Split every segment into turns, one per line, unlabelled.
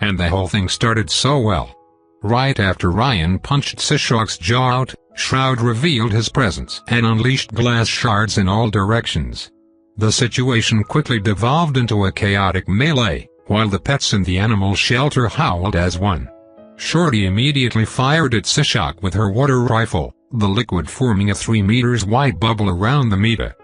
And the whole thing started so well. Right after Ryan punched Sishok's jaw out, Shroud revealed his presence and unleashed glass shards in all directions. The situation quickly devolved into a chaotic melee, while the pets in the animal shelter howled as one. Shorty immediately fired at Sishok with her water rifle, the liquid forming a 3 meters wide bubble around the Meta.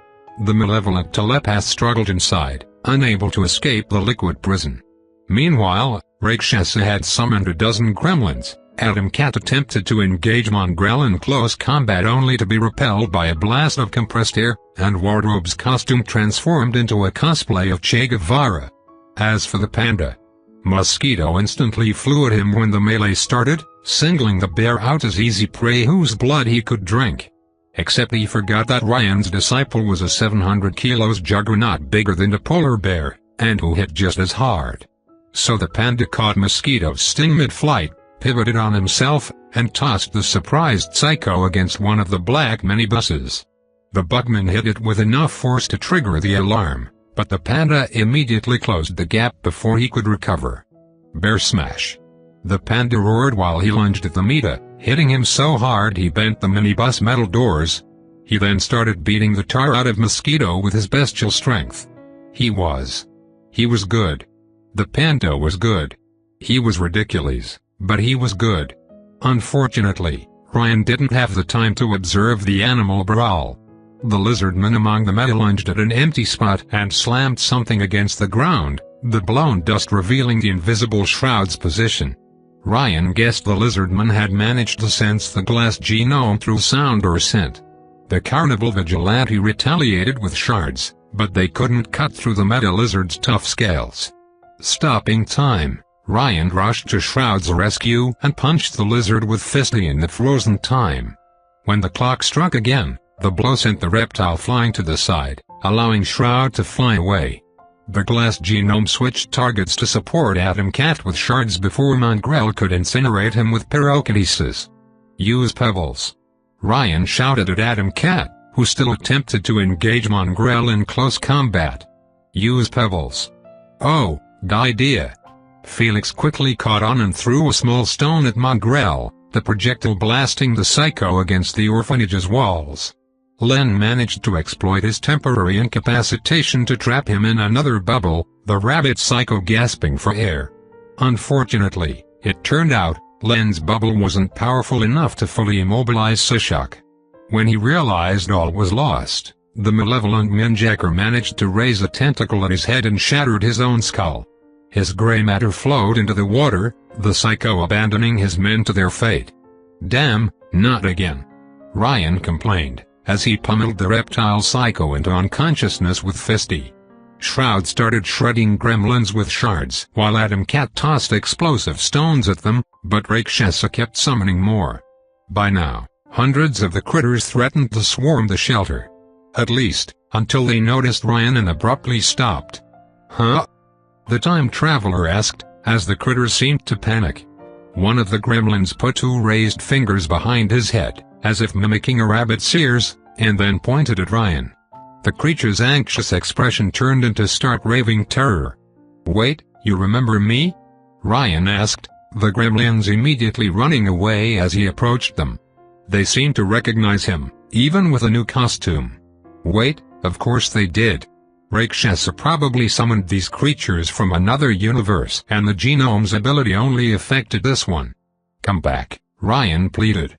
The malevolent telepath struggled inside, unable to escape the liquid prison. Meanwhile, Rakshasa had summoned a dozen gremlins. Adam Cat attempted to engage Mongrel in close combat only to be repelled by a blast of compressed air, and Wardrobe's costume transformed into a cosplay of Che Guevara. As for the panda, Mosquito instantly flew at him when the melee started, singling the bear out as easy prey whose blood he could drink. Except he forgot that Ryan's disciple was a 700 kilos juggernaut bigger than a polar bear, and who hit just as hard. So the panda caught Mosquito's sting mid-flight, pivoted on himself, and tossed the surprised Psycho against one of the black minibuses. The Bugman hit it with enough force to trigger the alarm, but the panda immediately closed the gap before he could recover. Bear smash. The panda roared while he lunged at the Meta, hitting him so hard he bent the minibus metal doors. He then started beating the tar out of Mosquito with his bestial strength. He was good. The panda was good. He was ridiculous, but he was good. Unfortunately, Ryan didn't have the time to observe the animal brawl. The lizardman among the Meta lunged at an empty spot and slammed something against the ground, the blown dust revealing the invisible Shroud's position. Ryan guessed the lizardman had managed to sense the glass genome through sound or scent. The carnival vigilante retaliated with shards, but they couldn't cut through the Meta lizard's tough scales. Stopping time, Ryan rushed to Shroud's rescue and punched the lizard with Fisty in the frozen time. When the clock struck again, the blow sent the reptile flying to the side, allowing Shroud to fly away. The glass genome switched targets to support Adam Cat with shards before Mongrel could incinerate him with pyrokinesis. Use pebbles. Ryan shouted at Adam Cat, who still attempted to engage Mongrel in close combat. Use pebbles. Oh, good idea. Felix quickly caught on and threw a small stone at Mongrel, the projectile blasting the Psycho against the orphanage's walls. Len managed to exploit his temporary incapacitation to trap him in another bubble, the rabbit Psycho gasping for air. Unfortunately, it turned out, Len's bubble wasn't powerful enough to fully immobilize Sishok. When he realized all was lost, the malevolent Minjacker managed to raise a tentacle at his head and shattered his own skull. His gray matter flowed into the water, the Psycho abandoning his men to their fate. Damn, not again. Ryan complained, as he pummeled the reptile Psycho into unconsciousness with Fisty. Shroud started shredding gremlins with shards while Adam Cat tossed explosive stones at them, but Rakshasa kept summoning more. By now, hundreds of the critters threatened to swarm the shelter. At least, until they noticed Ryan and abruptly stopped. Huh? The time traveler asked, as the critters seemed to panic. One of the gremlins put 2 raised fingers behind his head, as if mimicking a rabbit's ears, and then pointed at Ryan. The creature's anxious expression turned into stark raving terror. Wait, you remember me? Ryan asked, the gremlins immediately running away as he approached them. They seemed to recognize him, even with a new costume. Wait, of course they did. Rakshasa probably summoned these creatures from another universe, and the genome's ability only affected this one. Come back, Ryan pleaded.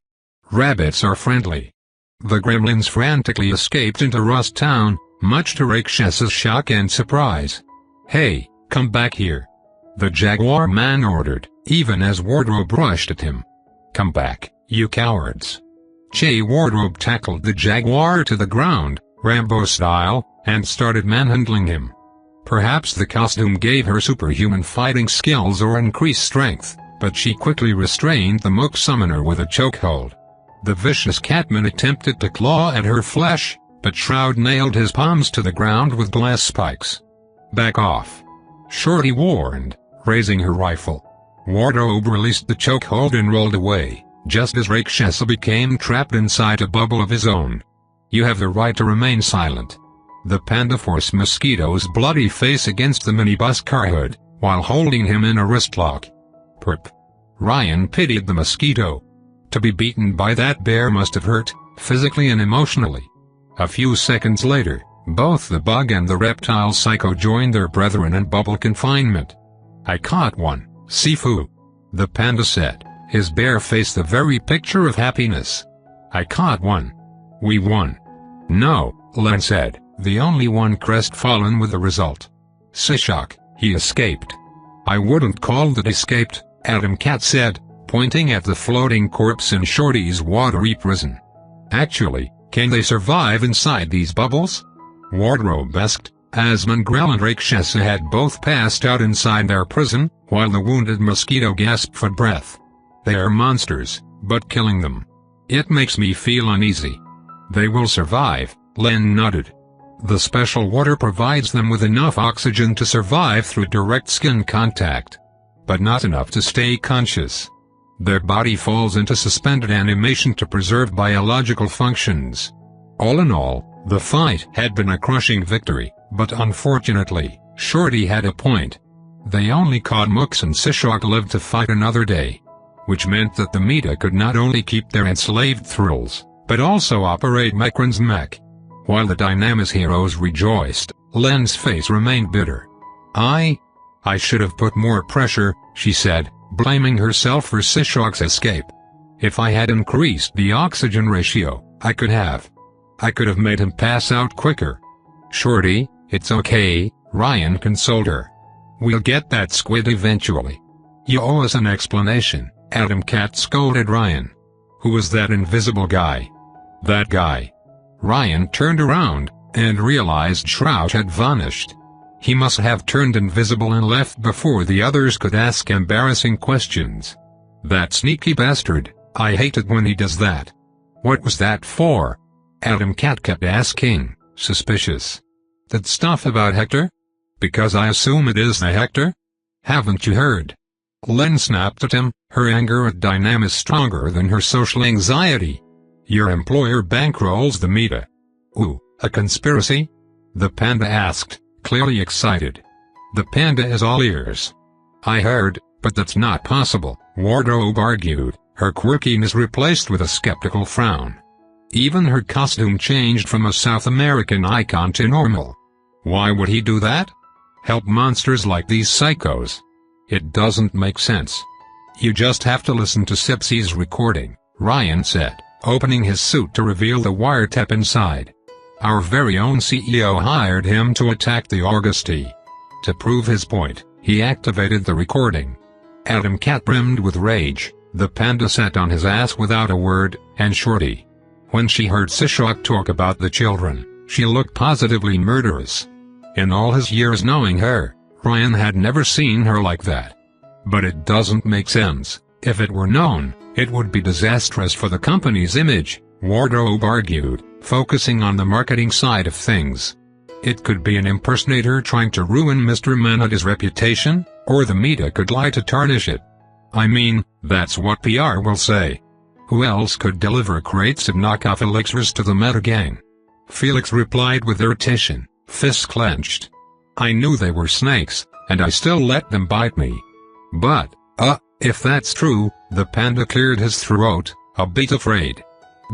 Rabbits are friendly. The gremlins frantically escaped into Rust Town, much to Rakshasa's shock and surprise. Hey, come back here. The Jaguar man ordered, even as Wardrobe rushed at him. Come back, you cowards. Che Wardrobe tackled the Jaguar to the ground, Rambo style, and started manhandling him. Perhaps the costume gave her superhuman fighting skills or increased strength, but she quickly restrained the Mook summoner with a chokehold. The vicious Catman attempted to claw at her flesh, but Shroud nailed his palms to the ground with glass spikes. Back off. Shorty warned, raising her rifle. Wardrobe released the chokehold and rolled away, just as Rakshasa became trapped inside a bubble of his own. You have the right to remain silent. The panda forced Mosquito's bloody face against the minibus car hood, while holding him in a wristlock. Perp. Ryan pitied the mosquito. To be beaten by that bear must have hurt, physically and emotionally. A few seconds later, both the bug and the reptile psycho joined their brethren in bubble confinement. I caught one, Sifu. The panda said, his bare face the very picture of happiness. I caught one. We won. No, Len said, the only one crestfallen with the result. Sishok, he escaped. I wouldn't call that escaped, Adam Cat said, pointing at the floating corpse in Shorty's watery prison. Actually, can they survive inside these bubbles? Wardrobe asked, as Mangrel and Rakshasa had both passed out inside their prison, while the wounded mosquito gasped for breath. They are monsters, but killing them. It makes me feel uneasy. They will survive, Len nodded. The special water provides them with enough oxygen to survive through direct skin contact. But not enough to stay conscious. Their body falls into suspended animation to preserve biological functions. All in all, the fight had been a crushing victory, but unfortunately, Shorty had a point. They only caught Mooks and Sishok lived to fight another day. Which meant that the Meta could not only keep their enslaved thralls, but also operate Mekran's mech. While the Dynamis heroes rejoiced, Len's face remained bitter. I should have put more pressure, she said, blaming herself for Sishok's escape. If I had increased the oxygen ratio, I could have made him pass out quicker. Shorty, it's okay, Ryan consoled her. We'll get that squid eventually. You owe us an explanation, Adam Cat scolded Ryan. Who was that invisible guy? That guy. Ryan turned around, and realized Shroud had vanished. He must have turned invisible and left before the others could ask embarrassing questions. That sneaky bastard, I hate it when he does that. What was that for? Adam Cat kept asking, suspicious. That stuff about Hector? Because I assume it is the Hector? Haven't you heard? Len snapped at him, her anger at Dynamis stronger than her social anxiety. Your employer bankrolls the Meta. Ooh, a conspiracy? The panda asked, clearly excited. The panda is all ears. I heard, but that's not possible, Wardrobe argued, her quirkiness replaced with a skeptical frown. Even her costume changed from a South American icon to normal. Why would he do that? Help monsters like these psychos. It doesn't make sense. You just have to listen to Sipsy's recording, Ryan said, opening his suit to reveal the wiretap inside. Our very own CEO hired him to attack the Augusti. To prove his point, he activated the recording. Adam Cat brimmed with rage, the panda sat on his ass without a word, and Shorty. When she heard Sishok talk about the children, she looked positively murderous. In all his years knowing her, Ryan had never seen her like that. But it doesn't make sense. If it were known, it would be disastrous for the company's image, Wardrobe argued, focusing on the marketing side of things. It could be an impersonator trying to ruin Mr. Manada's reputation, or the Meta could lie to tarnish it. I mean, that's what PR will say. Who else could deliver crates of knockoff elixirs to the Meta gang? Felix replied with irritation, fists clenched. I knew they were snakes, and I still let them bite me. But, if that's true, the panda cleared his throat, a bit afraid.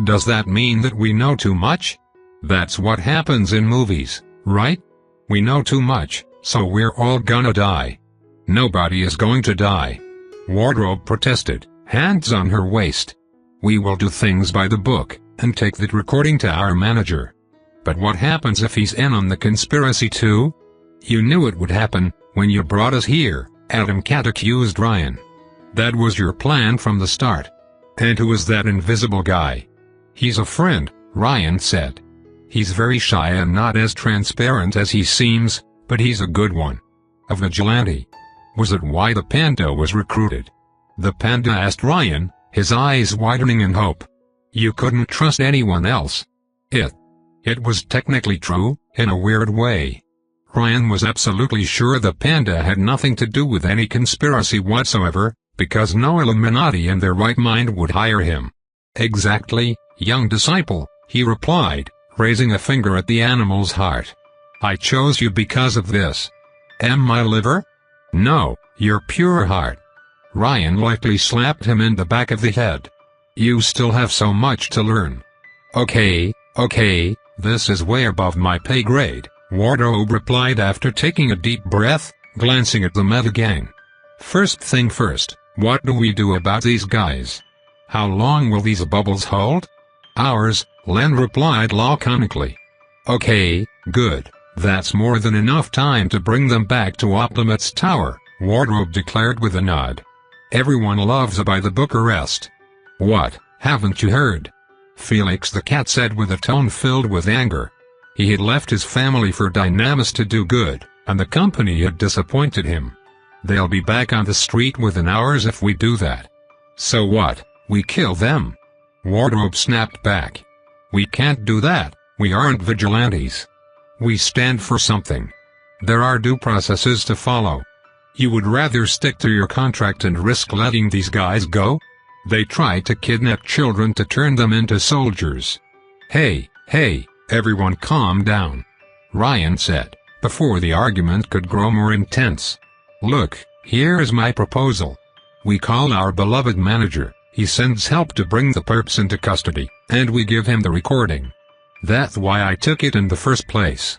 Does that mean that we know too much? That's what happens in movies, right? We know too much, so we're all gonna die. Nobody is going to die. Wardrobe protested, hands on her waist. We will do things by the book, and take that recording to our manager. But what happens if he's in on the conspiracy too? You knew it would happen, when you brought us here, Adam Cat accused Ryan. That was your plan from the start. And who is that invisible guy? He's a friend, Ryan said. He's very shy and not as transparent as he seems, but he's a good one. A vigilante. Was it why the panda was recruited? The panda asked Ryan, his eyes widening in hope. You couldn't trust anyone else. It was technically true, in a weird way. Ryan was absolutely sure the panda had nothing to do with any conspiracy whatsoever, because no Illuminati in their right mind would hire him. Exactly, young disciple, he replied, raising a finger at the animal's heart. I chose you because of this. My liver? No, your pure heart. Ryan lightly slapped him in the back of the head. You still have so much to learn. Okay, this is way above my pay grade, Wardrobe replied after taking a deep breath, glancing at the meta gang. First thing first, what do we do about these guys? How long will these bubbles hold? Hours, Len replied laconically. Okay, good, that's more than enough time to bring them back to Optimus Tower, Wardrobe declared with a nod. Everyone loves a by-the-book arrest. What, haven't you heard? Felix the cat said with a tone filled with anger. He had left his family for Dynamis to do good, and the company had disappointed him. They'll be back on the street within hours if we do that. So what, we kill them? Wardrobe snapped back. We can't do that, we aren't vigilantes. We stand for something. There are due processes to follow. You would rather stick to your contract and risk letting these guys go? They tried to kidnap children to turn them into soldiers. Hey, everyone calm down, Ryan said, before the argument could grow more intense. Look, here is my proposal. We call our beloved manager, he sends help to bring the perps into custody, and we give him the recording. That's why I took it in the first place.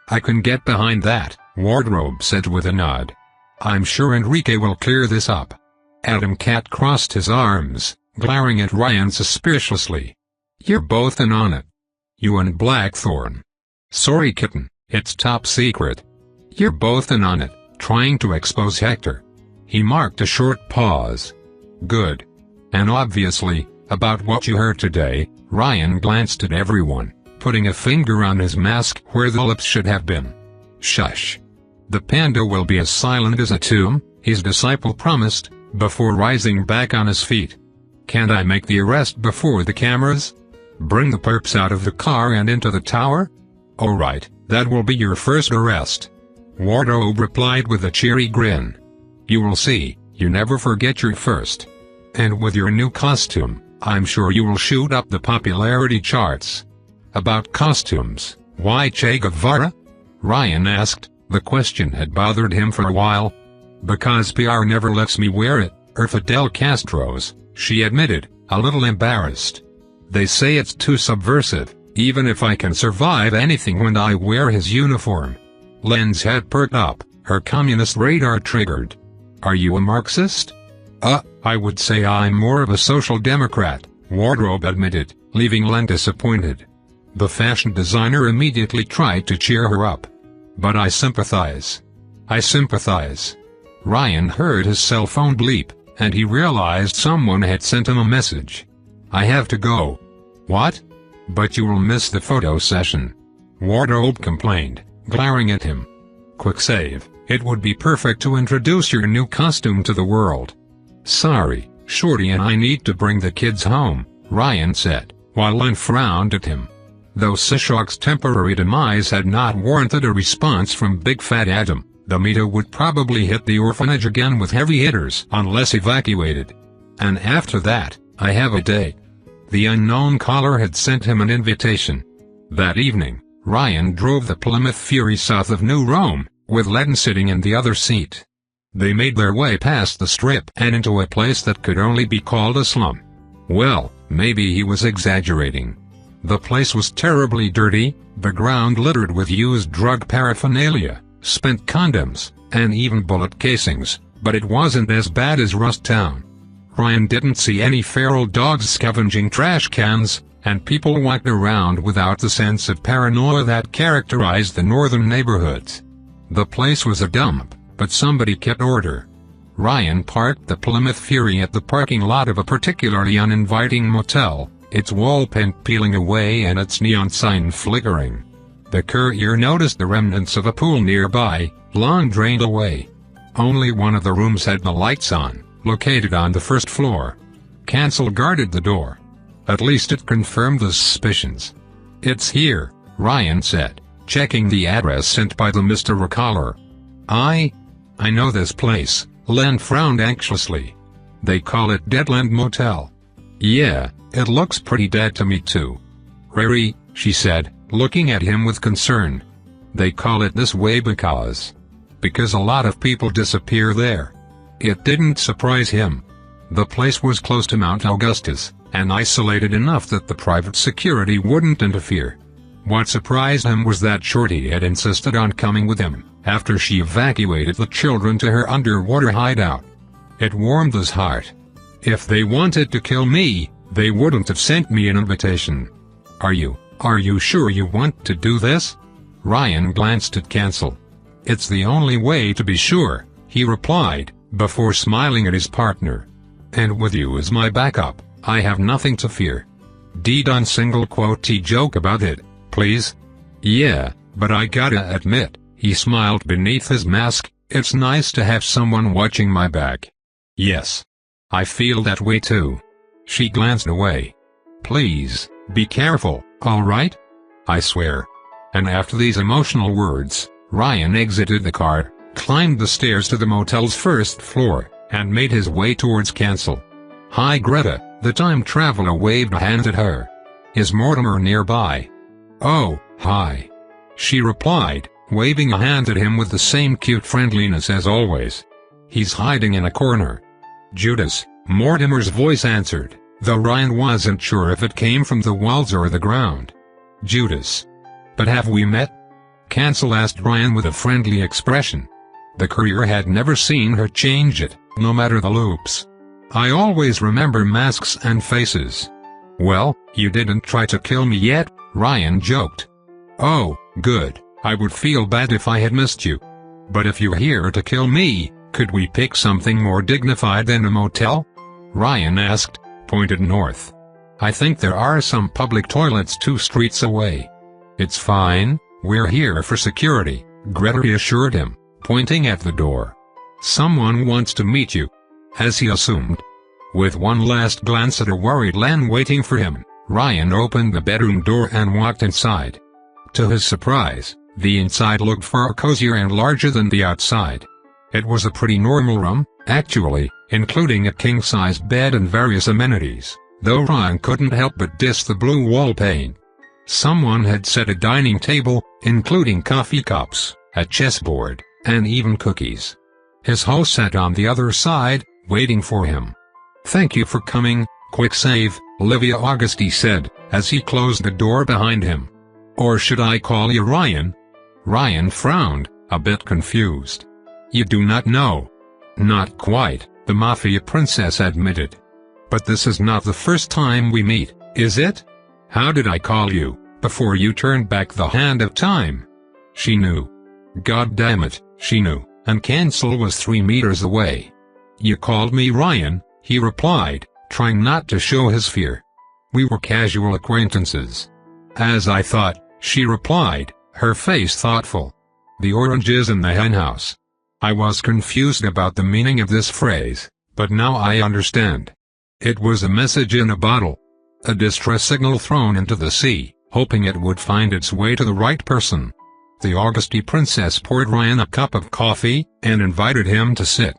I can get behind that, Wardrobe said with a nod. I'm sure Enrique will clear this up. Adam Cat crossed his arms, glaring at Ryan suspiciously. You're both in on it. You and Blackthorn. Sorry kitten, it's top secret. You're both in on it, trying to expose Hector. He marked a short pause. Good. And obviously, about what you heard today, Ryan glanced at everyone, putting a finger on his mask where the lips should have been. Shush. The panda will be as silent as a tomb, his disciple promised, before rising back on his feet. Can't I make the arrest before the cameras? Bring the perps out of the car and into the tower? Alright, that will be your first arrest. Wardrobe replied with a cheery grin. You will see, you never forget your first. And with your new costume, I'm sure you will shoot up the popularity charts. About costumes, why Che Guevara? Ryan asked. The question had bothered him for a while. Because PR never lets me wear it, or Fidel Castro's, she admitted, a little embarrassed. They say it's too subversive, even if I can survive anything when I wear his uniform. Len's head perked up, her communist radar triggered. Are you a Marxist? I would say I'm more of a social democrat, Wardrobe admitted, leaving Len disappointed. The fashion designer immediately tried to cheer her up. But I sympathize. Ryan heard his cell phone bleep, and he realized someone had sent him a message. I have to go. What? But you will miss the photo session. Wardrobe complained, glaring at him. Quick save, it would be perfect to introduce your new costume to the world. Sorry, Shorty and I need to bring the kids home, Ryan said, while Len frowned at him. Though Sishok's temporary demise had not warranted a response from Big Fat Adam, the meter would probably hit the orphanage again with heavy hitters unless evacuated. And after that, I have a date. The unknown caller had sent him an invitation. That evening, Ryan drove the Plymouth Fury south of New Rome, with Len sitting in the other seat. They made their way past the Strip and into a place that could only be called a slum. Well, maybe he was exaggerating. The place was terribly dirty, the ground littered with used drug paraphernalia, spent condoms, and even bullet casings, but it wasn't as bad as Rust Town. Ryan didn't see any feral dogs scavenging trash cans, and people walked around without the sense of paranoia that characterized the northern neighborhoods. The place was a dump, but somebody kept order. Ryan parked the Plymouth Fury at the parking lot of a particularly uninviting motel, its wall paint peeling away and its neon sign flickering. The courier noticed the remnants of a pool nearby, long drained away. Only one of the rooms had the lights on, located on the first floor. Cancel guarded the door. At least it confirmed the suspicions. It's here, Ryan said, checking the address sent by the mystery caller. I know this place, Len frowned anxiously. They call it Deadland Motel. Yeah, it looks pretty dead to me too. Rary, she said, looking at him with concern. They call it this way because because a lot of people disappear there. It didn't surprise him. The place was close to Mount Augustus, and isolated enough that the private security wouldn't interfere. What surprised him was that Shorty had insisted on coming with him, after she evacuated the children to her underwater hideout. It warmed his heart. If they wanted to kill me, they wouldn't have sent me an invitation. Are you sure you want to do this? Ryan glanced at Cancel. It's the only way to be sure, he replied, before smiling at his partner. And with you as my backup, I have nothing to fear. Done single quotey joke about it, please? Yeah, but I gotta admit, he smiled beneath his mask, it's nice to have someone watching my back. Yes. I feel that way too. She glanced away. Please, be careful, alright? I swear. And after these emotional words, Ryan exited the car, climbed the stairs to the motel's first floor, and made his way towards Cancel. Hi Greta, the time traveler waved a hand at her. Is Mortimer nearby? Oh, hi. She replied, waving a hand at him with the same cute friendliness as always. He's hiding in a corner. Judas, Mortimer's voice answered, though Ryan wasn't sure if it came from the walls or the ground. Judas. But have we met? Cancel asked Ryan with a friendly expression. The courier had never seen her change it, no matter the loops. I always remember masks and faces. Well, you didn't try to kill me yet, Ryan joked. Oh, good, I would feel bad if I had missed you. But if you're here to kill me, could we pick something more dignified than a motel? Ryan asked, pointed north. I think there are some public toilets 2 streets away. It's fine, we're here for security, Greta reassured him, pointing at the door. Someone wants to meet you. As he assumed. With one last glance at a worried Len waiting for him, Ryan opened the bedroom door and walked inside. To his surprise, the inside looked far cozier and larger than the outside. It was a pretty normal room, actually, including a king-size bed and various amenities, though Ryan couldn't help but diss the blue wall paint. Someone had set a dining table, including coffee cups, a chessboard, and even cookies. His host sat on the other side, waiting for him. Thank you for coming, quick save, Olivia Augusti said, as he closed the door behind him. Or should I call you Ryan? Ryan frowned, a bit confused. You do not know. Not quite, the Mafia princess admitted. But this is not the first time we meet, is it? How did I call you, before you turned back the hand of time? She knew. God damn it, she knew, and Cancel was 3 meters away. You called me Ryan, he replied, trying not to show his fear. We were casual acquaintances. As I thought, she replied, her face thoughtful. The oranges in the henhouse. I was confused about the meaning of this phrase, but now I understand. It was a message in a bottle. A distress signal thrown into the sea, hoping it would find its way to the right person. The Augusti princess poured Ryan a cup of coffee, and invited him to sit.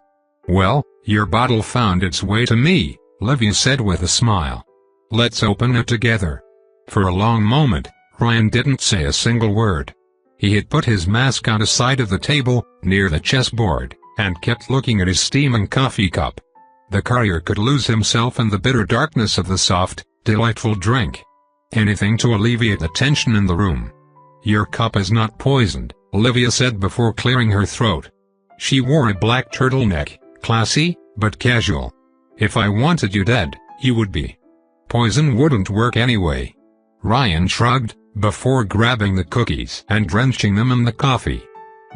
Well, your bottle found its way to me, Olivia said with a smile. Let's open it together. For a long moment, Ryan didn't say a single word. He had put his mask on the side of the table, near the chessboard, and kept looking at his steaming coffee cup. The courier could lose himself in the bitter darkness of the soft, delightful drink. Anything to alleviate the tension in the room. Your cup is not poisoned, Olivia said before clearing her throat. She wore a black turtleneck, classy, but casual. If I wanted you dead, you would be. Poison wouldn't work anyway. Ryan shrugged, before grabbing the cookies and drenching them in the coffee.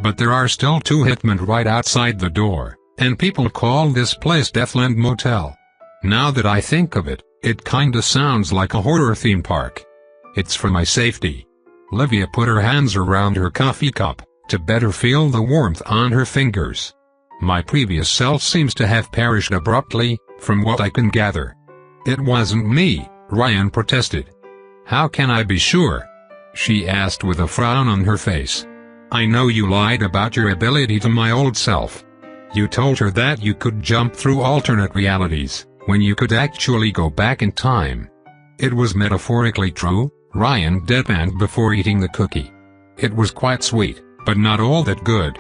But there are still 2 hitmen right outside the door, and people call this place Deathland Motel. Now that I think of it, it kinda sounds like a horror theme park. It's for my safety. Olivia put her hands around her coffee cup, to better feel the warmth on her fingers. My previous self seems to have perished abruptly, from what I can gather. It wasn't me, Ryan protested. How can I be sure? She asked with a frown on her face. I know you lied about your ability to my old self. You told her that you could jump through alternate realities, when you could actually go back in time. It was metaphorically true, Ryan deadpanned before eating the cookie. It was quite sweet, but not all that good.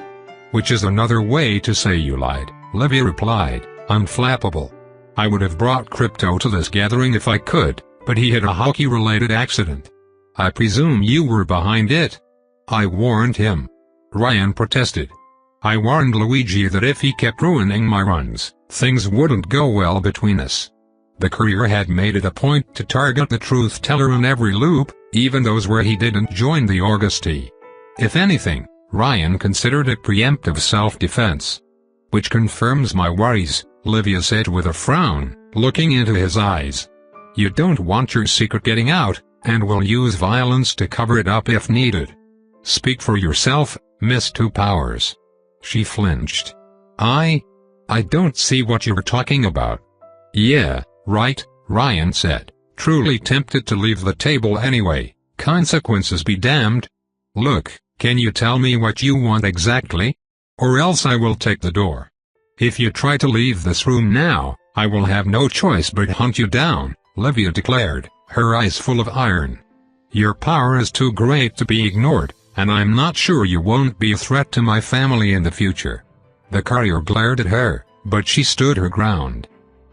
which is another way to say you lied, Livia replied, unflappable. I would have brought Crypto to this gathering if I could, but he had a hockey-related accident. I presume you were behind it. I warned him. Ryan protested. I warned Luigi that if he kept ruining my runs, things wouldn't go well between us. The courier had made it a point to target the truth teller in every loop, even those where he didn't join the Augusti. If anything, Ryan considered it preemptive self-defense. Which confirms my worries, Livia said with a frown, looking into his eyes. You don't want your secret getting out, and will use violence to cover it up if needed. Speak for yourself, Miss Two Powers. She flinched. I don't see what you're talking about. Yeah, right, Ryan said, truly tempted to leave the table anyway, consequences be damned. Look, can you tell me what you want exactly? Or else I will take the door. If you try to leave this room now, I will have no choice but hunt you down, Livia declared, her eyes full of iron. Your power is too great to be ignored, and I'm not sure you won't be a threat to my family in the future. The courier glared at her, but she stood her ground.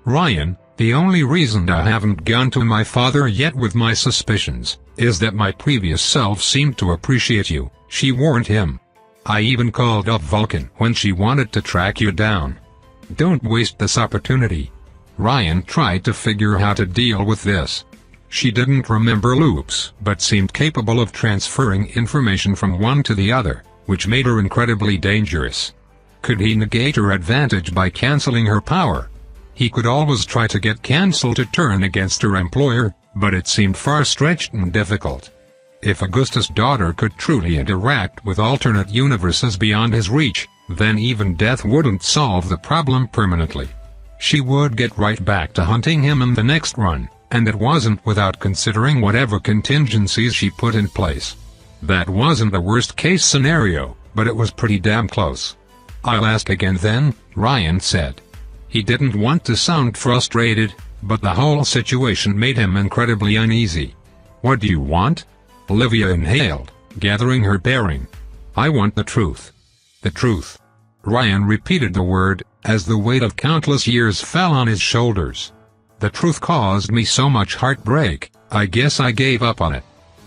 Ryan, the only reason I haven't gone to my father yet with my suspicions, is that my previous self seemed to appreciate you, she warned him. I even called up Vulcan when she wanted to track you down. Don't waste this opportunity. Ryan tried to figure how to deal with this. She didn't remember loops but seemed capable of transferring information from one to the other, which made her incredibly dangerous. Could he negate her advantage by canceling her power? He could always try to get Cancel to turn against her employer, but it seemed far-stretched and difficult. If Augustus' daughter could truly interact with alternate universes beyond his reach, then even death wouldn't solve the problem permanently. She would get right back to hunting him in the next run, and it wasn't without considering whatever contingencies she put in place. That wasn't the worst-case scenario, but it was pretty damn close. I'll ask again then, Ryan said. He didn't want to sound frustrated, but the whole situation made him incredibly uneasy. What do you want? Olivia inhaled, gathering her bearing. I want the truth. The truth. Ryan repeated the word, as the weight of countless years fell on his shoulders. The truth caused me so much heartbreak, I guess I gave up on it.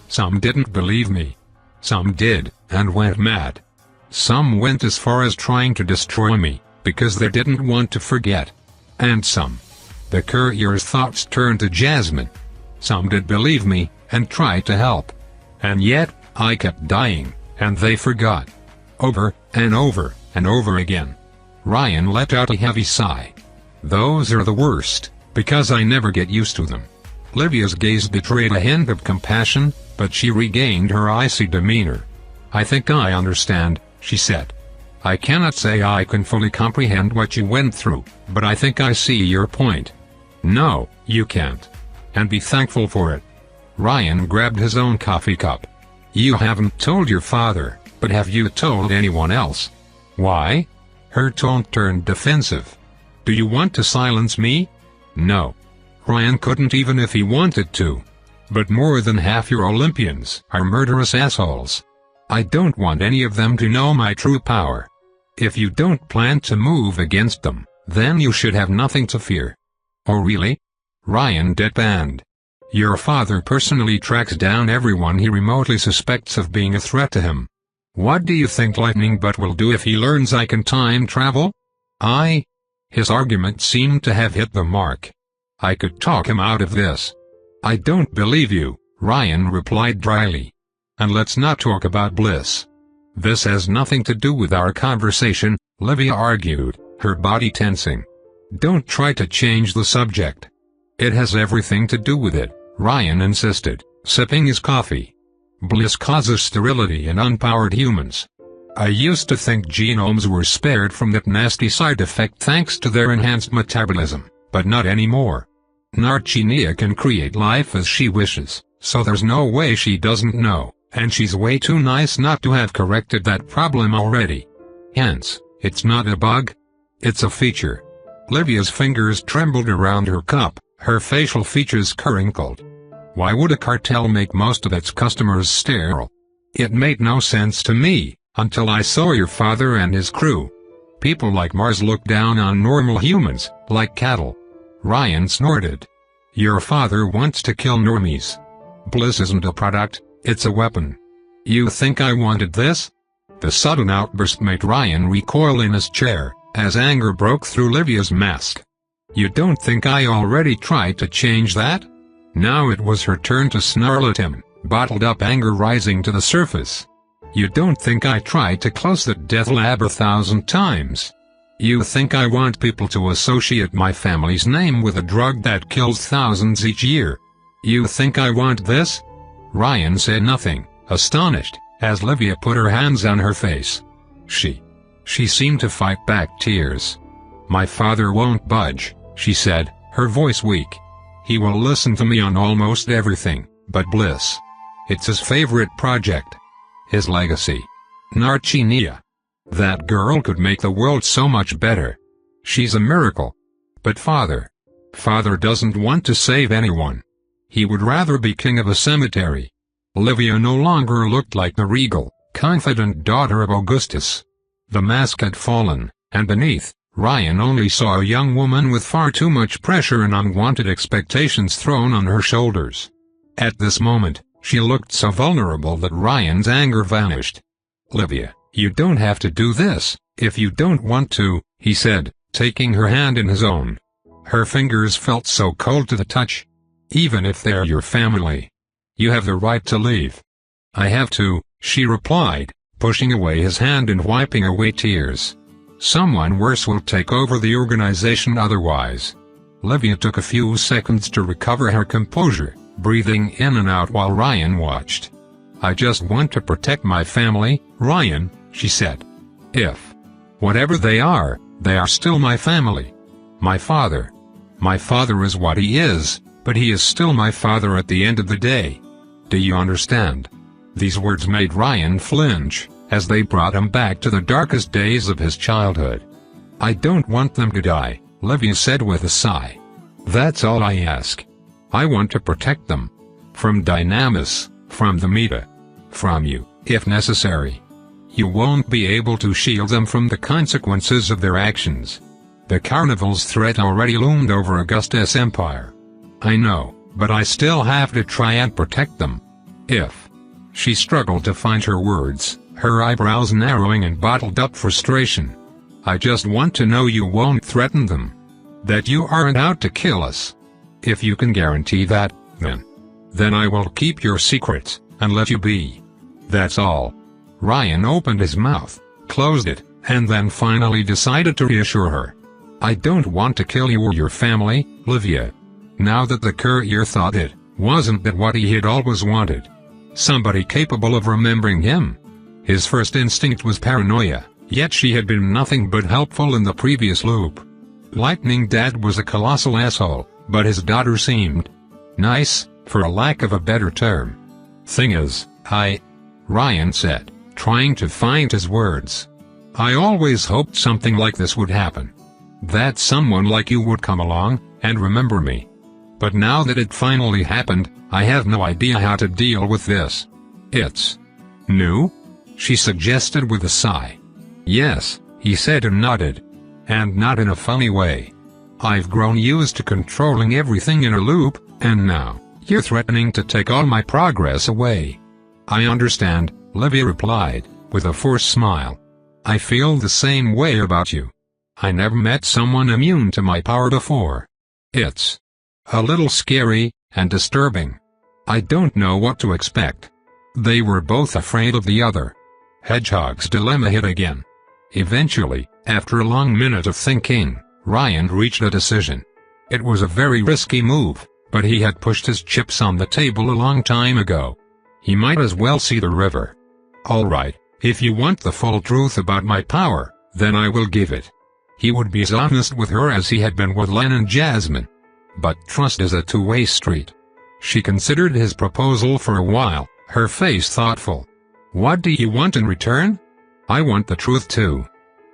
Some didn't believe me. Some did, and went mad. Some went as far as trying to destroy me, because they didn't want to forget. And some. The courier's thoughts turned to Jasmine. Some did believe me, and tried to help. And yet, I kept dying, and they forgot. Over, and over, and over again. Ryan let out a heavy sigh. Those are the worst, because I never get used to them. Livia's gaze betrayed a hint of compassion, but she regained her icy demeanor. I think I understand, she said. I cannot say I can fully comprehend what you went through, but I think I see your point. No, you can't. And be thankful for it. Ryan grabbed his own coffee cup. You haven't told your father, but have you told anyone else? Why? Her tone turned defensive. Do you want to silence me? No. Ryan couldn't even if he wanted to. But more than half your Olympians are murderous assholes. I don't want any of them to know my true power. If you don't plan to move against them, then you should have nothing to fear. Oh really? Ryan deadpanned. Your father personally tracks down everyone he remotely suspects of being a threat to him. What do you think Lightning Butt will do if he learns I can time travel? His argument seemed to have hit the mark. I could talk him out of this. I don't believe you, Ryan replied dryly. And let's not talk about Bliss. This has nothing to do with our conversation, Livia argued, her body tensing. Don't try to change the subject. It has everything to do with it, Ryan insisted, sipping his coffee. Bliss causes sterility in unpowered humans. I used to think genomes were spared from that nasty side effect thanks to their enhanced metabolism, but not anymore. Narchinia can create life as she wishes, so there's no way she doesn't know, and she's way too nice not to have corrected that problem already. Hence, it's not a bug. It's a feature. Livia's fingers trembled around her cup, her facial features crinkled. Why would a cartel make most of its customers sterile? It made no sense to me, Until I saw your father and his crew. People like Mars look down on normal humans, like cattle. Ryan snorted. Your father wants to kill normies. Bliss isn't a product, it's a weapon. You think I wanted this? The sudden outburst made Ryan recoil in his chair, as anger broke through Livia's mask. You don't think I already tried to change that? Now it was her turn to snarl at him, bottled-up anger rising to the surface. You don't think I tried to close that death lab 1,000 times? You think I want people to associate my family's name with a drug that kills thousands each year? You think I want this? Ryan said nothing, astonished, as Livia put her hands on her face. She seemed to fight back tears. My father won't budge, she said, her voice weak. He will listen to me on almost everything, but Bliss. It's his favorite project. His legacy. Narchinia. That girl could make the world so much better. She's a miracle. But Father doesn't want to save anyone. He would rather be king of a cemetery. Livia no longer looked like the regal, confident daughter of Augustus. The mask had fallen, and beneath, Ryan only saw a young woman with far too much pressure and unwanted expectations thrown on her shoulders. At this moment, she looked so vulnerable that Ryan's anger vanished. Livia, you don't have to do this, if you don't want to, he said, taking her hand in his own. Her fingers felt so cold to the touch. Even if they're your family. You have the right to leave. I have to, she replied, pushing away his hand and wiping away tears. Someone worse will take over the organization otherwise. Livia took a few seconds to recover her composure, breathing in and out while Ryan watched. I just want to protect my family, Ryan, she said. If whatever they are still my family. My father is what he is, but he is still my father at the end of the day. Do you understand? These words made Ryan flinch, as they brought him back to the darkest days of his childhood. I don't want them to die, Livia said with a sigh. That's all I ask. I want to protect them. From Dynamis, from the Meta. From you, if necessary. You won't be able to shield them from the consequences of their actions. The Carnival's threat already loomed over Augustus' empire. I know, but I still have to try and protect them. If. She struggled to find her words, her eyebrows narrowing in bottled-up frustration. I just want to know you won't threaten them. That you aren't out to kill us. If you can guarantee that, then I will keep your secrets, and let you be. That's all. Ryan opened his mouth, closed it, and then finally decided to reassure her. I don't want to kill you or your family, Livia. Now that the courier thought it, wasn't that what he had always wanted? Somebody capable of remembering him. His first instinct was paranoia, yet she had been nothing but helpful in the previous loop. Lightning Dad was a colossal asshole, but his daughter seemed nice, for a lack of a better term. Thing is, Ryan said, trying to find his words. I always hoped something like this would happen. That someone like you would come along, and remember me. But now that it finally happened, I have no idea how to deal with this. It's new? She suggested with a sigh. Yes, he said and nodded. And not in a funny way. I've grown used to controlling everything in a loop, and now, you're threatening to take all my progress away. I understand, Livia replied, with a forced smile. I feel the same way about you. I never met someone immune to my power before. It's a little scary, and disturbing. I don't know what to expect. They were both afraid of the other. Hedgehog's dilemma hit again. Eventually, after a long minute of thinking, Ryan reached a decision. It was a very risky move, but he had pushed his chips on the table a long time ago. He might as well see the river. All right, if you want the full truth about my power, then I will give it. He would be as honest with her as he had been with Len and Jasmine. But trust is a two-way street. She considered his proposal for a while, her face thoughtful. What do you want in return? I want the truth too.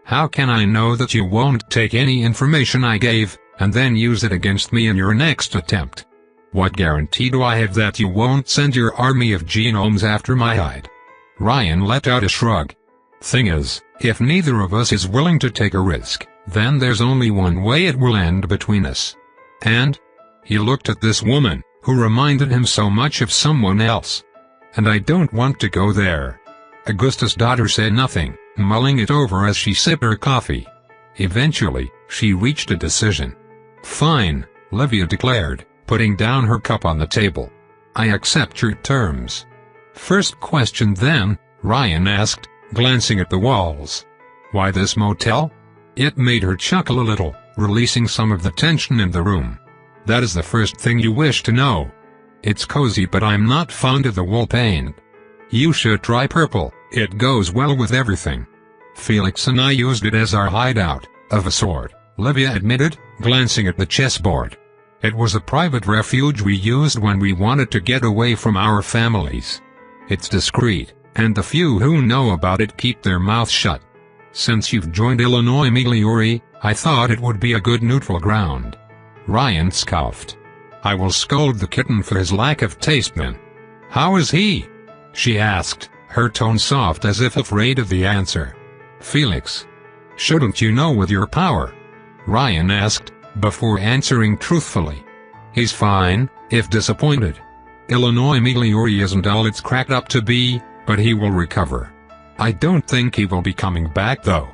How can I know that you won't take any information I gave, and then use it against me in your next attempt? What guarantee do I have that you won't send your army of genomes after my hide? Ryan let out a shrug. Thing is, if neither of us is willing to take a risk, then there's only one way it will end between us. And? He looked at this woman, who reminded him so much of someone else. And I don't want to go there. Augusta's daughter said nothing, mulling it over as she sipped her coffee. Eventually, she reached a decision. Fine, Livia declared, putting down her cup on the table. I accept your terms. First question then, Ryan asked, glancing at the walls. Why this motel? It made her chuckle a little, releasing some of the tension in the room. That is the first thing you wish to know. It's cozy, but I'm not fond of the wall paint. You should try purple, it goes well with everything. Felix and I used it as our hideout, of a sort, Livia admitted, glancing at the chessboard. It was a private refuge we used when we wanted to get away from our families. It's discreet, and the few who know about it keep their mouths shut. Since you've joined Illinois Migliore, I thought it would be a good neutral ground. Ryan scoffed. I will scold the kitten for his lack of taste then. How is he? She asked, her tone soft as if afraid of the answer. Felix. Shouldn't you know with your power? Ryan asked, before answering truthfully. He's fine, if disappointed. Illinois Migliore isn't all it's cracked up to be, but he will recover. I don't think he will be coming back though.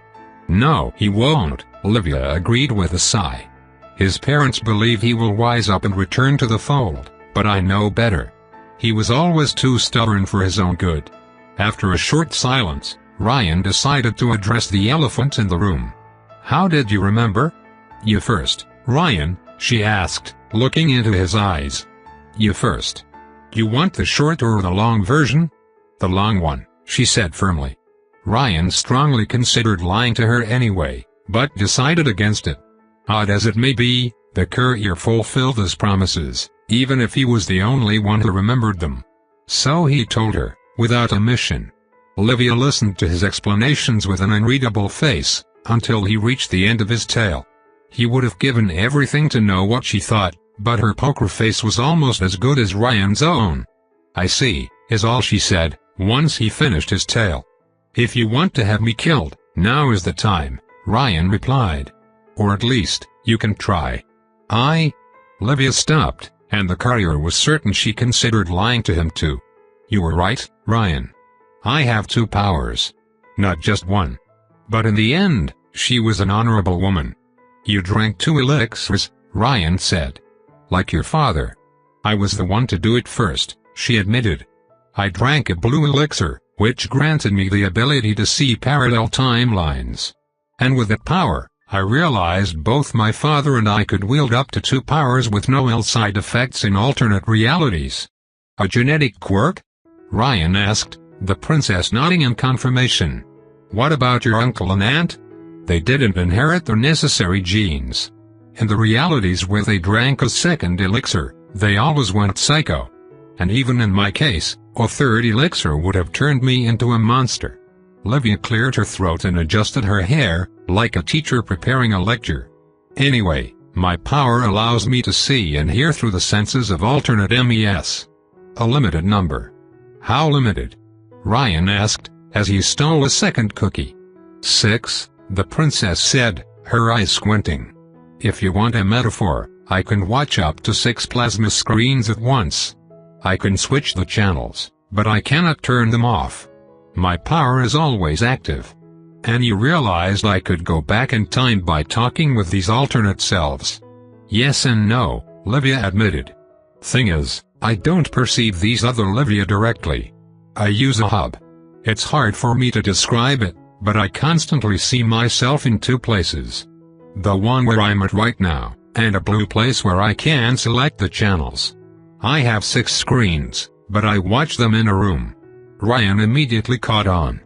No, he won't, Livia agreed with a sigh. His parents believe he will wise up and return to the fold, but I know better. He was always too stubborn for his own good. After a short silence, Ryan decided to address the elephant in the room. How did you remember? You first, Ryan, she asked, looking into his eyes. You first. You want the short or the long version? The long one, she said firmly. Ryan strongly considered lying to her anyway, but decided against it. Odd as it may be, the courier fulfilled his promises, even if he was the only one who remembered them. So he told her, without omission. Livia listened to his explanations with an unreadable face, until he reached the end of his tale. He would have given everything to know what she thought, but her poker face was almost as good as Ryan's own. I see, is all she said, once he finished his tale. If you want to have me killed, now is the time, Ryan replied. Or at least, you can try. Livia stopped, and the courier was certain she considered lying to him too. You were right, Ryan. I have 2 powers. Not just one. But in the end, she was an honorable woman. You drank 2 elixirs, Ryan said. Like your father. I was the one to do it first, she admitted. I drank a blue elixir, which granted me the ability to see parallel timelines. And with that power, I realized both my father and I could wield up to 2 powers with no ill side effects in alternate realities. A genetic quirk? Ryan asked, the princess nodding in confirmation. What about your uncle and aunt? They didn't inherit the necessary genes. In the realities where they drank a second elixir, they always went psycho. And even in my case, a third elixir would have turned me into a monster. Livia cleared her throat and adjusted her hair, like a teacher preparing a lecture. Anyway, my power allows me to see and hear through the senses of alternate MES. A limited number. How limited? Ryan asked, as he stole a second cookie. 6, the princess said, her eyes squinting. If you want a metaphor, I can watch up to 6 plasma screens at once. I can switch the channels, but I cannot turn them off. My power is always active. And you realized I could go back in time by talking with these alternate selves. Yes and no, Livia admitted. Thing is, I don't perceive these other Livia directly. I use a hub. It's hard for me to describe it, but I constantly see myself in 2 places. The one where I'm at right now, and a blue place where I can select the channels. I have 6 screens, but I watch them in a room. Ryan immediately caught on.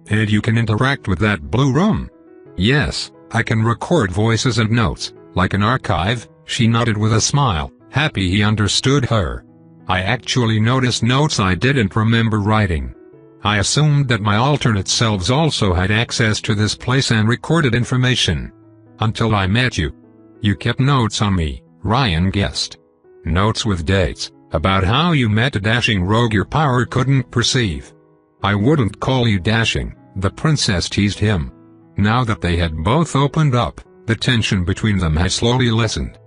And you can interact with that blue room? Yes, I can record voices and notes, like an archive, she nodded with a smile, happy he understood her. I actually noticed notes I didn't remember writing. I assumed that my alternate selves also had access to this place and recorded information. Until I met you. You kept notes on me, Ryan guessed. Notes with dates, about how you met a dashing rogue your power couldn't perceive. I wouldn't call you dashing, The princess teased him. Now that they had both opened up, the tension between them had slowly lessened.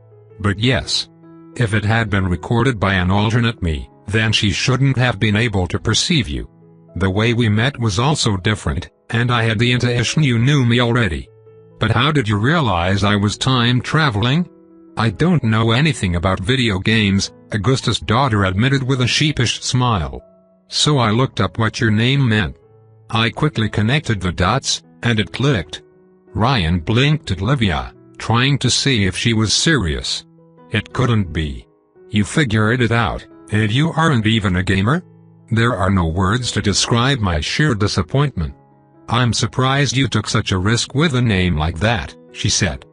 But yes. If it had been recorded by an alternate me, then she shouldn't have been able to perceive you. The way we met was also different, and I had the intuition you knew me already. But how did you realize I was time traveling? I don't know anything about video games, Augustus' daughter admitted with a sheepish smile. So I looked up what your name meant. I quickly connected the dots, and it clicked. Ryan blinked at Livia, trying to see if she was serious. It couldn't be. You figured it out, and you aren't even a gamer? There are no words to describe my sheer disappointment. I'm surprised you took such a risk with a name like that, she said.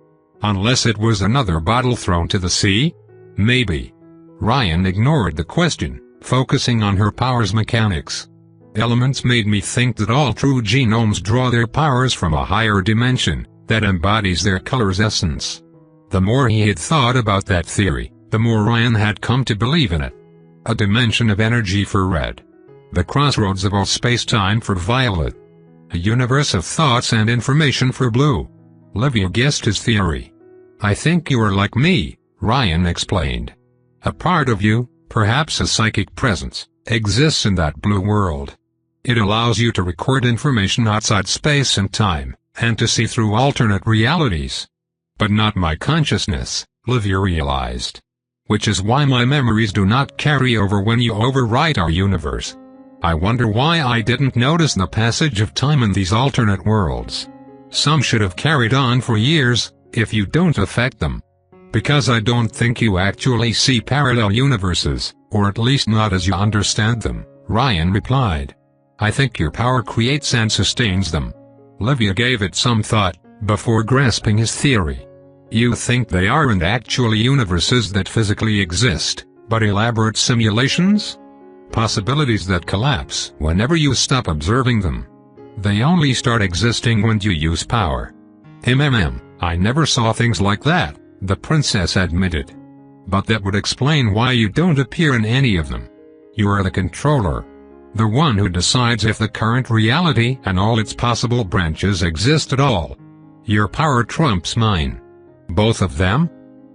Unless it was another bottle thrown to the sea? Maybe. Ryan ignored the question, focusing on her power's mechanics. Elements made me think that all true genomes draw their powers from a higher dimension, that embodies their color's essence. The more he had thought about that theory, the more Ryan had come to believe in it. A dimension of energy for red. The crossroads of all space-time for violet. A universe of thoughts and information for blue. Livia guessed his theory. I think you are like me, Ryan explained. A part of you, perhaps a psychic presence, exists in that blue world. It allows you to record information outside space and time, and to see through alternate realities. But not my consciousness, Livia realized. Which is why my memories do not carry over when you overwrite our universe. I wonder why I didn't notice the passage of time in these alternate worlds. Some should have carried on for years, if you don't affect them. Because I don't think you actually see parallel universes, or at least not as you understand them, Ryan replied. I think your power creates and sustains them. Livia gave it some thought, before grasping his theory. You think they aren't actually universes that physically exist, but elaborate simulations? Possibilities that collapse whenever you stop observing them. They only start existing when you use power. I never saw things like that, the princess admitted. But that would explain why you don't appear in any of them. You are the controller. The one who decides if the current reality and all its possible branches exist at all. Your power trumps mine. Both of them?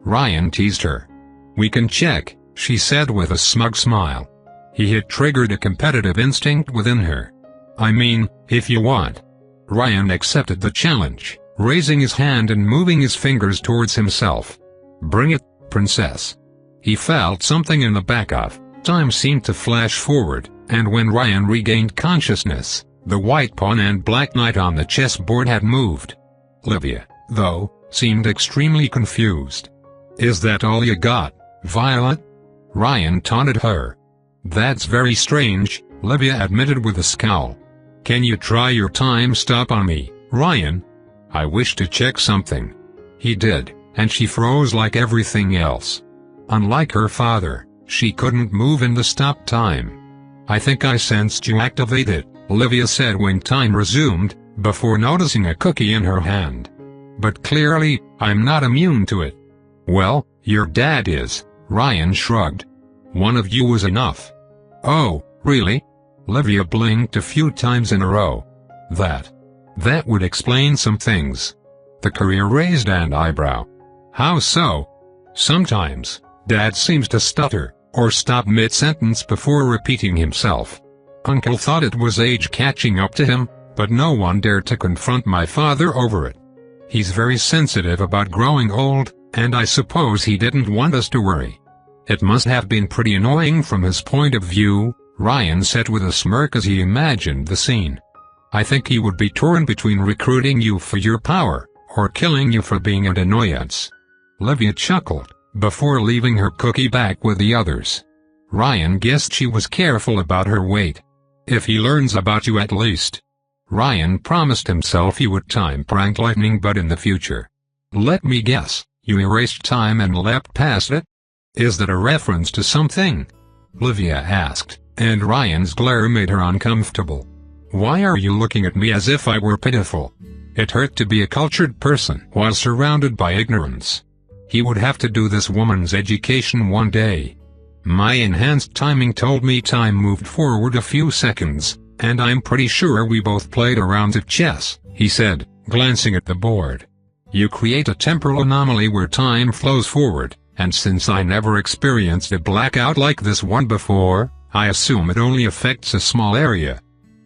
Ryan teased her. We can check, she said with a smug smile. He had triggered a competitive instinct within her. I mean, if you want. Ryan accepted the challenge, raising his hand and moving his fingers towards himself. Bring it, princess. He felt something in the back of time seemed to flash forward, and when Ryan regained consciousness, the white pawn and black knight on the chessboard had moved. Livia, though, seemed extremely confused. Is that all you got, Violet? Ryan taunted her. That's very strange, Livia admitted with a scowl. Can you try your time stop on me, Ryan? I wish to check something. He did, and she froze like everything else. Unlike her father, she couldn't move in the stop time. I think I sensed you activate it, Livia said when time resumed, before noticing a cookie in her hand. But clearly, I'm not immune to it. Well, your dad is, Ryan shrugged. One of you was enough. Oh, really? Livia blinked a few times in a row. That would explain some things. The courier raised an eyebrow. How so? Sometimes, Dad seems to stutter, or stop mid-sentence before repeating himself. Uncle thought it was age catching up to him, but no one dared to confront my father over it. He's very sensitive about growing old, and I suppose he didn't want us to worry. It must have been pretty annoying from his point of view, Ryan said with a smirk as he imagined the scene. I think he would be torn between recruiting you for your power, or killing you for being an annoyance. Livia chuckled, before leaving her cookie back with the others. Ryan guessed she was careful about her weight. If he learns about you at least. Ryan promised himself he would time prank Lightning Bud in the future. Let me guess, you erased time and leapt past it? Is that a reference to something? Livia asked, and Ryan's glare made her uncomfortable. Why are you looking at me as if I were pitiful? It hurt to be a cultured person while surrounded by ignorance. He would have to do this woman's education one day. My enhanced timing told me time moved forward a few seconds, And I'm pretty sure we both played a round of chess, he said, glancing at the board. You create a temporal anomaly where time flows forward, and since I never experienced a blackout like this one before, I assume it only affects a small area.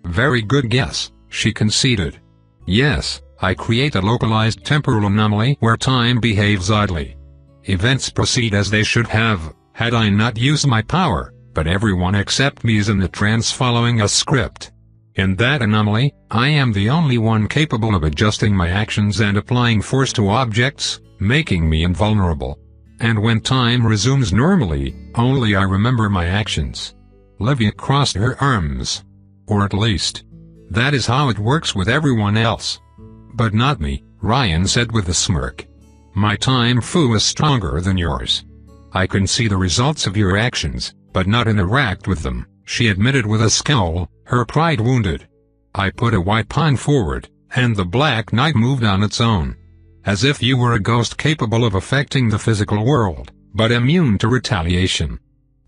Very good guess, she conceded. Yes, I create a localized temporal anomaly where time behaves oddly. Events proceed as they should have, had I not used my power, but everyone except me is in the trance following a script. In that anomaly, I am the only one capable of adjusting my actions and applying force to objects, making me invulnerable. And when time resumes normally, only I remember my actions. Livia crossed her arms. Or at least, that is how it works with everyone else. But not me, Ryan said with a smirk. My time fu is stronger than yours. I can see the results of your actions, but not interact with them, she admitted with a scowl, her pride wounded. I put a white pawn forward, and the black knight moved on its own. As if you were a ghost capable of affecting the physical world, but immune to retaliation.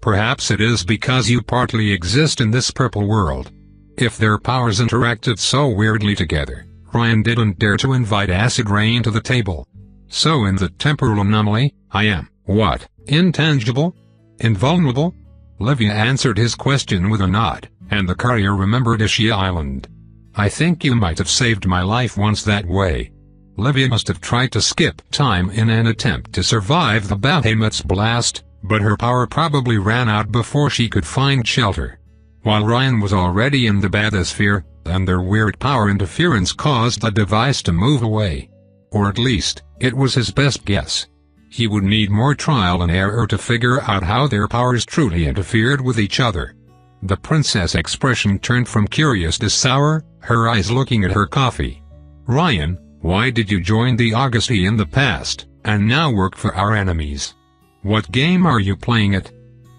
Perhaps it is because you partly exist in this purple world. If their powers interacted so weirdly together, Ryan didn't dare to invite acid rain to the table. So in the temporal anomaly, I am, what, intangible? Invulnerable? Livia answered his question with a nod, and the courier remembered Ischia Island. I think you might have saved my life once that way. Livia must have tried to skip time in an attempt to survive the Bahamut's blast, but her power probably ran out before she could find shelter. While Ryan was already in the bathysphere, and their weird power interference caused the device to move away. Or at least, it was his best guess. He would need more trial and error to figure out how their powers truly interfered with each other. The princess' expression turned from curious to sour, her eyes looking at her coffee. Ryan, why did you join the Augusti in the past, and now work for our enemies? What game are you playing at?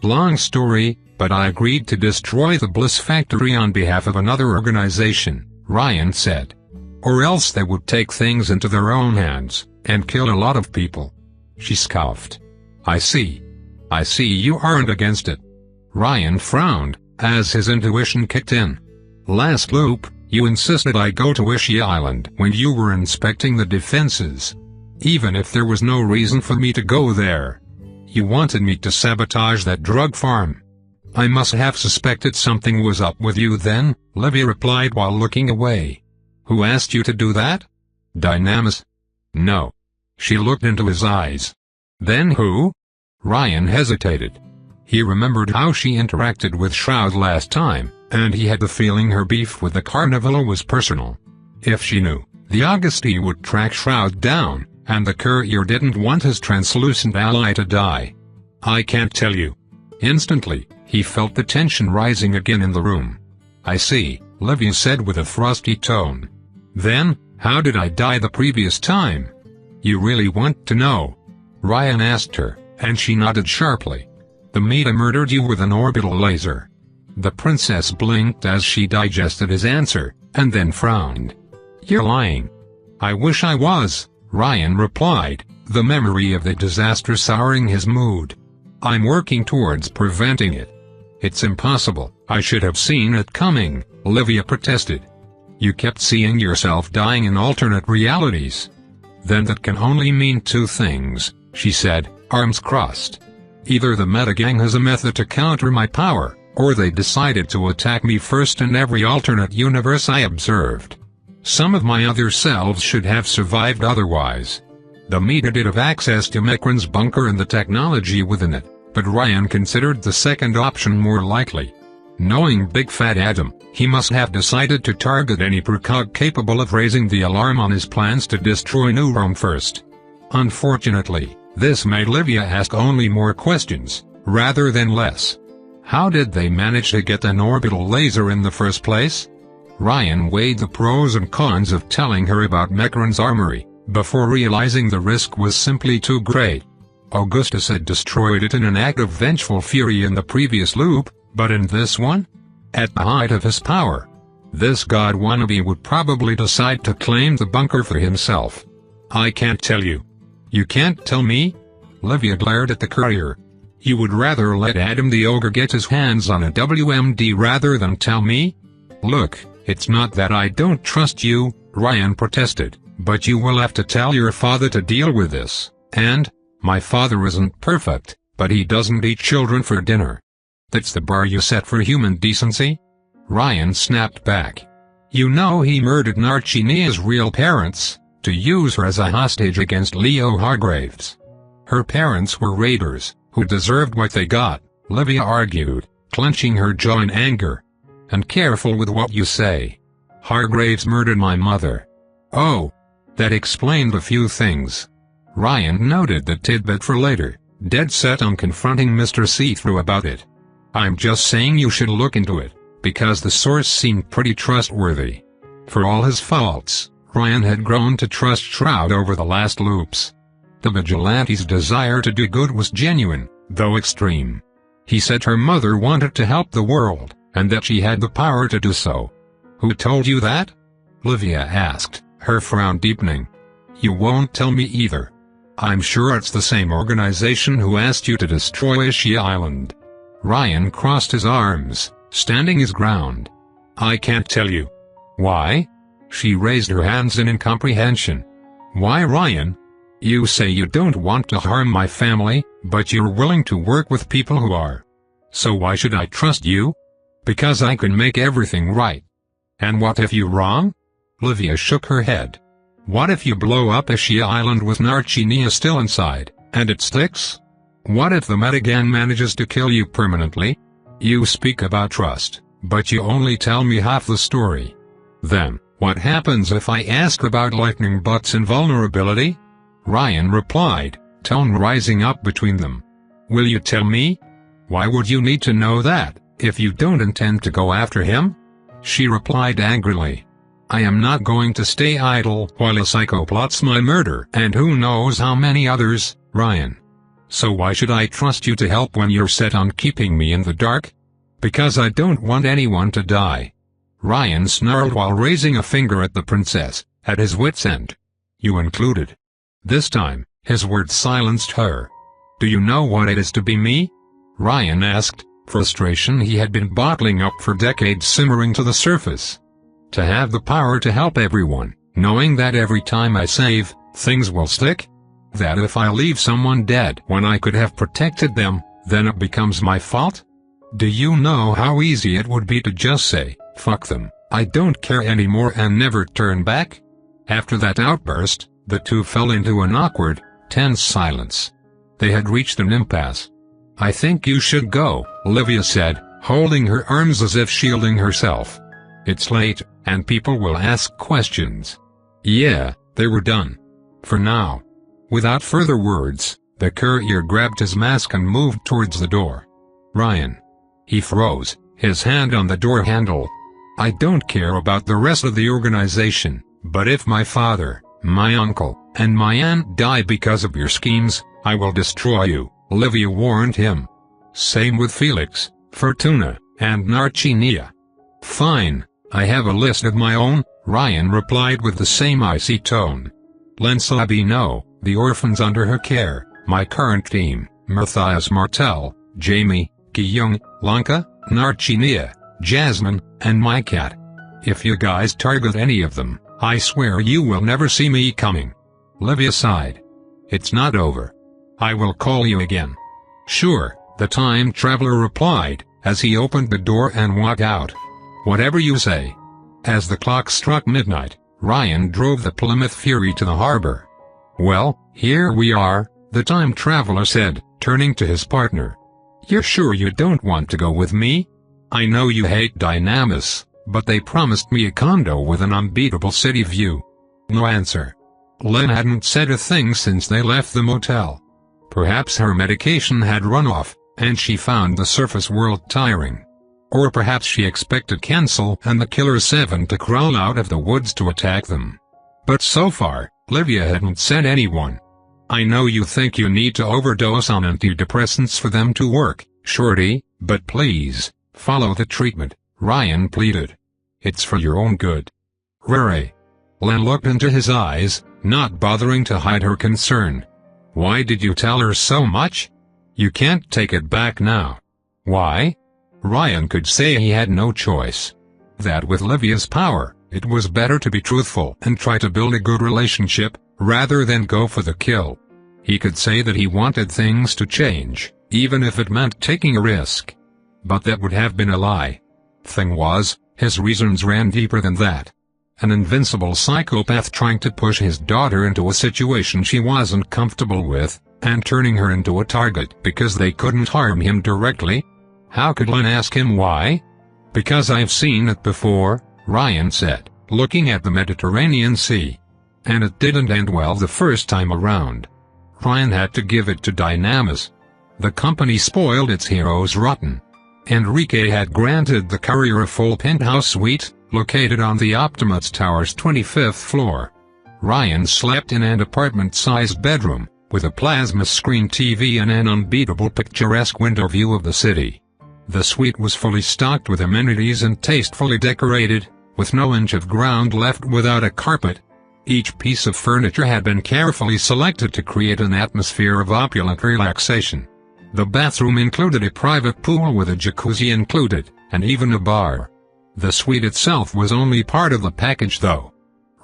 Long story, but I agreed to destroy the Bliss Factory on behalf of another organization, Ryan said. Or else they would take things into their own hands, and kill a lot of people. She scoffed. I see. I see you aren't against it. Ryan frowned, as his intuition kicked in. Last loop, you insisted I go to Ischia Island when you were inspecting the defenses. Even if there was no reason for me to go there. You wanted me to sabotage that drug farm. I must have suspected something was up with you then, Livia replied while looking away. Who asked you to do that? Dynamis? No. She looked into his eyes. Then who? Ryan hesitated. He remembered how she interacted with Shroud last time, and he had the feeling her beef with the Carnival was personal. If she knew, the Augusti would track Shroud down, and the courier didn't want his translucent ally to die. I can't tell you. Instantly, he felt the tension rising again in the room. I see, Livia said with a frosty tone. Then, how did I die the previous time? You really want to know? Ryan asked her, and she nodded sharply. The Meta murdered you with an orbital laser. The princess blinked as she digested his answer, and then frowned. You're lying. I wish I was, Ryan replied, the memory of the disaster souring his mood. I'm working towards preventing it. It's impossible, I should have seen it coming, Livia protested. You kept seeing yourself dying in alternate realities. Then that can only mean two things, she said, arms crossed. Either the Metagang has a method to counter my power, or they decided to attack me first in every alternate universe I observed. Some of my other selves should have survived otherwise. The Meta did have access to Mekran's bunker and the technology within it, but Ryan considered the second option more likely. Knowing Big Fat Adam, he must have decided to target any precog capable of raising the alarm on his plans to destroy New Rome first. Unfortunately, this made Livia ask only more questions, rather than less. How did they manage to get an orbital laser in the first place? Ryan weighed the pros and cons of telling her about Mekran's armory, before realizing the risk was simply too great. Augustus had destroyed it in an act of vengeful fury in the previous loop, but in this one? At the height of his power. This god wannabe would probably decide to claim the bunker for himself. I can't tell you. You can't tell me? Livia glared at the courier. You would rather let Adam the ogre get his hands on a WMD rather than tell me? Look, it's not that I don't trust you, Ryan protested, but you will have to tell your father to deal with this, and, my father isn't perfect, but he doesn't eat children for dinner. That's the bar you set for human decency? Ryan snapped back. You know he murdered Narcinia's real parents, to use her as a hostage against Leo Hargraves. Her parents were raiders, who deserved what they got, Livia argued, clenching her jaw in anger. And careful with what you say. Hargraves murdered my mother. Oh. That explained a few things. Ryan noted the tidbit for later, dead set on confronting Mr. See-Through about it. I'm just saying you should look into it, because the source seemed pretty trustworthy. For all his faults, Ryan had grown to trust Shroud over the last loops. The vigilante's desire to do good was genuine, though extreme. He said her mother wanted to help the world, and that she had the power to do so. Who told you that? Livia asked, her frown deepening. You won't tell me either. I'm sure it's the same organization who asked you to destroy Asia Island. Ryan crossed his arms, standing his ground. I can't tell you. Why? She raised her hands in incomprehension. Why, Ryan? You say you don't want to harm my family, but you're willing to work with people who are. So why should I trust you? Because I can make everything right. And what if you're wrong? Livia shook her head. What if you blow up Asia Island with Narcinia still inside, and it sticks? What if the Metagang manages to kill you permanently? You speak about trust, but you only tell me half the story. Then, what happens if I ask about Lightning Butt's invulnerability? Ryan replied, tone rising up between them. Will you tell me? Why would you need to know that, if you don't intend to go after him? She replied angrily. I am not going to stay idle while a psycho plots my murder and who knows how many others, Ryan. So why should I trust you to help when you're set on keeping me in the dark? Because I don't want anyone to die. Ryan snarled while raising a finger at the princess, at his wit's end. You included. This time, his words silenced her. Do you know what it is to be me? Ryan asked, frustration he had been bottling up for decades simmering to the surface. To have the power to help everyone, knowing that every time I save, things will stick? That if I leave someone dead when I could have protected them, then it becomes my fault? Do you know how easy it would be to just say, fuck them, I don't care anymore and never turn back? After that outburst, the two fell into an awkward, tense silence. They had reached an impasse. I think you should go, Livia said, holding her arms as if shielding herself. It's late, and people will ask questions. Yeah, they were done. For now. Without further words, the courier grabbed his mask and moved towards the door. Ryan. He froze, his hand on the door handle. I don't care about the rest of the organization, but if my father, my uncle, and my aunt die because of your schemes, I will destroy you, Livia warned him. Same with Felix, Fortuna, and Narcinia. Fine, I have a list of my own, Ryan replied with the same icy tone. Len Sabino, the orphans under her care, my current team, Matthias Martel, Jamie, Ki-young, Lanka, Narcinia, Jasmine, and my cat. If you guys target any of them, I swear you will never see me coming. Livia sighed. It's not over. I will call you again. Sure, the time traveler replied, as he opened the door and walked out. Whatever you say. As the clock struck midnight, Ryan drove the Plymouth Fury to the harbor. Well, here we are, the time traveler said, turning to his partner. You're sure you don't want to go with me? I know you hate Dynamis, but they promised me a condo with an unbeatable city view. No answer. Len hadn't said a thing since they left the motel. Perhaps her medication had run off, and she found the surface world tiring. Or perhaps she expected Cancel and the Killer 7 to crawl out of the woods to attack them. But so far, Livia hadn't said anyone. I know you think you need to overdose on antidepressants for them to work, Shorty, but please, follow the treatment, Ryan pleaded. It's for your own good. Rere. Len looked into his eyes, not bothering to hide her concern. Why did you tell her so much? You can't take it back now. Why? Ryan could say he had no choice. That with Livia's power, it was better to be truthful and try to build a good relationship, rather than go for the kill. He could say that he wanted things to change, even if it meant taking a risk. But that would have been a lie. Thing was, his reasons ran deeper than that. An invincible psychopath trying to push his daughter into a situation she wasn't comfortable with, and turning her into a target because they couldn't harm him directly? How could Lynn ask him why? Because I've seen it before, Ryan said, looking at the Mediterranean Sea. And it didn't end well the first time around. Ryan had to give it to Dynamis. The company spoiled its heroes rotten. Enrique had granted the courier a full penthouse suite, located on the Optimus Tower's 25th floor. Ryan slept in an apartment-sized bedroom, with a plasma screen TV and an unbeatable picturesque window view of the city. The suite was fully stocked with amenities and tastefully decorated, with no inch of ground left without a carpet. Each piece of furniture had been carefully selected to create an atmosphere of opulent relaxation. The bathroom included a private pool with a jacuzzi included, and even a bar. The suite itself was only part of the package though.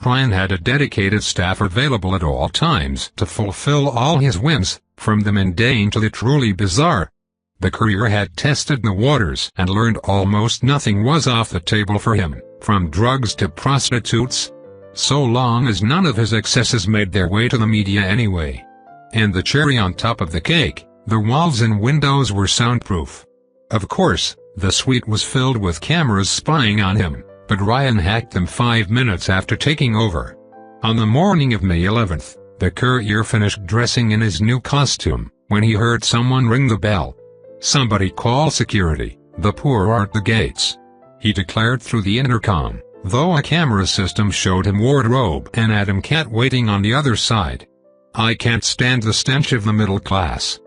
Ryan had a dedicated staff available at all times to fulfill all his whims, from the mundane to the truly bizarre. The courier had tested the waters and learned almost nothing was off the table for him, from drugs to prostitutes. So long as none of his excesses made their way to the media anyway. And the cherry on top of the cake, the walls and windows were soundproof. Of course, the suite was filled with cameras spying on him, but Ryan hacked them 5 minutes after taking over. On the morning of May 11th, the courier finished dressing in his new costume, when he heard someone ring the bell. "Somebody call security, the poor are at the gates," he declared through the intercom, though a camera system showed him wardrobe and Adam Cat waiting on the other side. "I can't stand the stench of the middle class.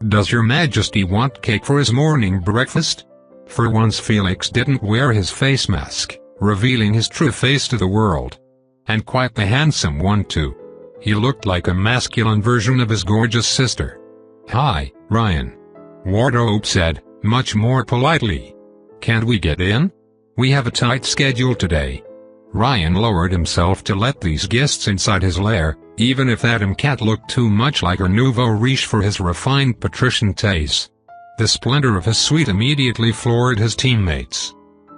Does your majesty want cake for his morning breakfast?" For once Felix didn't wear his face mask, revealing his true face to the world. And quite the handsome one too. He looked like a masculine version of his gorgeous sister. "Hi, Ryan," Wardrobe said, much more politely. "Can't we get in? We have a tight schedule today." Ryan lowered himself to let these guests inside his lair, even if Adam Cat looked too much like a nouveau riche for his refined patrician taste. The splendor of his suite immediately floored his teammates.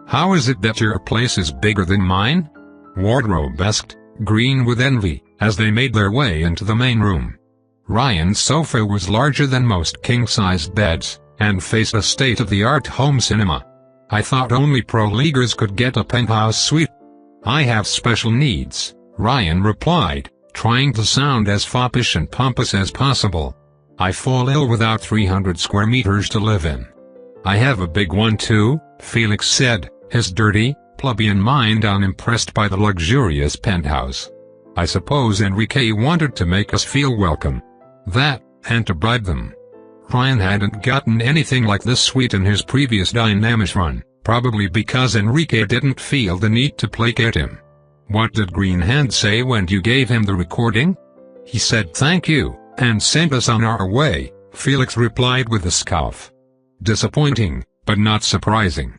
"How is it that your place is bigger than mine?" Wardrobe asked, green with envy, as they made their way into the main room. Ryan's sofa was larger than most king-sized beds, and faced a state-of-the-art home cinema. "I thought only pro-leaguers could get a penthouse suite." "I have special needs," Ryan replied, trying to sound as foppish and pompous as possible. "I fall ill without 300 square meters to live in." "I have a big one too," Felix said, his dirty, plebeian mind unimpressed by the luxurious penthouse. "I suppose Enrique wanted to make us feel welcome. That, and to bribe them." Ryan hadn't gotten anything like this suite in his previous Dynamis run, probably because Enrique didn't feel the need to placate him. "What did Green Hand say when you gave him the recording?" "He said thank you, and sent us on our way," Felix replied with a scoff. Disappointing, but not surprising.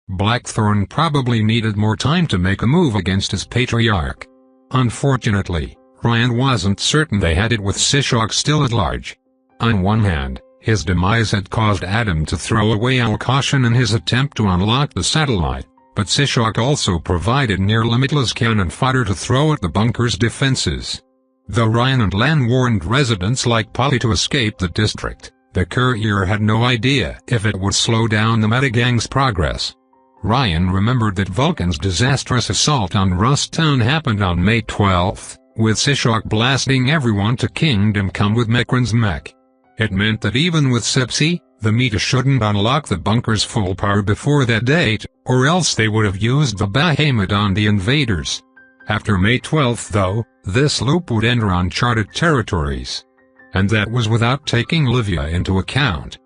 Blackthorn probably needed more time to make a move against his patriarch. Unfortunately, Ryan wasn't certain they had it with Sishok still at large. On one hand, his demise had caused Adam to throw away all caution in his attempt to unlock the satellite, but Sishok also provided near-limitless cannon fodder to throw at the bunker's defenses. Though Ryan and Lan warned residents like Polly to escape the district, the courier had no idea if it would slow down the Metagang's progress. Ryan remembered that Vulcan's disastrous assault on Rust Town happened on May 12th, with Sishok blasting everyone to Kingdom Come with Mekran's mech. It meant that even with Sepsi, the Meta shouldn't unlock the bunker's full power before that date, or else they would have used the Behemoth on the invaders. After May 12th though, this loop would enter uncharted territories. And that was without taking Livia into account.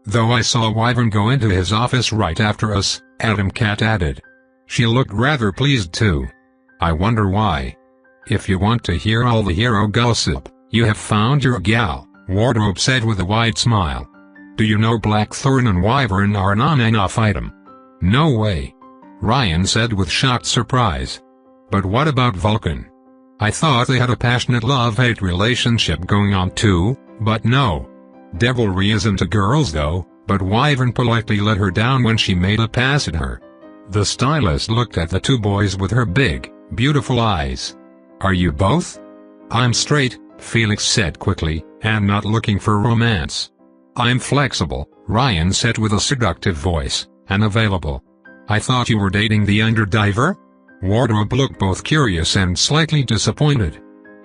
"Though I saw Wyvern go into his office right after us," Adam Cat added. She looked rather pleased too. "I wonder why." "If you want to hear all the hero gossip, you have found your gal," Wardrobe said with a wide smile. "Do you know Blackthorn and Wyvern are an on and off item?" "No way." Ryan said with shocked surprise. But what about Vulcan? I thought they had a passionate love-hate relationship going on too, but no. Devilry isn't a girl's though, but Wyvern politely let her down when she made a pass at her. The stylist looked at the two boys with her big, beautiful eyes. Are you both? I'm straight, Felix said quickly, and not looking for romance. I'm flexible, Ryan said with a seductive voice, and available. I thought you were dating the underdiver? Wardrobe looked both curious and slightly disappointed.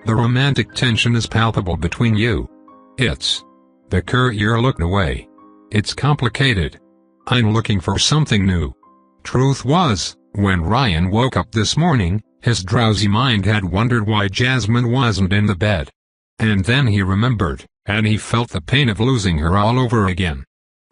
The romantic tension is palpable between you. It's... The courier looked away. It's complicated. I'm looking for something new. Truth was, when Ryan woke up this morning, his drowsy mind had wondered why Jasmine wasn't in the bed. And then he remembered, and he felt the pain of losing her all over again.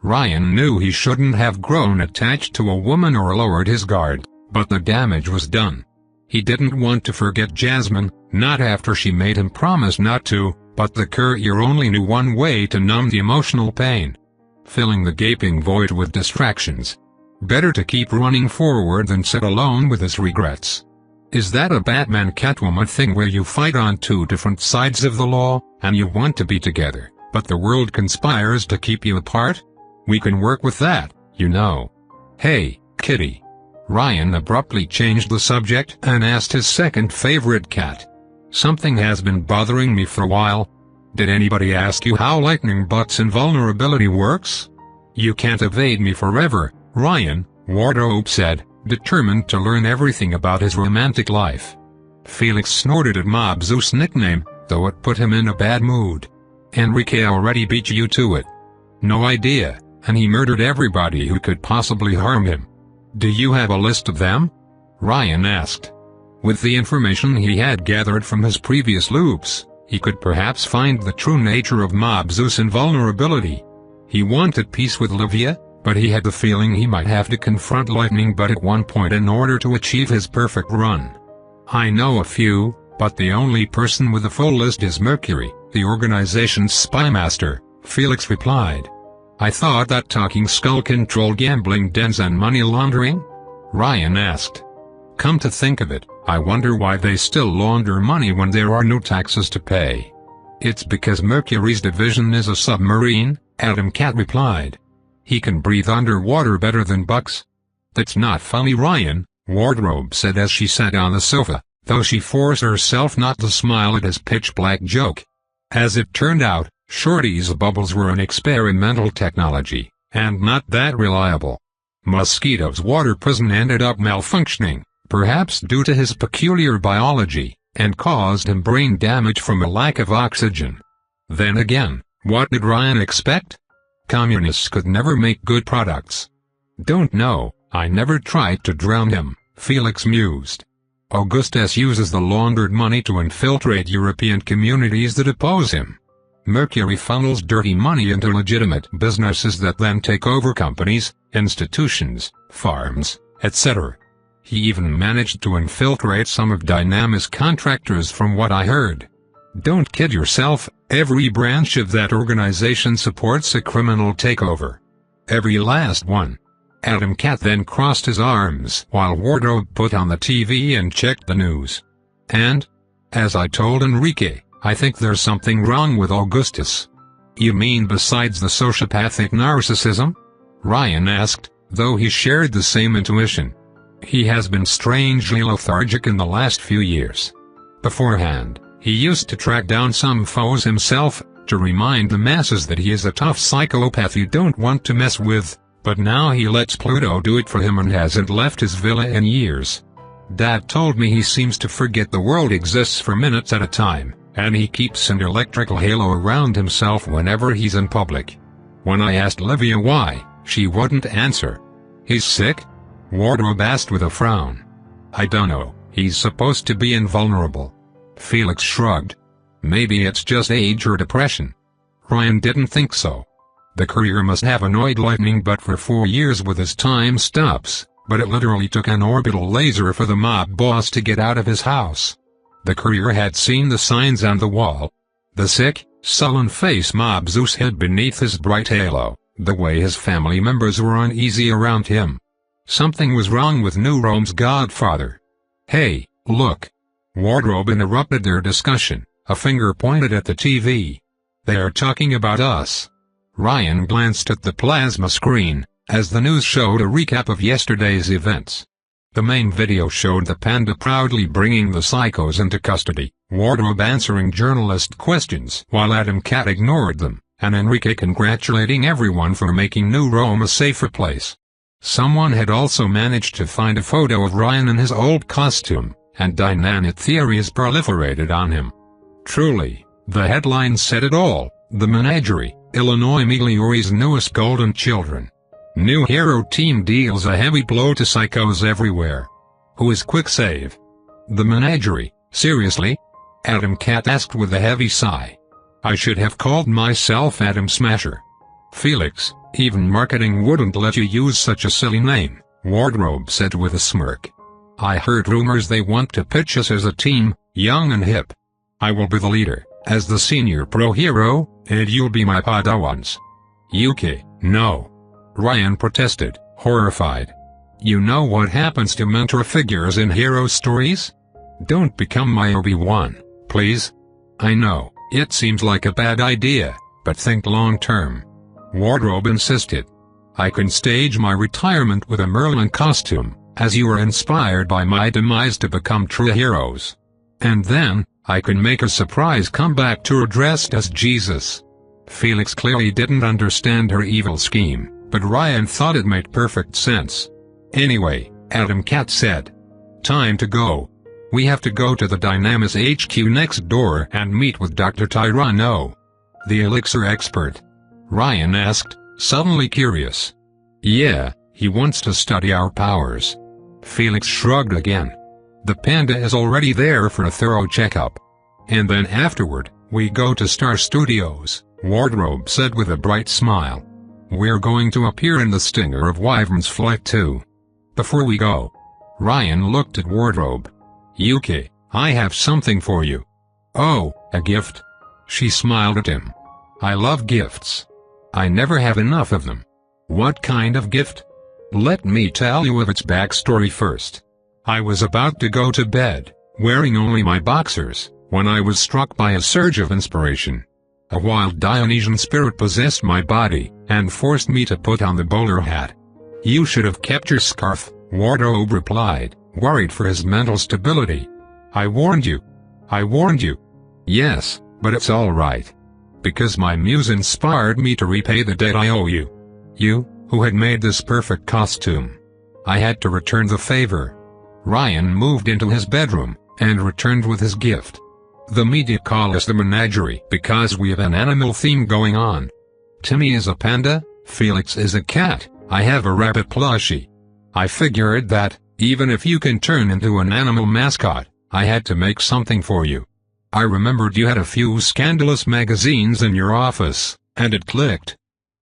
Ryan knew he shouldn't have grown attached to a woman or lowered his guard, but the damage was done. He didn't want to forget Jasmine, not after she made him promise not to, but the courier only knew one way to numb the emotional pain. Filling the gaping void with distractions. Better to keep running forward than sit alone with his regrets. Is that a Batman-Catwoman thing where you fight on two different sides of the law, and you want to be together, but the world conspires to keep you apart? We can work with that, you know. Hey, kitty. Ryan abruptly changed the subject and asked his second favorite cat. Something has been bothering me for a while. Did anybody ask you how lightning bolts invulnerability works? You can't evade me forever, Ryan, Wardrobe said, determined to learn everything about his romantic life. Felix snorted at Mob Zeus' nickname, though it put him in a bad mood. Enrique already beat you to it. No idea, and he murdered everybody who could possibly harm him. Do you have a list of them? Ryan asked. With the information he had gathered from his previous loops, he could perhaps find the true nature of Mob Zeus' invulnerability. He wanted peace with Livia, but he had the feeling he might have to confront Lightning Bud at one point in order to achieve his perfect run. I know a few, but the only person with a full list is Mercury, the organization's spymaster, Felix replied. I thought that Talking Skull controlled gambling dens and money laundering? Ryan asked. Come to think of it, I wonder why they still launder money when there are no taxes to pay. It's because Mercury's division is a submarine, Adam Cat replied. He can breathe underwater better than Bucks. That's not funny, Ryan, Wardrobe said as she sat on the sofa, though she forced herself not to smile at his pitch-black joke. As it turned out, Shorty's bubbles were an experimental technology, and not that reliable. Mosquito's water prison ended up malfunctioning, perhaps due to his peculiar biology, and caused him brain damage from a lack of oxygen. Then again, what did Ryan expect? Communists could never make good products. Don't know, I never tried to drown him, Felix mused. Augustus uses the laundered money to infiltrate European communities that oppose him. Mercury funnels dirty money into legitimate businesses that then take over companies, institutions, farms, etc. He even managed to infiltrate some of Dynami's contractors from what I heard. Don't kid yourself, every branch of that organization supports a criminal takeover. Every last one. Adam Cat then crossed his arms while Wardrobe put on the TV and checked the news. And? As I told Enrique, I think there's something wrong with Augustus. You mean besides the sociopathic narcissism? Ryan asked, though he shared the same intuition. He has been strangely lethargic in the last few years. Beforehand, he used to track down some foes himself, to remind the masses that he is a tough psychopath you don't want to mess with, but now he lets Pluto do it for him and hasn't left his villa in years. Dad told me he seems to forget the world exists for minutes at a time, and he keeps an electrical halo around himself whenever he's in public. When I asked Livia why, she wouldn't answer. He's sick? Wardrobe asked with a frown. I don't know, he's supposed to be invulnerable. Felix shrugged. Maybe it's just age or depression. Ryan didn't think so. The courier must have annoyed Lightning Bud for 4 years with his time stops, but it literally took an orbital laser for the mob boss to get out of his house. The courier had seen the signs on the wall. The sick, sullen face Mob Zeus hid beneath his bright halo, the way his family members were uneasy around him. Something was wrong with New Rome's godfather. "Hey, look!" Wardrobe interrupted their discussion, a finger pointed at the TV. "They are talking about us." Ryan glanced at the plasma screen, as the news showed a recap of yesterday's events. The main video showed the panda proudly bringing the psychos into custody, Wardrobe answering journalist questions while Adam Cat ignored them, and Enrique congratulating everyone for making New Rome a safer place. Someone had also managed to find a photo of Ryan in his old costume, and dynamic theories proliferated on him. Truly, the headline said it all: the menagerie, Illinois Migliori's newest golden children. New hero team deals a heavy blow to psychos everywhere. Who is Quick Save? The menagerie, seriously? Adam Cat asked with a heavy sigh. I should have called myself Adam Smasher. Felix, even marketing wouldn't let you use such a silly name, Wardrobe said with a smirk. I heard rumors they want to pitch us as a team, young and hip. I will be the leader, as the senior pro hero, and you'll be my Padawans. Yuki, no. Ryan protested, horrified. You know what happens to mentor figures in hero stories? Don't become my Obi-Wan, please. I know, it seems like a bad idea, but think long-term. Wardrobe insisted. I can stage my retirement with a Merlin costume, as you are inspired by my demise to become true heroes. And then, I can make a surprise comeback tour dressed as Jesus. Felix clearly didn't understand her evil scheme, but Ryan thought it made perfect sense. Anyway, Adam Cat said. Time to go. We have to go to the Dynamis HQ next door and meet with Dr. Tyranno, the elixir expert. Ryan asked, suddenly curious. Yeah, he wants to study our powers. Felix shrugged again. The panda is already there for a thorough checkup. And then afterward, we go to Star Studios, Wardrobe said with a bright smile. We're going to appear in the Stinger of Wyvern's Flight 2. Before we go, Ryan looked at Wardrobe. Yuki, I have something for you. Oh, a gift? She smiled at him. I love gifts. I never have enough of them. What kind of gift? Let me tell you of its backstory first. I was about to go to bed, wearing only my boxers, when I was struck by a surge of inspiration. A wild Dionysian spirit possessed my body, and forced me to put on the bowler hat. You should have kept your scarf, Wardrobe replied, worried for his mental stability. I warned you. I warned you. Yes, but it's all right. Because my muse inspired me to repay the debt I owe you. You, who had made this perfect costume. I had to return the favor. Ryan moved into his bedroom, and returned with his gift. The media call us the menagerie because we have an animal theme going on. Timmy is a panda, Felix is a cat, I have a rabbit plushie. I figured that, even if you can turn into an animal mascot, I had to make something for you. I remembered you had a few scandalous magazines in your office, and it clicked.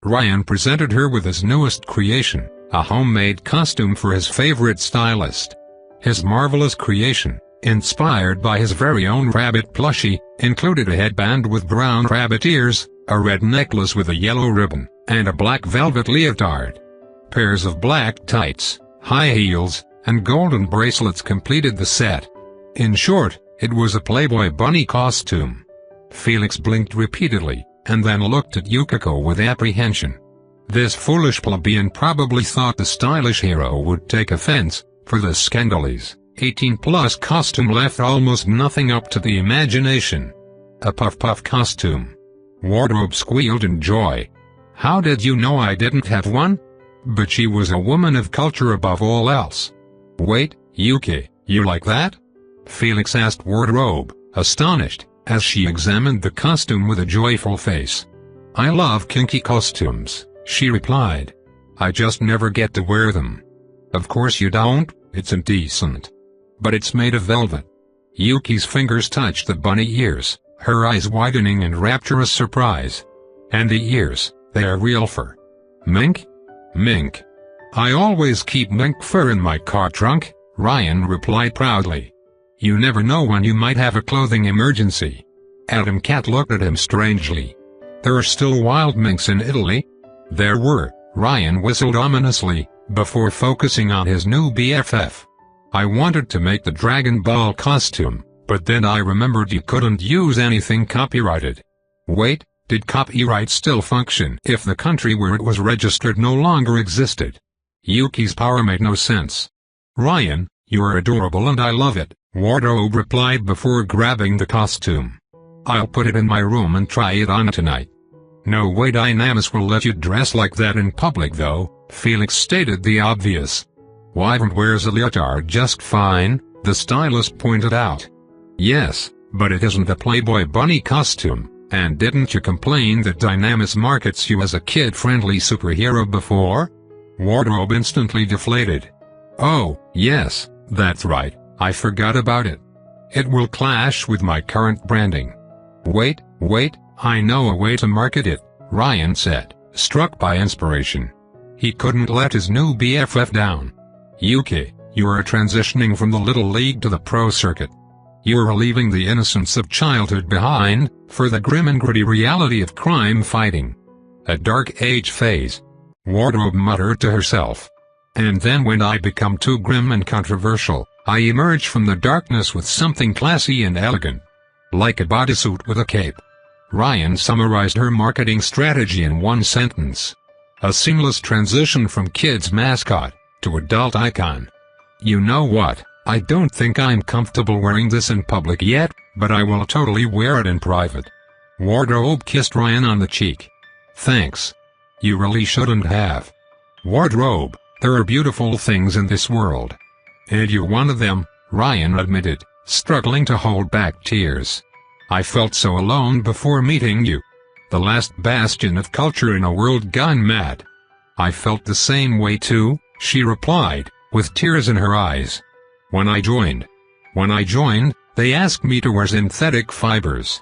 Ryan presented her with his newest creation, a homemade costume for his favorite stylist. His marvelous creation, inspired by his very own rabbit plushie, included a headband with brown rabbit ears, a red necklace with a yellow ribbon, and a black velvet leotard. Pairs of black tights, high heels, and golden bracelets completed the set. In short, it was a Playboy bunny costume. Felix blinked repeatedly, and then looked at Yukiko with apprehension. This foolish plebeian probably thought the stylish hero would take offense, for the scandalous 18-plus costume left almost nothing up to the imagination. A puff-puff costume. Wardrobe squealed in joy. How did you know I didn't have one? But she was a woman of culture above all else. Wait, Yuki, you like that? Felix asked Wardrobe, astonished, as she examined the costume with a joyful face. I love kinky costumes, she replied. I just never get to wear them. Of course you don't, it's indecent. But it's made of velvet. Yuki's fingers touched the bunny ears, her eyes widening in rapturous surprise. And the ears, they are real fur. Mink? Mink. I always keep mink fur in my car trunk, Ryan replied proudly. You never know when you might have a clothing emergency. Adam Cat looked at him strangely. There are still wild minks in Italy? There were, Ryan whistled ominously, before focusing on his new BFF. I wanted to make the Dragon Ball costume, but then I remembered you couldn't use anything copyrighted. Wait, did copyright still function if the country where it was registered no longer existed? Yuki's power made no sense. Ryan, you are adorable and I love it, Wardrobe replied before grabbing the costume. I'll put it in my room and try it on tonight. No way Dynamis will let you dress like that in public though, Felix stated the obvious. Wyvern wears a leotard just fine, the stylist pointed out. Yes, but it isn't a Playboy bunny costume, and didn't you complain that Dynamis markets you as a kid-friendly superhero before? Wardrobe instantly deflated. Oh, yes, that's right, I forgot about it. It will clash with my current branding. Wait, I know a way to market it, Ryan said, struck by inspiration. He couldn't let his new BFF down. Yuki, you are transitioning from the Little League to the pro circuit. You are leaving the innocence of childhood behind, for the grim and gritty reality of crime fighting. A dark age phase. Wardrobe muttered to herself. And then when I become too grim and controversial, I emerge from the darkness with something classy and elegant. Like a bodysuit with a cape. Ryan summarized her marketing strategy in one sentence. A seamless transition from kid's mascot to adult icon. You know what, I don't think I'm comfortable wearing this in public yet, but I will totally wear it in private. Wardrobe kissed Ryan on the cheek. Thanks. You really shouldn't have. Wardrobe, there are beautiful things in this world. And you're one of them, Ryan admitted, struggling to hold back tears. I felt so alone before meeting you. The last bastion of culture in a world gone mad. I felt the same way too, she replied, with tears in her eyes. When I joined, they asked me to wear synthetic fibers.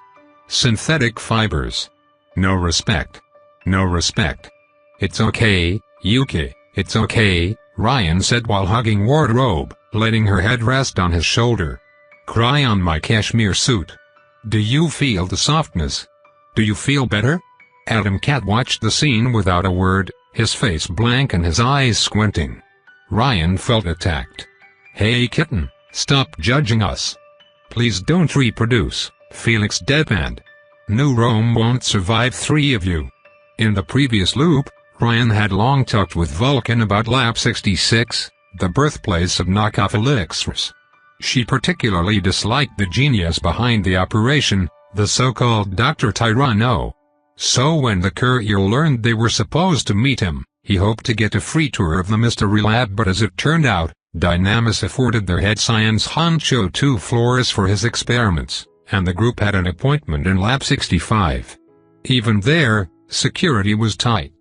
Synthetic fibers. No respect. No respect. It's okay, Yuki, it's okay, Ryan said while hugging Wardrobe, letting her head rest on his shoulder. Cry on my cashmere suit. Do you feel the softness? Do you feel better? Adam Cat watched the scene without a word, his face blank and his eyes squinting. Ryan felt attacked. Hey kitten, stop judging us. Please don't reproduce, Felix deadpanned. New Rome won't survive 3 of you. In the previous loop, Ryan had long talked with Vulcan about Lab 66, the birthplace of knockoff elixirs. She particularly disliked the genius behind the operation, the so-called Dr. Tyranno. So when the courier learned they were supposed to meet him, he hoped to get a free tour of the mystery lab, but as it turned out, Dynamis afforded their head science honcho 2 floors for his experiments, and the group had an appointment in Lab 65. Even there, security was tight.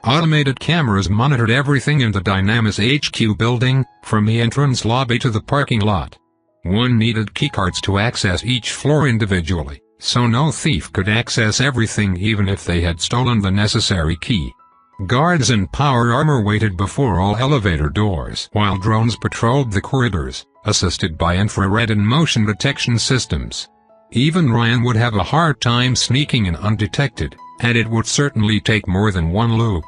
Automated cameras monitored everything in the Dynamis HQ building, from the entrance lobby to the parking lot. One needed keycards to access each floor individually, so no thief could access everything even if they had stolen the necessary key. Guards in power armor waited before all elevator doors while drones patrolled the corridors, assisted by infrared and motion detection systems. Even Ryan would have a hard time sneaking in undetected, and it would certainly take more than one loop.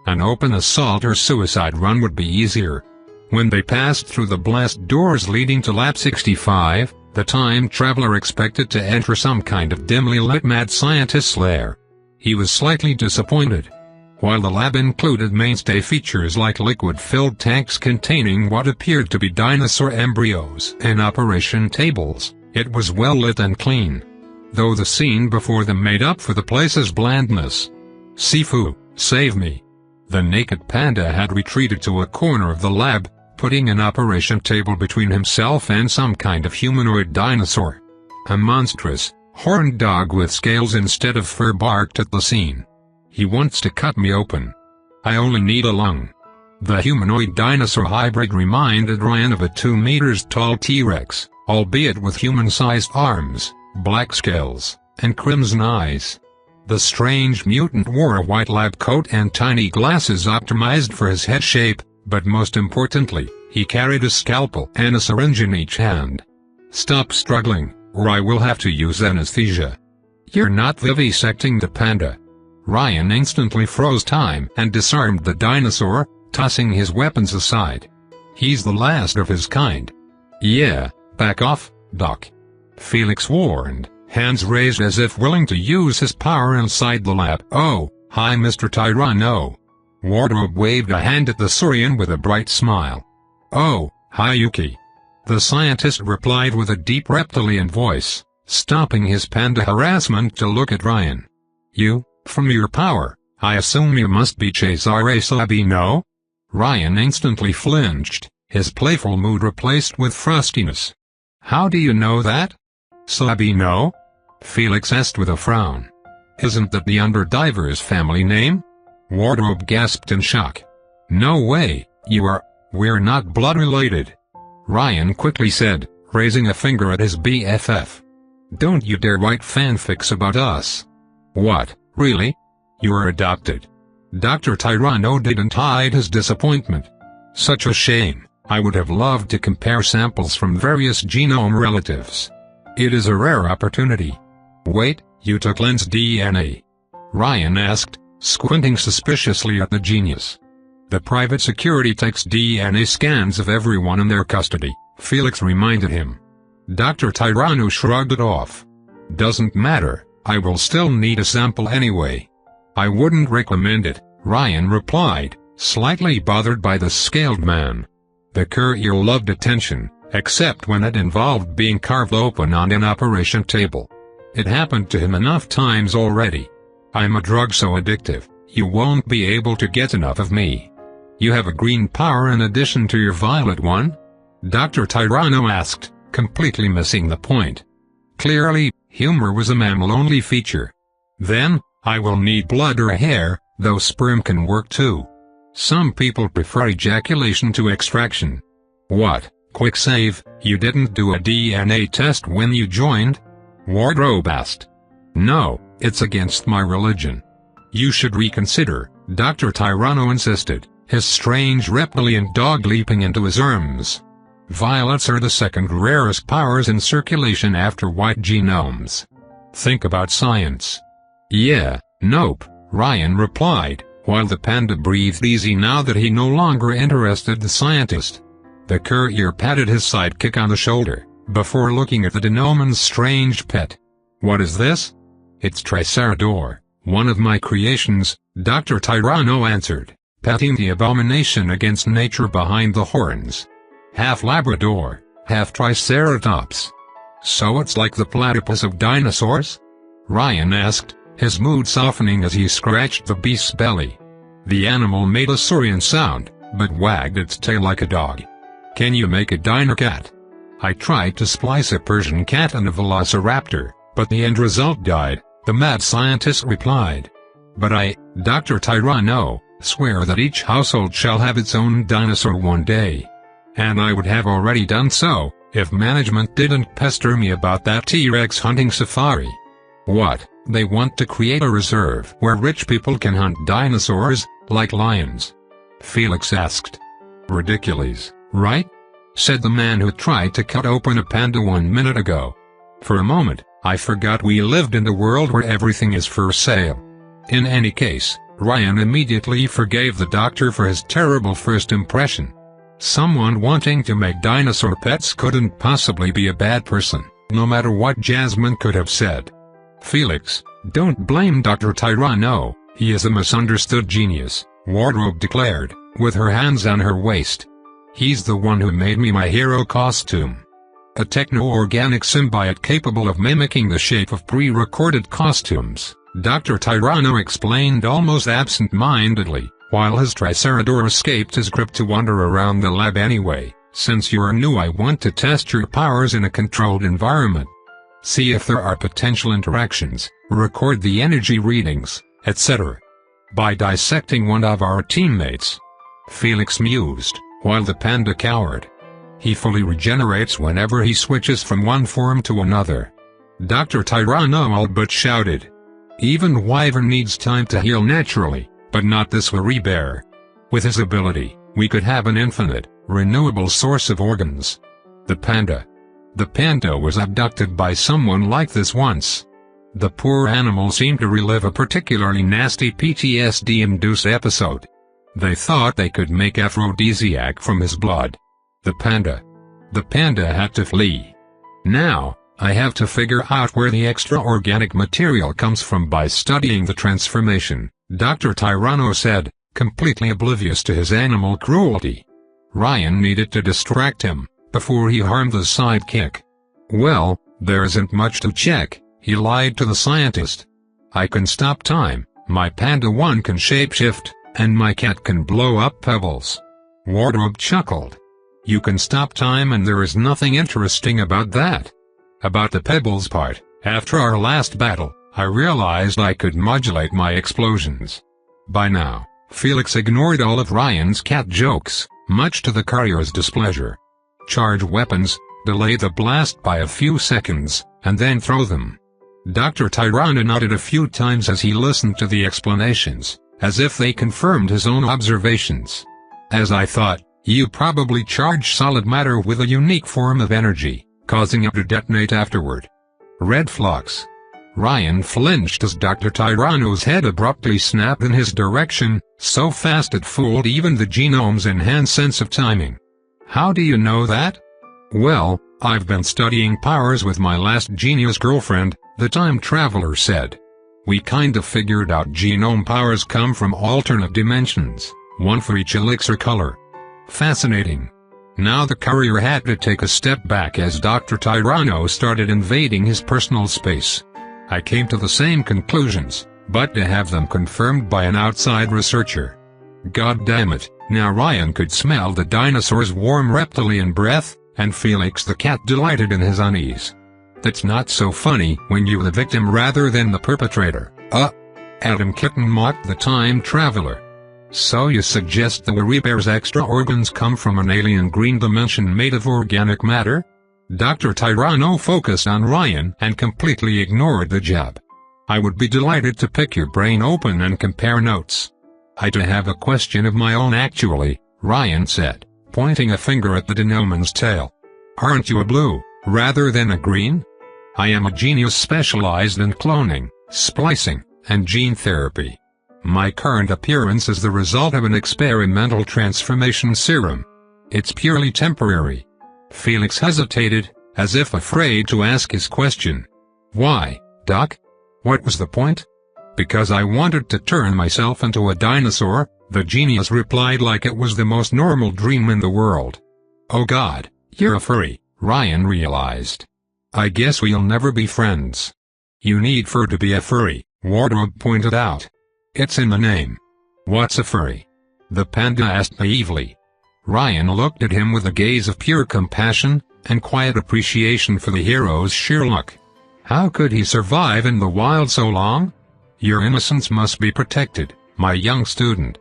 An open assault or suicide run would be easier. When they passed through the blast doors leading to Lab 65, the time traveler expected to enter some kind of dimly lit mad scientist's lair. He was slightly disappointed. While the lab included mainstay features like liquid-filled tanks containing what appeared to be dinosaur embryos and operation tables, it was well lit and clean. Though the scene before them made up for the place's blandness. Sifu, save me. The naked panda had retreated to a corner of the lab, putting an operation table between himself and some kind of humanoid dinosaur. A monstrous, horned dog with scales instead of fur barked at the scene. He wants to cut me open. I only need a lung. The humanoid dinosaur hybrid reminded Ryan of a 2 meters tall T-Rex, albeit with human-sized arms, black scales, and crimson eyes. The strange mutant wore a white lab coat and tiny glasses optimized for his head shape, but most importantly, he carried a scalpel and a syringe in each hand. Stop struggling, or I will have to use anesthesia. You're not vivisecting the panda. Ryan instantly froze time and disarmed the dinosaur, tossing his weapons aside. He's the last of his kind. Yeah, back off, Doc. Felix warned, hands raised as if willing to use his power inside the lab. Oh, hi Mr. Tyranno. Wardrobe waved a hand at the Saurian with a bright smile. Oh, hi Yuki. The scientist replied with a deep reptilian voice, stopping his panda harassment to look at Ryan. You, from your power, I assume you must be Cesare Sabino? Ryan instantly flinched, his playful mood replaced with frostiness. How do you know that? Sabino? Felix asked with a frown. Isn't that the Underdiver's family name? Wardrobe gasped in shock. No way, we're not blood-related. Ryan quickly said, raising a finger at his BFF. Don't you dare write fanfics about us. What, really? You're adopted. Dr. Tyranno didn't hide his disappointment. Such a shame, I would have loved to compare samples from various genome relatives. It is a rare opportunity. Wait, you took Len's DNA? Ryan asked, squinting suspiciously at the genius. The private security takes DNA scans of everyone in their custody, Felix reminded him. Dr. Tyranno shrugged it off. Doesn't matter, I will still need a sample anyway. I wouldn't recommend it, Ryan replied, slightly bothered by the scaled man. The courier loved attention, except when it involved being carved open on an operation table. It happened to him enough times already. I'm a drug so addictive, you won't be able to get enough of me. You have a green power in addition to your violet one? Dr. Tyranno asked, completely missing the point. Clearly, humor was a mammal-only feature. Then, I will need blood or hair, though sperm can work too. Some people prefer ejaculation to extraction. What, quick save, you didn't do a DNA test when you joined? Wardrobe asked. No, it's against my religion. You should reconsider, Dr. Tyranno insisted, his strange reptilian dog leaping into his arms. Violets are the second rarest powers in circulation after white genomes. Think about science. Yeah, nope, Ryan replied, while the panda breathed easy now that he no longer interested the scientist. The courier patted his sidekick on the shoulder, before looking at the denoman's strange pet. What is this? It's Tricerador, one of my creations, Dr. Tyranno answered, patting the abomination against nature behind the horns. Half Labrador, half Triceratops. So it's like the platypus of dinosaurs? Ryan asked, his mood softening as he scratched the beast's belly. The animal made a saurian sound, but wagged its tail like a dog. Can you make a dino cat? I tried to splice a Persian cat and a velociraptor, but the end result died, the mad scientist replied. But Dr. Tyranno, swear that each household shall have its own dinosaur one day. And I would have already done so, if management didn't pester me about that T-Rex hunting safari. What, they want to create a reserve where rich people can hunt dinosaurs, like lions? Felix asked. Ridiculous, right? Said the man who tried to cut open a panda 1 minute ago. For a moment, I forgot we lived in a world where everything is for sale. In any case, Ryan immediately forgave the doctor for his terrible first impression. Someone wanting to make dinosaur pets couldn't possibly be a bad person, no matter what Jasmine could have said. Felix, don't blame Dr. Tyranno, he is a misunderstood genius, Wardrobe declared, with her hands on her waist. He's the one who made me my hero costume. A techno-organic symbiote capable of mimicking the shape of pre-recorded costumes, Dr. Tyranno explained almost absent-mindedly, while his Tricerador escaped his grip to wander around the lab anyway. Since you're new, I want to test your powers in a controlled environment. See if there are potential interactions, record the energy readings, etc. By dissecting one of our teammates. Felix mused, while the panda cowered. He fully regenerates whenever he switches from one form to another. Dr. Tyranno all but shouted. Even Wyvern needs time to heal naturally, but not this hairy bear. With his ability, we could have an infinite, renewable source of organs. The panda was abducted by someone like this once. The poor animal seemed to relive a particularly nasty PTSD-induced episode. They thought they could make aphrodisiac from his blood. The panda had to flee. Now, I have to figure out where the extra organic material comes from by studying the transformation, Dr. Tyranno said, completely oblivious to his animal cruelty. Ryan needed to distract him, before he harmed the sidekick. Well, there isn't much to check, he lied to the scientist. I can stop time, my Panda 1 can shapeshift, and my cat can blow up pebbles. Wardrobe chuckled. You can stop time and there is nothing interesting about that. About the pebbles part, after our last battle, I realized I could modulate my explosions. By now, Felix ignored all of Ryan's cat jokes, much to the courier's displeasure. Charge weapons, delay the blast by a few seconds, and then throw them. Dr. Tyranno nodded a few times as he listened to the explanations, as if they confirmed his own observations. As I thought, you probably charge solid matter with a unique form of energy, causing it to detonate afterward. Red flux. Ryan flinched as Dr. Tyranno's head abruptly snapped in his direction, so fast it fooled even the genome's enhanced sense of timing. How do you know that? Well, I've been studying powers with my last genius girlfriend, the time traveler said. We kinda figured out genome powers come from alternate dimensions, one for each elixir color. Fascinating. Now the courier had to take a step back as Dr. Tyranno started invading his personal space. I came to the same conclusions, but to have them confirmed by an outside researcher. God damn it, now Ryan could smell the dinosaur's warm reptilian breath, and Felix the cat delighted in his unease. That's not so funny when you're the victim rather than the perpetrator. Adam Kitten mocked the time traveler. So you suggest the Werebear's extra organs come from an alien green dimension made of organic matter? Dr. Tyranno focused on Ryan and completely ignored the jab. I would be delighted to pick your brain open and compare notes. I do have a question of my own actually, Ryan said, pointing a finger at the denoman's tail. Aren't you a blue, rather than a green? I am a genius specialized in cloning, splicing, and gene therapy. My current appearance is the result of an experimental transformation serum. It's purely temporary. Felix hesitated, as if afraid to ask his question. Why, Doc? What was the point? Because I wanted to turn myself into a dinosaur, the genius replied like it was the most normal dream in the world. Oh God, you're a furry, Ryan realized. I guess we'll never be friends. You need fur to be a furry, Wardrobe pointed out. It's in the name. What's a furry? The panda asked naively. Ryan looked at him with a gaze of pure compassion, and quiet appreciation for the hero's sheer luck. How could he survive in the wild so long? Your innocence must be protected, my young student.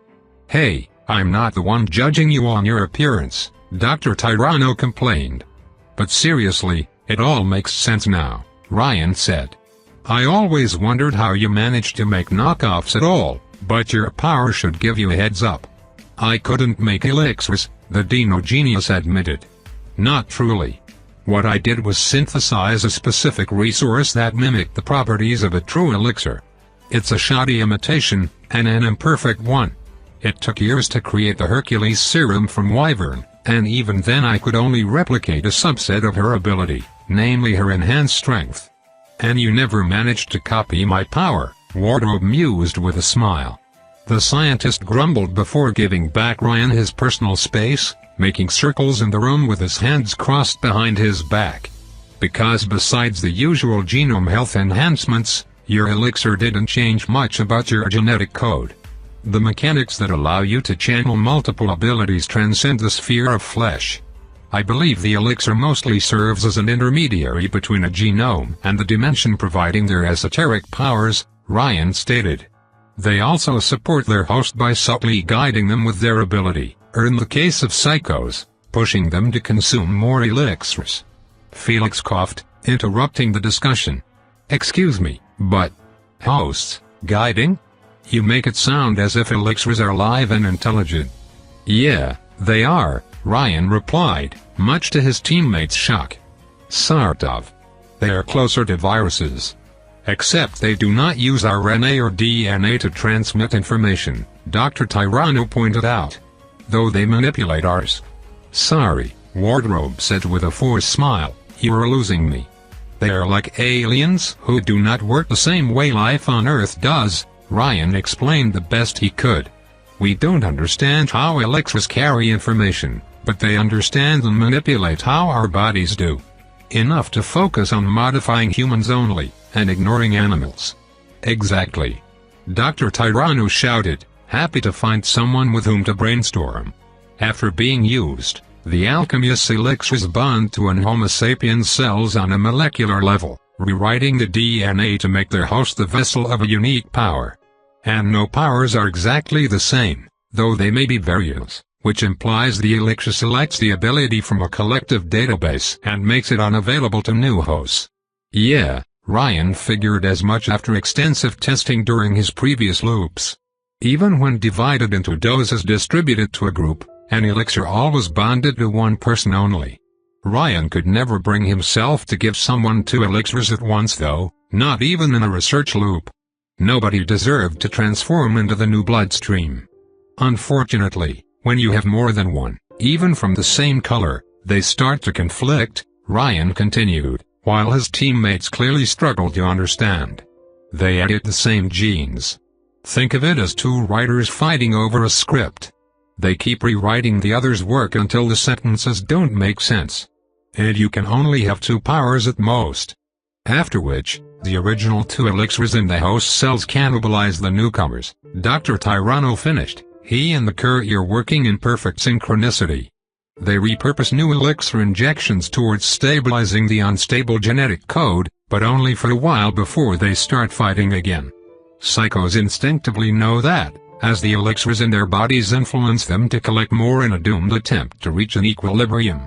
Hey, I'm not the one judging you on your appearance, Dr. Tyranno complained. But seriously, it all makes sense now, Ryan said. I always wondered how you managed to make knockoffs at all, but your power should give you a heads up. I couldn't make elixirs, the Dino Genius admitted. Not truly. What I did was synthesize a specific resource that mimicked the properties of a true elixir. It's a shoddy imitation, and an imperfect one. It took years to create the Hercules serum from Wyvern, and even then I could only replicate a subset of her ability, namely her enhanced strength. And you never managed to copy my power, Wardrobe mused with a smile. The scientist grumbled before giving back Ryan his personal space, making circles in the room with his hands crossed behind his back. Because besides the usual genome health enhancements, your elixir didn't change much about your genetic code. The mechanics that allow you to channel multiple abilities transcend the sphere of flesh. I believe the elixir mostly serves as an intermediary between a genome and the dimension providing their esoteric powers, Ryan stated. They also support their host by subtly guiding them with their ability, or in the case of psychos, pushing them to consume more elixirs. Felix coughed, interrupting the discussion. Excuse me, but hosts, guiding? You make it sound as if elixirs are alive and intelligent. Yeah, they are, Ryan replied, much to his teammates' shock. Sort of. They are closer to viruses. Except they do not use RNA or DNA to transmit information, Dr. Tyranno pointed out. Though they manipulate ours. Sorry, Wardrobe said with a forced smile, you are losing me. They are like aliens who do not work the same way life on Earth does, Ryan explained the best he could. We don't understand how elixirs carry information, but they understand and manipulate how our bodies do. Enough to focus on modifying humans only, and ignoring animals. Exactly. Dr. Tyranno shouted, happy to find someone with whom to brainstorm. After being used, the alchemist's elixirs bond to an Homo sapiens cells on a molecular level, rewriting the DNA to make their host the vessel of a unique power. And no powers are exactly the same, though they may be variants, which implies the elixir selects the ability from a collective database and makes it unavailable to new hosts. Yeah, Ryan figured as much after extensive testing during his previous loops. Even when divided into doses distributed to a group, an elixir always bonded to one person only. Ryan could never bring himself to give someone 2 elixirs at once though, not even in a research loop. Nobody deserved to transform into the new bloodstream. Unfortunately, when you have more than one, even from the same color, they start to conflict, Ryan continued, while his teammates clearly struggled to understand. They edit the same genes. Think of it as 2 writers fighting over a script. They keep rewriting the other's work until the sentences don't make sense. And you can only have 2 powers at most. After which, the original 2 elixirs in the host cells cannibalize the newcomers. Dr. Tyranno finished, he and the courier working in perfect synchronicity. They repurpose new elixir injections towards stabilizing the unstable genetic code, but only for a while before they start fighting again. Psychos instinctively know that, as the elixirs in their bodies influence them to collect more in a doomed attempt to reach an equilibrium.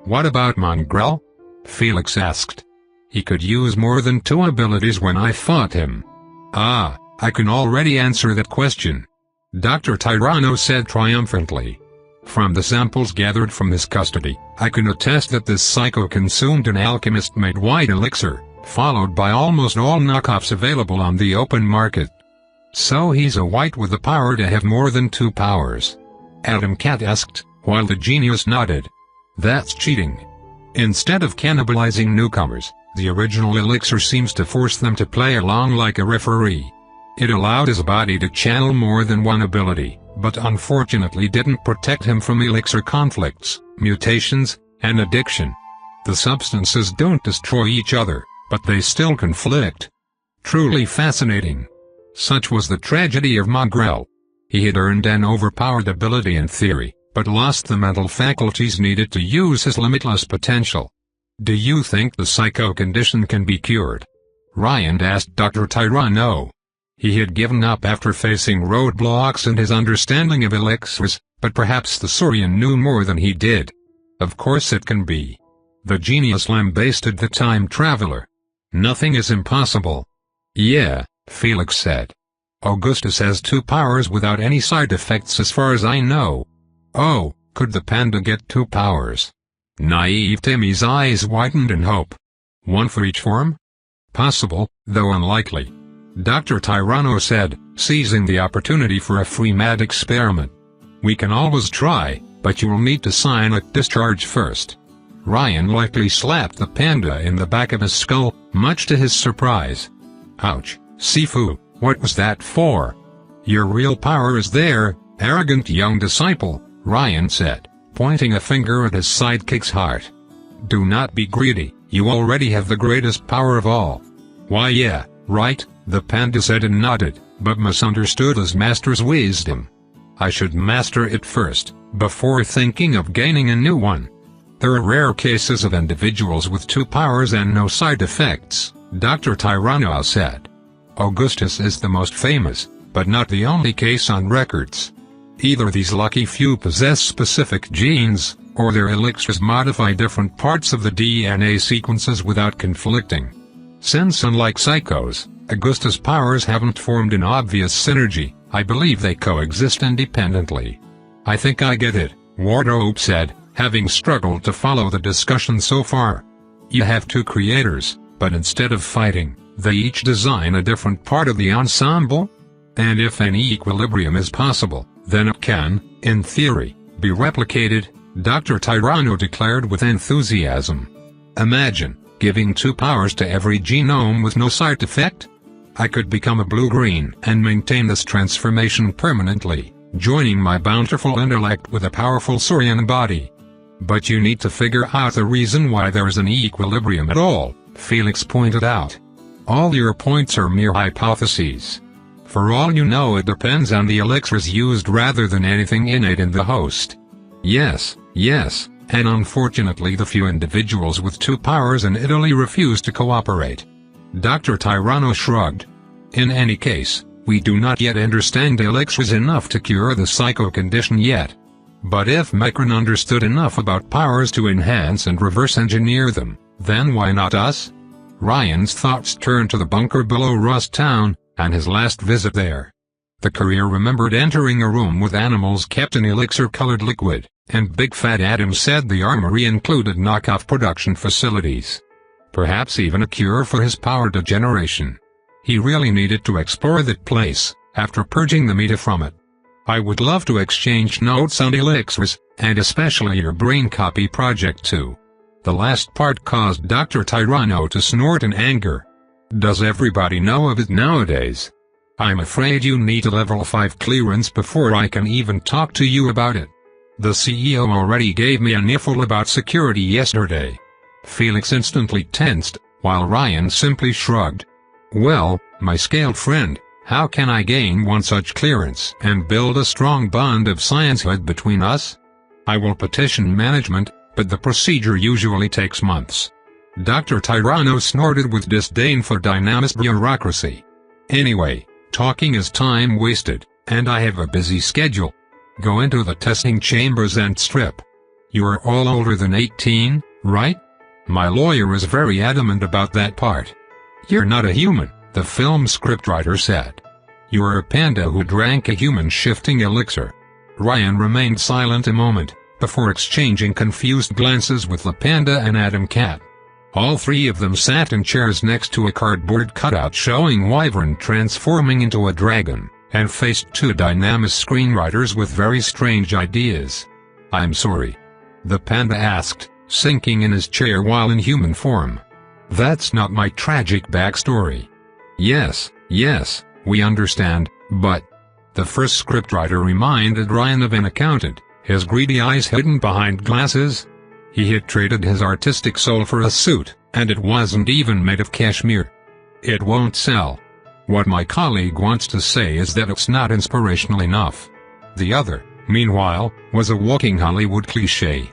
What about Mongrel? Felix asked. He could use more than 2 abilities when I fought him. Ah, I can already answer that question. Dr. Tyranno said triumphantly. From the samples gathered from his custody, I can attest that this psycho consumed an alchemist-made white elixir, followed by almost all knockoffs available on the open market. So he's a white with the power to have more than 2 powers. Adam Cat asked, while the genius nodded. That's cheating. Instead of cannibalizing newcomers, the original elixir seems to force them to play along like a referee. It allowed his body to channel more than one ability, but unfortunately didn't protect him from elixir conflicts, mutations, and addiction. The substances don't destroy each other, but they still conflict. Truly fascinating. Such was the tragedy of Mongrel. He had earned an overpowered ability in theory, but lost the mental faculties needed to use his limitless potential. Do you think the psycho condition can be cured? Ryan asked Dr. Tyranno. He had given up after facing roadblocks in his understanding of elixirs, but perhaps the Saurian knew more than he did. Of course it can be. The genius lambasted the time traveler. Nothing is impossible. Yeah, Felix said. Augustus has 2 powers without any side effects as far as I know. Oh, could the panda get 2 powers? Naive Timmy's eyes widened in hope. 1 for each form? Possible, though unlikely. Dr. Tyranno said, seizing the opportunity for a free mad experiment. We can always try, but you will need to sign a discharge first. Ryan lightly slapped the panda in the back of his skull, much to his surprise. Ouch, Sifu, what was that for? Your real power is there, arrogant young disciple, Ryan said, pointing a finger at his sidekick's heart. Do not be greedy, you already have the greatest power of all. Why yeah, right, the panda said and nodded, but misunderstood his master's wisdom. I should master it first, before thinking of gaining a new one. There are rare cases of individuals with 2 powers and no side effects, Dr. Tyranno said. Augustus is the most famous, but not the only case on records. Either these lucky few possess specific genes, or their elixirs modify different parts of the DNA sequences without conflicting. Since unlike psychos, Augustus' powers haven't formed an obvious synergy, I believe they coexist independently. I think I get it, Wardrobe said, having struggled to follow the discussion so far. You have 2 creators, but instead of fighting, they each design a different part of the ensemble? And if any equilibrium is possible, then it can, in theory, be replicated, Dr. Tirano declared with enthusiasm. Imagine giving 2 powers to every genome with no side effect? I could become a blue-green and maintain this transformation permanently, joining my bountiful intellect with a powerful Saurian body. But you need to figure out the reason why there is an equilibrium at all, Felix pointed out. All your points are mere hypotheses. For all you know, it depends on the elixirs used rather than anything innate in the host. Yes, and unfortunately the few individuals with 2 powers in Italy refuse to cooperate. Dr. Tirano shrugged. In any case, we do not yet understand elixirs enough to cure the psycho condition yet. But if Mecron understood enough about powers to enhance and reverse engineer them, then why not us? Ryan's thoughts turned to the bunker below Rust Town, and his last visit there. The courier remembered entering a room with animals kept in elixir-colored liquid, and Big Fat Adam said the armory included knockoff production facilities. Perhaps even a cure for his power degeneration. He really needed to explore that place, after purging the meta from it. I would love to exchange notes on elixirs, and especially your brain copy project too. The last part caused Dr. Tirano to snort in anger. Does everybody know of it nowadays? I'm afraid you need a level 5 clearance before I can even talk to you about it. The CEO already gave me an earful about security yesterday. Felix instantly tensed, while Ryan simply shrugged. Well, my scaled friend, how can I gain one such clearance and build a strong bond of sciencehood between us? I will petition management, but the procedure usually takes months. Dr. Tirano snorted with disdain for Dynamis bureaucracy. Anyway, talking is time wasted, and I have a busy schedule. Go into the testing chambers and strip. You are all older than 18, right? My lawyer is very adamant about that part. You're not a human, the film scriptwriter said. You are a panda who drank a human shifting elixir. Ryan remained silent a moment, before exchanging confused glances with the panda and Adam Cat. All 3 of them sat in chairs next to a cardboard cutout showing Wyvern transforming into a dragon, and faced 2 Dynamis screenwriters with very strange ideas. I'm sorry. The panda asked, sinking in his chair while in human form. That's not my tragic backstory. Yes, we understand, but... The first scriptwriter reminded Ryan of an accountant, his greedy eyes hidden behind glasses. He had traded his artistic soul for a suit, and it wasn't even made of cashmere. It won't sell. What my colleague wants to say is that it's not inspirational enough. The other, meanwhile, was a walking Hollywood cliché.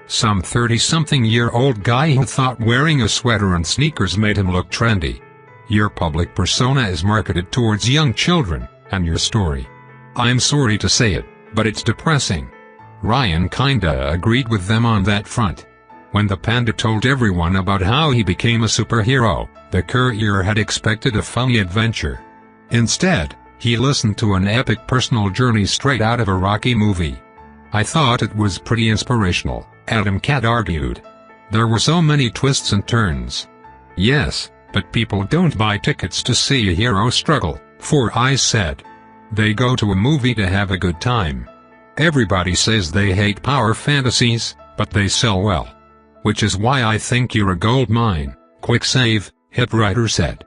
Some 30-something-year-old guy who thought wearing a sweater and sneakers made him look trendy. Your public persona is marketed towards young children, and your story. I'm sorry to say it, but it's depressing. Ryan kinda agreed with them on that front. When the panda told everyone about how he became a superhero, the courier had expected a funny adventure. Instead, he listened to an epic personal journey straight out of a Rocky movie. I thought it was pretty inspirational, Adam Cat argued. There were so many twists and turns. Yes, but people don't buy tickets to see a hero struggle, Four Eyes said. They go to a movie to have a good time. Everybody says they hate power fantasies, but they sell well. Which is why I think you're a gold mine, quick save, hit writer said.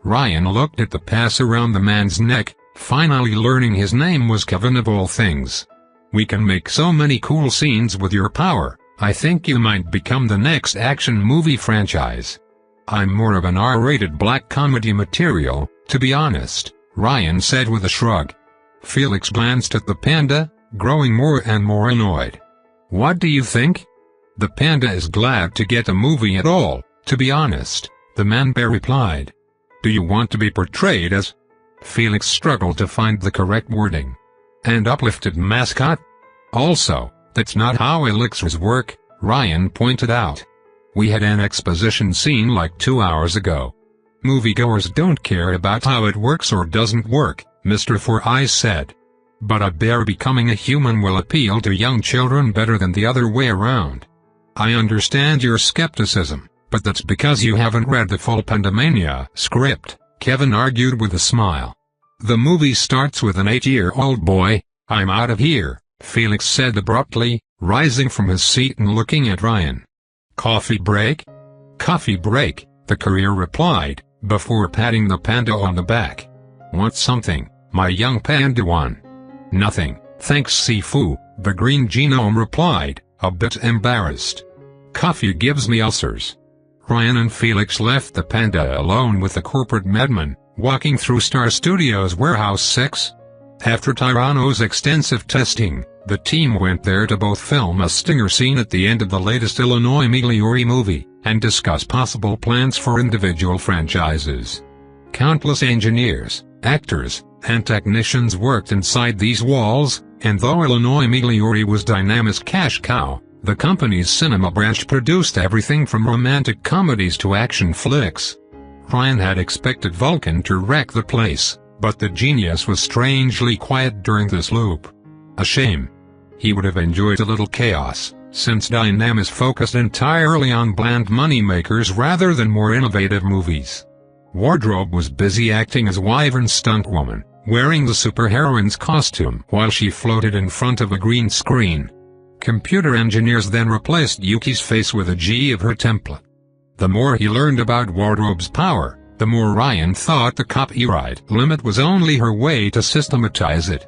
Ryan looked at the pass around the man's neck, finally learning his name was Kevin of all things. We can make so many cool scenes with your power, I think you might become the next action movie franchise. I'm more of an R-rated black comedy material, to be honest, Ryan said with a shrug. Felix glanced at the panda, growing more and more annoyed. What do you think? The panda is glad to get a movie at all, to be honest, the man bear replied. Do you want to be portrayed as? Felix struggled to find the correct wording. An uplifted mascot? Also, that's not how elixirs work, Ryan pointed out. We had an exposition scene like 2 hours ago. Moviegoers don't care about how it works or doesn't work, Mr. Four Eyes said. But a bear becoming a human will appeal to young children better than the other way around. I understand your skepticism, but that's because you haven't read the full Pandemania script, Kevin argued with a smile. The movie starts with an 8-year-old boy. "I'm out of here," Felix said abruptly, rising from his seat and looking at Ryan. "Coffee break?" "Coffee break," the courier replied, before patting the panda on the back. "Want something, my young panda one?" "Nothing, thanks Sifu," the green genome replied, a bit embarrassed. "Coffee gives me ulcers." Ryan and Felix left the panda alone with the corporate madman, walking through Star Studios Warehouse 6. After Tyranno's extensive testing, the team went there to both film a stinger scene at the end of the latest Illinois Migliore movie, and discuss possible plans for individual franchises. Countless engineers, actors, and technicians worked inside these walls, and though Illinois Migliore was Dynamic's cash cow, the company's cinema branch produced everything from romantic comedies to action flicks. Ryan had expected Vulcan to wreck the place, but the genius was strangely quiet during this loop. A shame. He would have enjoyed a little chaos, since Dynamis focused entirely on bland moneymakers rather than more innovative movies. Wardrobe was busy acting as Wyvern stuntwoman, wearing the superheroine's costume while she floated in front of a green screen. Computer engineers then replaced Yuki's face with a G of her template. The more he learned about Wardrobe's power, the more Ryan thought the copyright limit was only her way to systematize it.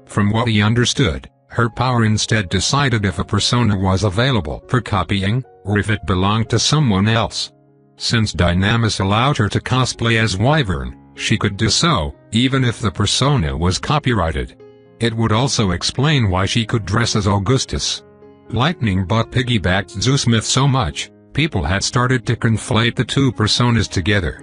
From what he understood, her power instead decided if a persona was available for copying, or if it belonged to someone else. Since Dynamis allowed her to cosplay as Wyvern, she could do so, even if the persona was copyrighted. It would also explain why she could dress as Augustus. Lightning Butt piggybacked Zeus myth so much, people had started to conflate the two personas together.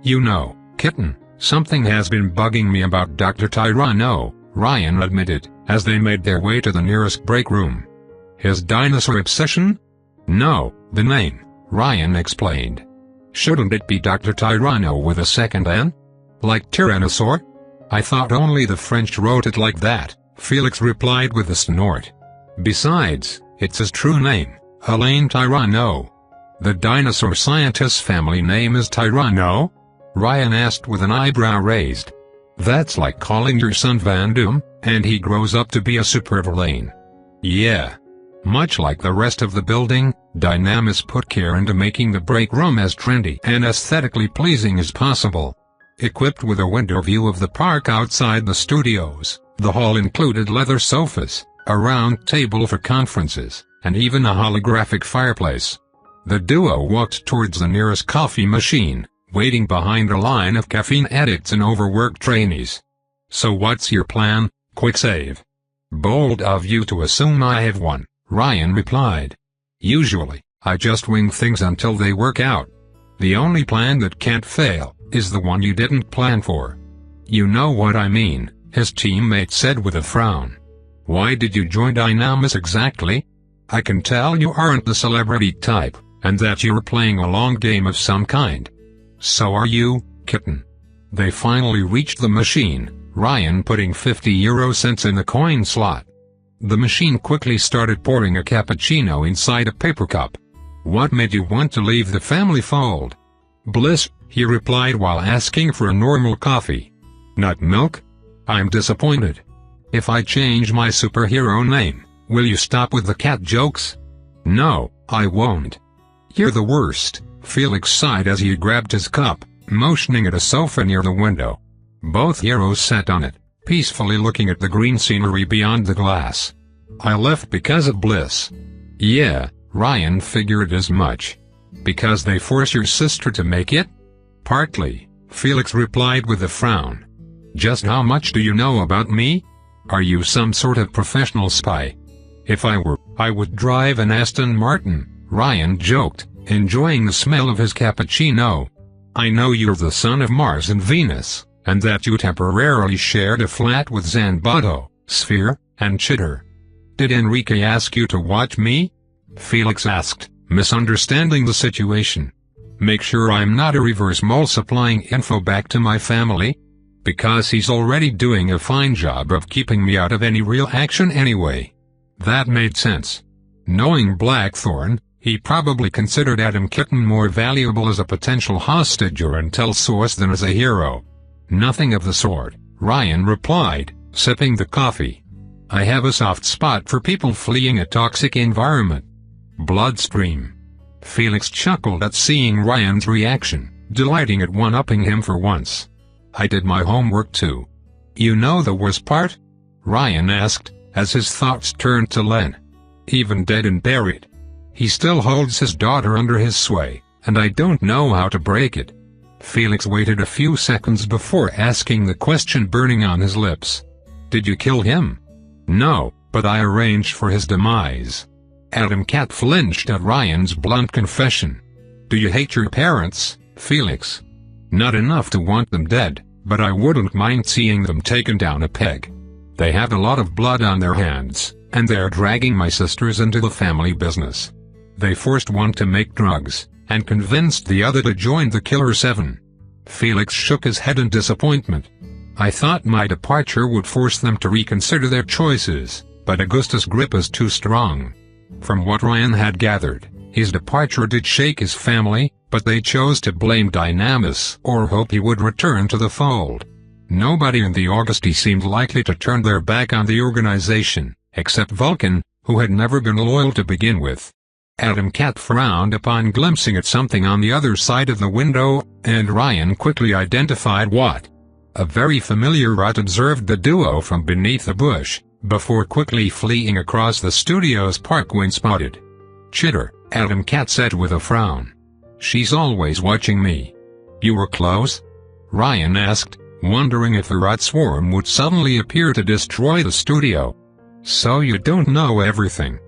"You know, kitten, something has been bugging me about Dr. Tyranno," Ryan admitted, as they made their way to the nearest break room. "His dinosaur obsession?" "No, the name," Ryan explained. "Shouldn't it be Dr. Tyranno with a second N? Like Tyrannosaur? I thought only the French wrote it like that," Felix replied with a snort. "Besides, it's his true name, Alain Tyranno." "The dinosaur scientist's family name is Tyranno?" Ryan asked with an eyebrow raised. "That's like calling your son Van Doom, and he grows up to be a supervillain." "Yeah." Much like the rest of the building, Dynamis put care into making the break room as trendy and aesthetically pleasing as possible. Equipped with a window view of the park outside the studios, the hall included leather sofas, a round table for conferences, and even a holographic fireplace. The duo walked towards the nearest coffee machine, waiting behind a line of caffeine addicts and overworked trainees. "So what's your plan, quick save?" "Bold of you to assume I have one," Ryan replied. "Usually, I just wing things until they work out. The only plan that can't fail is the one you didn't plan for." "You know what I mean," his teammate said with a frown. "Why did you join Dynamis exactly? I can tell you aren't the celebrity type, and that you're playing a long game of some kind." "So are you, kitten." They finally reached the machine, Ryan putting 50 euro cents in the coin slot. The machine quickly started pouring a cappuccino inside a paper cup. "What made you want to leave the family fold?" "Bliss," he replied while asking for a normal coffee. "Nut milk?" "I'm disappointed. If I change my superhero name, will you stop with the cat jokes?" "No, I won't." "You're the worst," Felix sighed as he grabbed his cup, motioning at a sofa near the window. Both heroes sat on it, peacefully looking at the green scenery beyond the glass. "I left because of Bliss." "Yeah," Ryan figured as much. "Because they force your sister to make it?" "Partly," Felix replied with a frown. "Just how much do you know about me? Are you some sort of professional spy?" "If I were, I would drive an Aston Martin," Ryan joked, enjoying the smell of his cappuccino. "I know you're the son of Mars and Venus, and that you temporarily shared a flat with Zambato, Sphere, and Chitter." "Did Enrique ask you to watch me?" Felix asked, misunderstanding the situation. "Make sure I'm not a reverse mole supplying info back to my family? Because he's already doing a fine job of keeping me out of any real action anyway." That made sense. Knowing Blackthorn, he probably considered Adam Kitten more valuable as a potential hostage or intel source than as a hero. "Nothing of the sort," Ryan replied, sipping the coffee. I have a soft spot for people fleeing a toxic environment. Bloodstream. Felix chuckled at seeing Ryan's reaction, delighting at one-upping him for once. I did my homework too. You know the worst part? Ryan asked, as his thoughts turned to Len. Even dead and buried, he still holds his daughter under his sway, and I don't know how to break it. Felix waited a few seconds before asking the question burning on his lips. Did you kill him? No, but I arranged for his demise. Adam Cat flinched at Ryan's blunt confession. Do you hate your parents, Felix? Not enough to want them dead, but I wouldn't mind seeing them taken down a peg. They have a lot of blood on their hands, and they're dragging my sisters into the family business. They forced one to make drugs, and convinced the other to join the Killer Seven. Felix shook his head in disappointment. I thought my departure would force them to reconsider their choices, but Augustus' grip is too strong. From what Ryan had gathered, his departure did shake his family, but they chose to blame Dynamis or hope he would return to the fold. Nobody in the Augusti seemed likely to turn their back on the organization, except Vulcan, who had never been loyal to begin with. Adam Cat frowned upon glimpsing at something on the other side of the window, and Ryan quickly identified what. A very familiar rat observed the duo from beneath a bush, before quickly fleeing across the studio's park when spotted. Chitter, Adam Cat said with a frown. She's always watching me. You were close? Ryan asked, wondering if the rat swarm would suddenly appear to destroy the studio. So you don't know everything?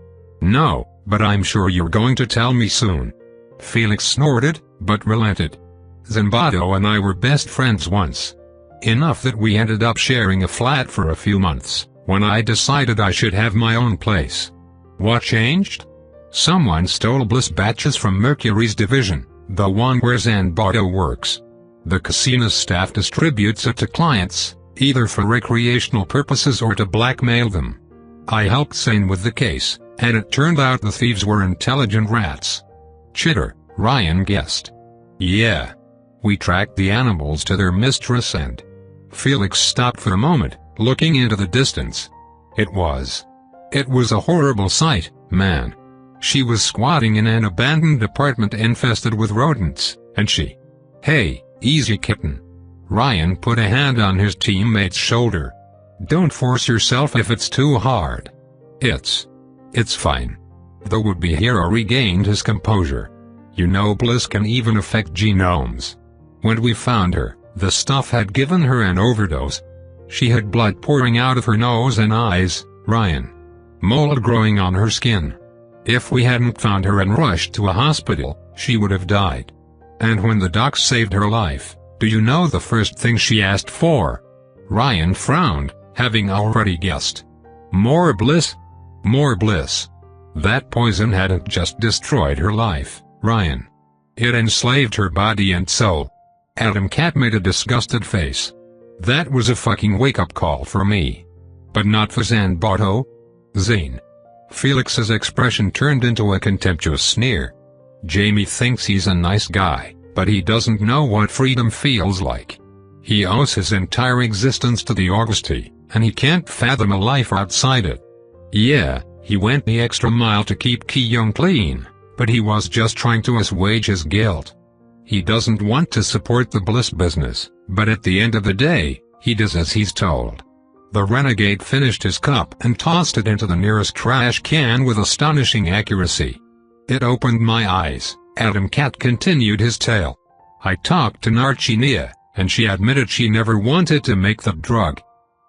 No, but I'm sure you're going to tell me soon. Felix snorted, but relented. Zambato and I were best friends once. Enough that we ended up sharing a flat for a few months, when I decided I should have my own place. What changed? Someone stole Bliss batches from Mercury's division, the one where Zambato works. The casino's staff distributes it to clients, either for recreational purposes or to blackmail them. I helped Zane with the case, and it turned out the thieves were intelligent rats. Chitter, Ryan guessed. Yeah. We tracked the animals to their mistress and... Felix stopped for a moment, looking into the distance. It was a horrible sight, man. She was squatting in an abandoned apartment infested with rodents, and she... Hey, easy kitten. Ryan put a hand on his teammate's shoulder. Don't force yourself if it's too hard. It's fine. The would-be hero regained his composure. You know Bliss can even affect genomes. When we found her, the stuff had given her an overdose. She had blood pouring out of her nose and eyes, Ryan. Mold growing on her skin. If we hadn't found her and rushed to a hospital, she would have died. And when the docs saved her life, do you know the first thing she asked for? Ryan frowned, having already guessed. More bliss? More bliss. That poison hadn't just destroyed her life, Ryan. It enslaved her body and soul. Adam Cat made a disgusted face. That was a fucking wake-up call for me. But not for Zambato. Zane. Felix's expression turned into a contemptuous sneer. Jamie thinks he's a nice guy, but he doesn't know what freedom feels like. He owes his entire existence to the Augusti, and he can't fathom a life outside it. Yeah, he went the extra mile to keep Ki-young clean, but he was just trying to assuage his guilt. He doesn't want to support the Bliss business, but at the end of the day, he does as he's told. The renegade finished his cup and tossed it into the nearest trash can with astonishing accuracy. It opened my eyes. Adam Cat continued his tale. I talked to Narchinia, and she admitted she never wanted to make the drug.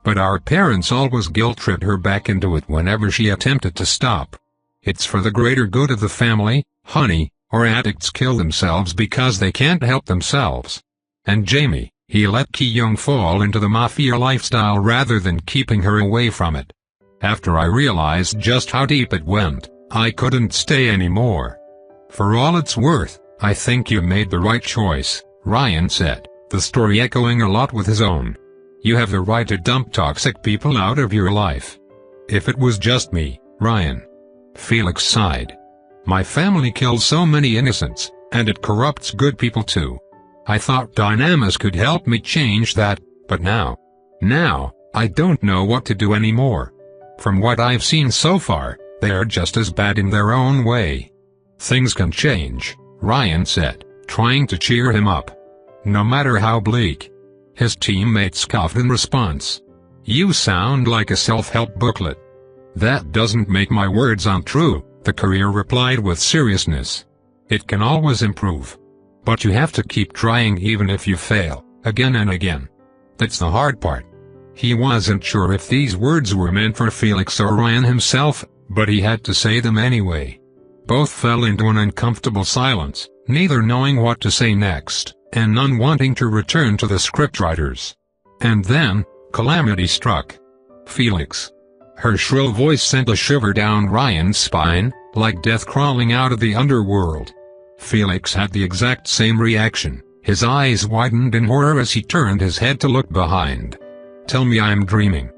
But our parents always guilt-tripped her back into it whenever she attempted to stop. It's for the greater good of the family, honey, or addicts kill themselves because they can't help themselves. And Jamie, he let Ki-young fall into the mafia lifestyle rather than keeping her away from it. After I realized just how deep it went, I couldn't stay anymore. For all it's worth, I think you made the right choice, Ryan said, the story echoing a lot with his own. You have the right to dump toxic people out of your life. If it was just me, Ryan. Felix sighed. My family kills so many innocents, and it corrupts good people too. I thought Dynamis could help me change that, but now. Now, I don't know what to do anymore. From what I've seen so far, they are just as bad in their own way. Things can change, Ryan said, trying to cheer him up. No matter how bleak. His teammates scoffed in response. You sound like a self-help booklet. That doesn't make my words untrue, the courier replied with seriousness. It can always improve. But you have to keep trying even if you fail, again and again. That's the hard part. He wasn't sure if these words were meant for Felix or Ryan himself, but he had to say them anyway. Both fell into an uncomfortable silence, neither knowing what to say next, and none wanting to return to the scriptwriters. And then, calamity struck. Felix. Her shrill voice sent a shiver down Ryan's spine, like death crawling out of the underworld. Felix had the exact same reaction. His eyes widened in horror as he turned his head to look behind. Tell me I'm dreaming.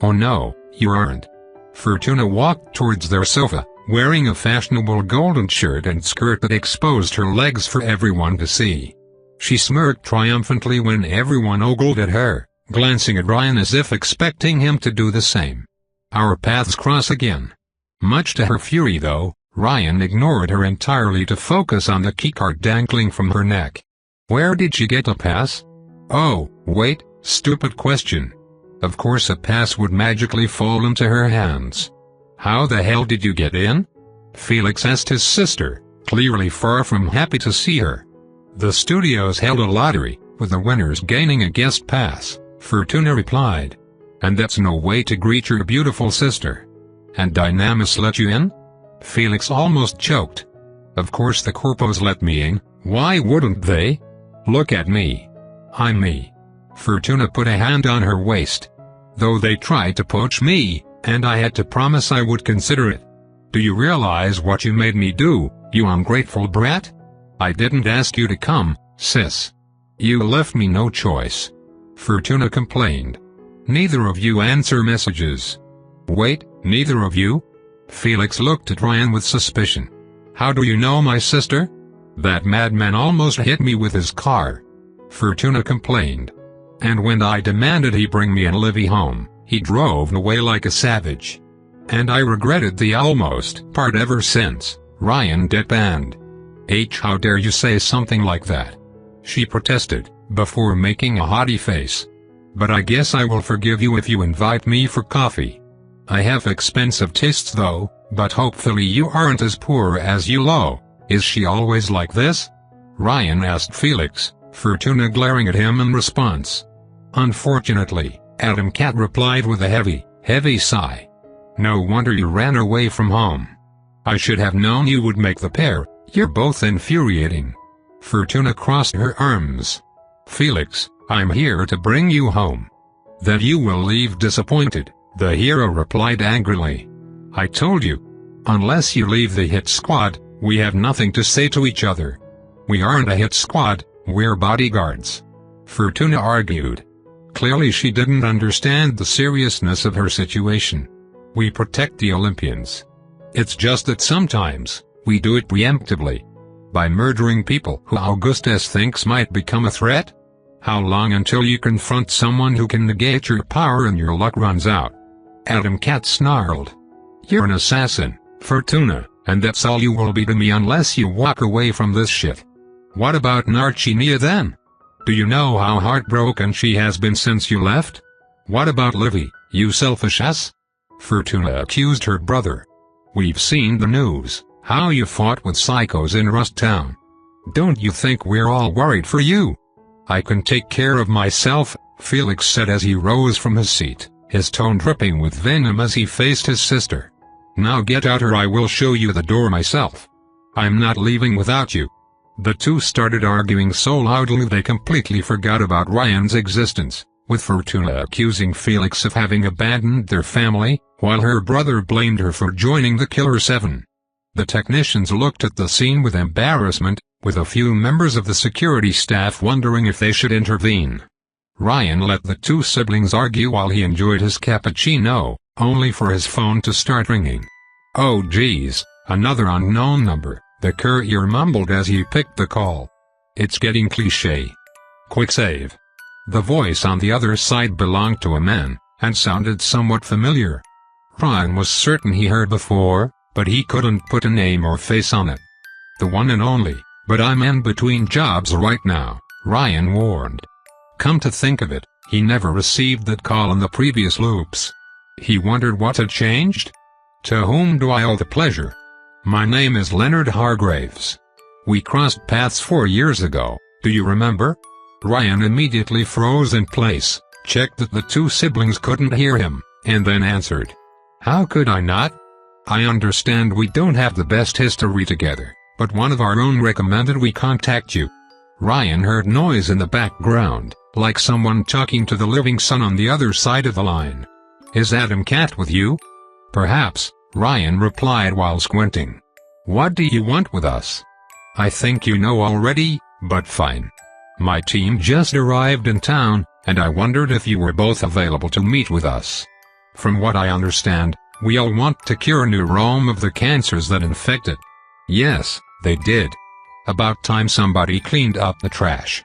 Oh no, you aren't. Fortuna walked towards their sofa, wearing a fashionable golden shirt and skirt that exposed her legs for everyone to see. She smirked triumphantly when everyone ogled at her, glancing at Ryan as if expecting him to do the same. Our paths cross again. Much to her fury though, Ryan ignored her entirely to focus on the keycard dangling from her neck. Where did she get a pass? Oh, wait, stupid question. Of course a pass would magically fall into her hands. How the hell did you get in? Felix asked his sister, clearly far from happy to see her. The studios held a lottery, with the winners gaining a guest pass, Fortuna replied. And that's no way to greet your beautiful sister. And Dynamis let you in? Felix almost choked. Of course the corpos let me in, why wouldn't they? Look at me. I'm me. Fortuna put a hand on her waist. Though they tried to poach me, and I had to promise I would consider it. Do you realize what you made me do, you ungrateful brat? I didn't ask you to come, sis. You left me no choice. Fortuna complained. Neither of you answer messages. Wait, neither of you? Felix looked at Ryan with suspicion. How do you know my sister? That madman almost hit me with his car. Fortuna complained. And when I demanded he bring me and Livy home, he drove away like a savage. And I regretted the almost part ever since, Ryan deadpanned. How dare you say something like that? She protested, before making a haughty face. But I guess I will forgive you if you invite me for coffee. I have expensive tastes though, but hopefully you aren't as poor as you low. Is she always like this? Ryan asked Felix, Fortuna glaring at him in response. Unfortunately, Adam Cat replied with a heavy sigh. No wonder you ran away from home. I should have known you would make the pair, you're both infuriating. Fortuna crossed her arms. Felix, I'm here to bring you home. That you will leave disappointed, the hero replied angrily. I told you. Unless you leave the hit squad, we have nothing to say to each other. We aren't a hit squad, we're bodyguards. Fortuna argued. Clearly she didn't understand the seriousness of her situation. We protect the Olympians. It's just that sometimes, we do it preemptively. By murdering people who Augustus thinks might become a threat? How long until you confront someone who can negate your power and your luck runs out? Adam Cat snarled. You're an assassin, Fortuna, and that's all you will be to me unless you walk away from this shit. What about Narcinia then? Do you know how heartbroken she has been since you left? What about Livy, you selfish ass? Fortuna accused her brother. We've seen the news, how you fought with psychos in Rust Town. Don't you think we're all worried for you? I can take care of myself, Felix said as he rose from his seat, his tone dripping with venom as he faced his sister. Now get out or I will show you the door myself. I'm not leaving without you. The two started arguing so loudly they completely forgot about Ryan's existence, with Fortuna accusing Felix of having abandoned their family, while her brother blamed her for joining the Killer Seven. The technicians looked at the scene with embarrassment, with a few members of the security staff wondering if they should intervene. Ryan let the two siblings argue while he enjoyed his cappuccino, only for his phone to start ringing. Oh geez, another unknown number, the courier mumbled as he picked the call. It's getting cliché. Quick save. The voice on the other side belonged to a man, and sounded somewhat familiar. Ryan was certain he heard before, but he couldn't put a name or face on it. "The one and only, but I'm in between jobs right now," Ryan warned. Come to think of it, he never received that call in the previous loops. He wondered what had changed. "To whom do I owe the pleasure?" "My name is Leonard Hargraves. We crossed paths 4 years ago, do you remember?" Ryan immediately froze in place, checked that the two siblings couldn't hear him, and then answered. "How could I not? I understand we don't have the best history together, but one of our own recommended we contact you." Ryan heard noise in the background, like someone talking to the living son on the other side of the line. "Is Adam Cat with you?" "Perhaps," Ryan replied while squinting. "What do you want with us?" "I think you know already, but fine. My team just arrived in town, and I wondered if you were both available to meet with us. From what I understand, we all want to cure New Rome of the cancers that infect it." Yes, they did. About time somebody cleaned up the trash.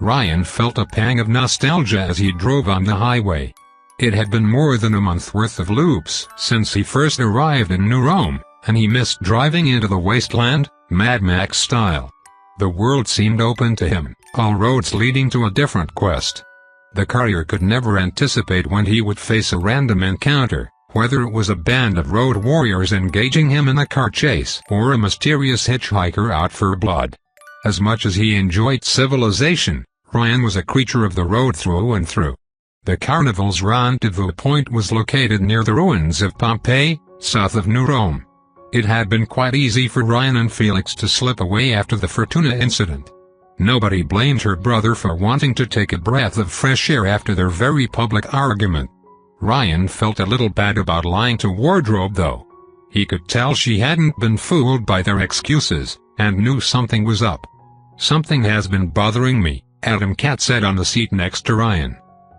Ryan felt a pang of nostalgia as he drove on the highway. It had been more than a month worth of loops since he first arrived in New Rome, and he missed driving into the wasteland, Mad Max style. The world seemed open to him, all roads leading to a different quest. The courier could never anticipate when he would face a random encounter, whether it was a band of road warriors engaging him in a car chase or a mysterious hitchhiker out for blood. As much as he enjoyed civilization, Ryan was a creature of the road through and through. The carnival's rendezvous point was located near the ruins of Pompeii, south of New Rome. It had been quite easy for Ryan and Felix to slip away after the Fortuna incident. Nobody blamed her brother for wanting to take a breath of fresh air after their very public argument. Ryan felt a little bad about lying to Wardrobe though. He could tell she hadn't been fooled by their excuses, and knew something was up. "Something has been bothering me," Adam Cat said on the seat next to Ryan.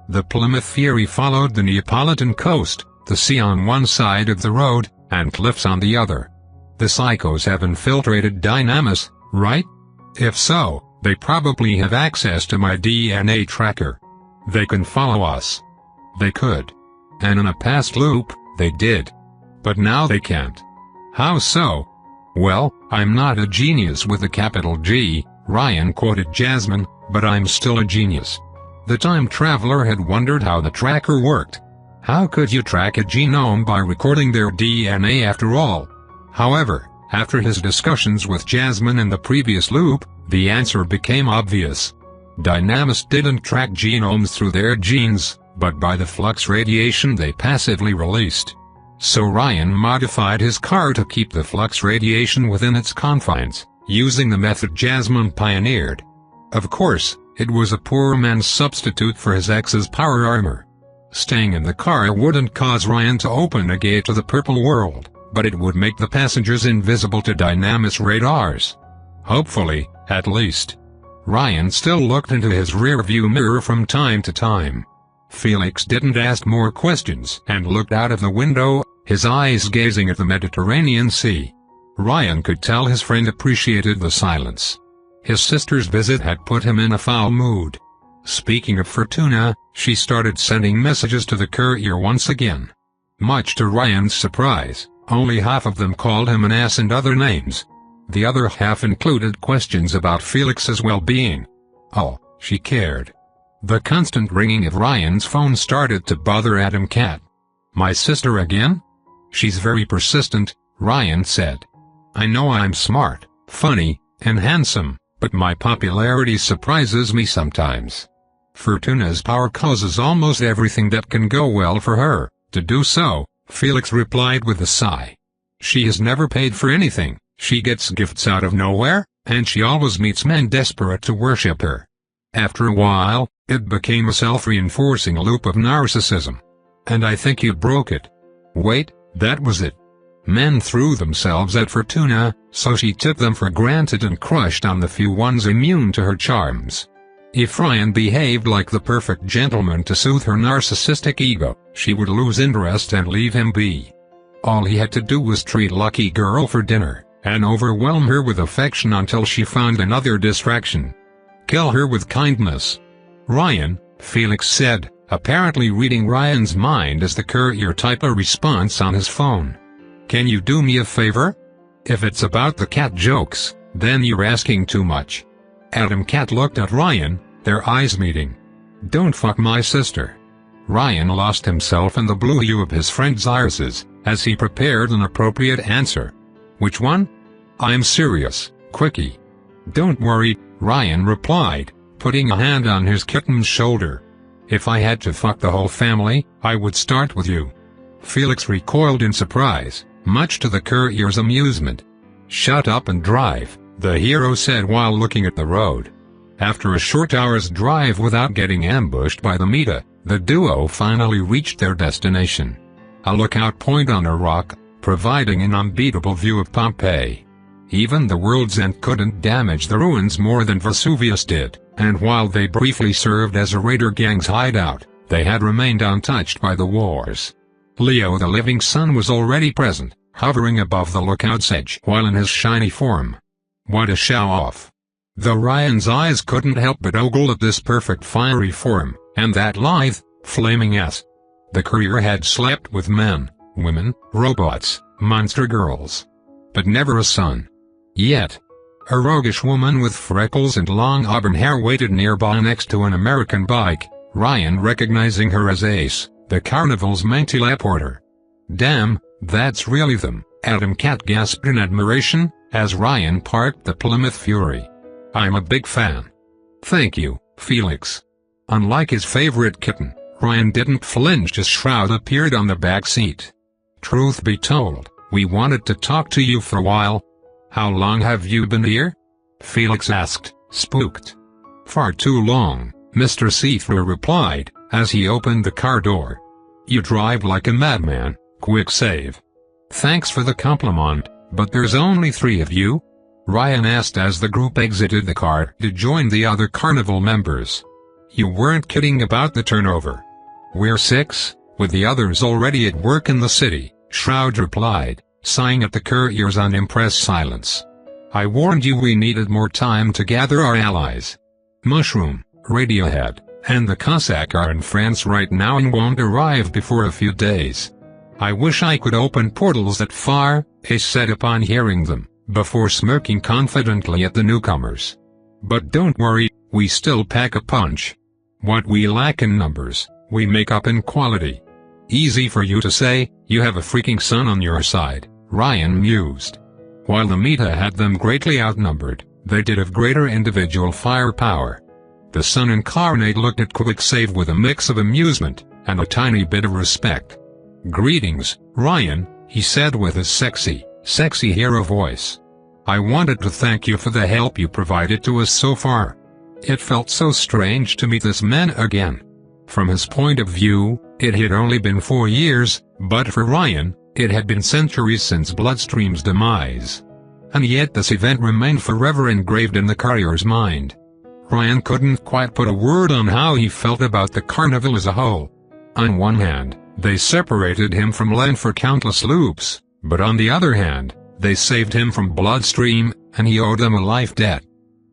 The Plymouth Fury followed the Neapolitan coast, the sea on one side of the road, and cliffs on the other. "The psychos have infiltrated Dynamis, right? If so, they probably have access to my DNA tracker. They can follow us." They could. And in a past loop, they did. But now they can't. "How so?" "Well, I'm not a genius with a capital G," Ryan quoted Jasmine, "but I'm still a genius." The time traveler had wondered how the tracker worked. How could you track a genome by recording their DNA after all? However, after his discussions with Jasmine in the previous loop, the answer became obvious. Dynamis didn't track genomes through their genes, but by the flux radiation they passively released. So Ryan modified his car to keep the flux radiation within its confines, using the method Jasmine pioneered. Of course, it was a poor man's substitute for his ex's power armor. Staying in the car wouldn't cause Ryan to open a gate to the purple world, but it would make the passengers invisible to Dynamis radars. Hopefully, at least. Ryan still looked into his rearview mirror from time to time. Felix didn't ask more questions and looked out of the window, his eyes gazing at the Mediterranean Sea. Ryan could tell his friend appreciated the silence. His sister's visit had put him in a foul mood. Speaking of Fortuna, she started sending messages to the courier once again. Much to Ryan's surprise, only half of them called him an ass and other names. The other half included questions about Felix's well-being. Oh, she cared. The constant ringing of Ryan's phone started to bother Adam Cat. "My sister again?" "She's very persistent," Ryan said. "I know I'm smart, funny, and handsome, but my popularity surprises me sometimes. Fortuna's power causes almost everything that can go well for her to do so," Felix replied with a sigh. "She has never paid for anything, she gets gifts out of nowhere, and she always meets men desperate to worship her." After a while, it became a self-reinforcing loop of narcissism. "And I think you broke it." "Wait, that was it. Men threw themselves at Fortuna, so she took them for granted and crushed on the few ones immune to her charms. If Ryan behaved like the perfect gentleman to soothe her narcissistic ego, she would lose interest and leave him be. All he had to do was treat Lucky Girl for dinner, and overwhelm her with affection until she found another distraction. Kill her with kindness. Ryan, Felix said, apparently reading Ryan's mind as the courier typed a response on his phone. "Can you do me a favor? If it's about the cat jokes, then you're asking too much." Adam Cat looked at Ryan, their eyes meeting. "Don't fuck my sister." Ryan lost himself in the blue hue of his friend's irises, as he prepared an appropriate answer. "Which one?" "I'm serious, quickie." "Don't worry," Ryan replied, putting a hand on his kitten's shoulder. "If I had to fuck the whole family, I would start with you." Felix recoiled in surprise, much to the courier's amusement. "Shut up and drive," the hero said while looking at the road. After a short hour's drive without getting ambushed by the Meta, the duo finally reached their destination. A lookout point on a rock, providing an unbeatable view of Pompeii. Even the World's End couldn't damage the ruins more than Vesuvius did, and while they briefly served as a raider gang's hideout, they had remained untouched by the wars. Leo the Living Sun was already present, hovering above the lookout's edge while in his shiny form. What a show-off! Though Ryan's eyes couldn't help but ogle at this perfect fiery form, and that lithe, flaming ass. The courier had slept with men, women, robots, monster girls. But never a son. Yet. A roguish woman with freckles and long auburn hair waited nearby next to an American bike, Ryan recognizing her as Ace, the carnival's main teleporter. "Damn, that's really them," Adam Cat gasped in admiration, as Ryan parked the Plymouth Fury. "I'm a big fan." "Thank you, Felix." Unlike his favorite kitten, Ryan didn't flinch as Shroud appeared on the back seat. "Truth be told, we wanted to talk to you for a while." "How long have you been here?" Felix asked, spooked. "Far too long," Mr. See-Through replied, as he opened the car door. "You drive like a madman, quick save." "Thanks for the compliment, but there's only 3 of you?" Ryan asked as the group exited the car to join the other carnival members. "You weren't kidding about the turnover." "We're 6, with the others already at work in the city," Shroud replied, sighing at the courier's unimpressed silence. "I warned you we needed more time to gather our allies. Mushroom, Radiohead, and the Cossack are in France right now and won't arrive before a few days." "I wish I could open portals that far," Ace said upon hearing them, before smirking confidently at the newcomers. "But don't worry, we still pack a punch. What we lack in numbers, we make up in quality." "Easy for you to say, you have a freaking son on your side," Ryan mused. While the Meta had them greatly outnumbered, they did have greater individual firepower. The Sun Incarnate looked at Quicksave with a mix of amusement, and a tiny bit of respect. "Greetings, Ryan," he said with his sexy hero voice. "I wanted to thank you for the help you provided to us so far. It felt so strange to meet this man again." From his point of view, it had only been 4 years, but for Ryan, it had been centuries since Bloodstream's demise. And yet this event remained forever engraved in the courier's mind. Ryan couldn't quite put a word on how he felt about the carnival as a whole. On one hand, they separated him from Len for countless loops, but on the other hand, they saved him from Bloodstream, and he owed them a life debt.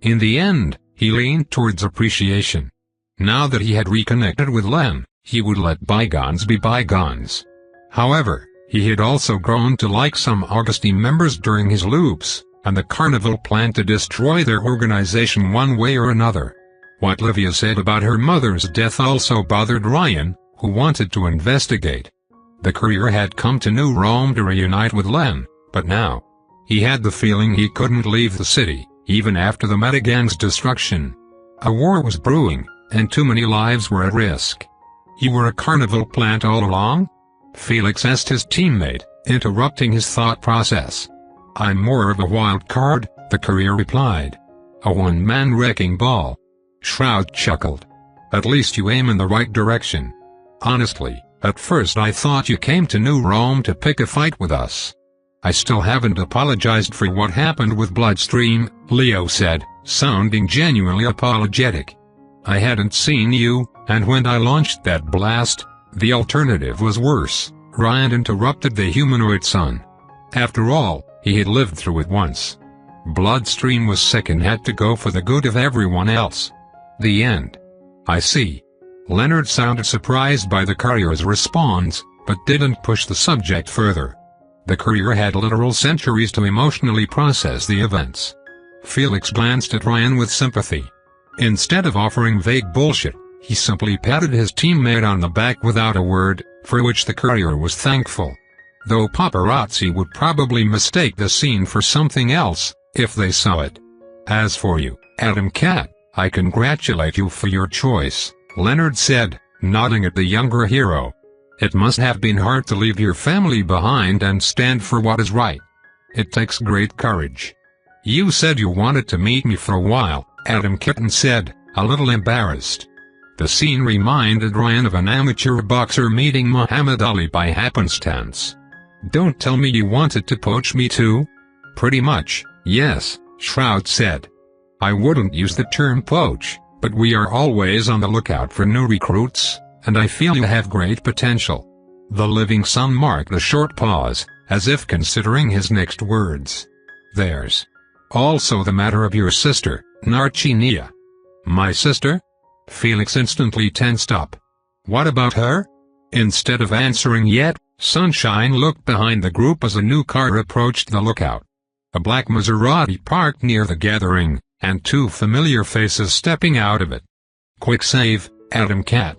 In the end, he leaned towards appreciation. Now that he had reconnected with Len, he would let bygones be bygones. However, he had also grown to like some Augustine members during his loops, and the carnival planned to destroy their organization one way or another. What Livia said about her mother's death also bothered Ryan, who wanted to investigate. The courier had come to New Rome to reunite with Len, but now, he had the feeling he couldn't leave the city, even after the Metagang's destruction. A war was brewing, and too many lives were at risk. "You were a carnival plant all along?" Felix asked his teammate, interrupting his thought process. "I'm more of a wild card," the courier replied. "A one-man wrecking ball." Shroud chuckled. "At least you aim in the right direction. Honestly, at first I thought you came to New Rome to pick a fight with us." "I still haven't apologized for what happened with Bloodstream," Leo said, sounding genuinely apologetic. "I hadn't seen you, and when I launched that blast, the alternative was worse," Ryan interrupted the humanoid son. After all, he had lived through it once. Bloodstream was sick and had to go for the good of everyone else. The end. "I see." Leonard sounded surprised by the courier's response, but didn't push the subject further. The courier had literal centuries to emotionally process the events. Felix glanced at Ryan with sympathy. Instead of offering vague bullshit, he simply patted his teammate on the back without a word, for which the courier was thankful. Though paparazzi would probably mistake the scene for something else, if they saw it. As for you, Adam Cat, I congratulate you for your choice, Leonard said, nodding at the younger hero. It must have been hard to leave your family behind and stand for what is right. It takes great courage. You said you wanted to meet me for a while, Adam Kitten said, a little embarrassed. The scene reminded Ryan of an amateur boxer meeting Muhammad Ali by happenstance. Don't tell me you wanted to poach me too? Pretty much, yes, Shroud said. I wouldn't use the term poach, but we are always on the lookout for new recruits, and I feel you have great potential. The living son marked a short pause, as if considering his next words. There's also the matter of your sister, Narchinia. My sister? Felix instantly tensed up. What about her? Instead of answering yet, Sunshine looked behind the group as a new car approached the lookout. A black Maserati parked near the gathering, and two familiar faces stepping out of it. Quick save, Adam Cat.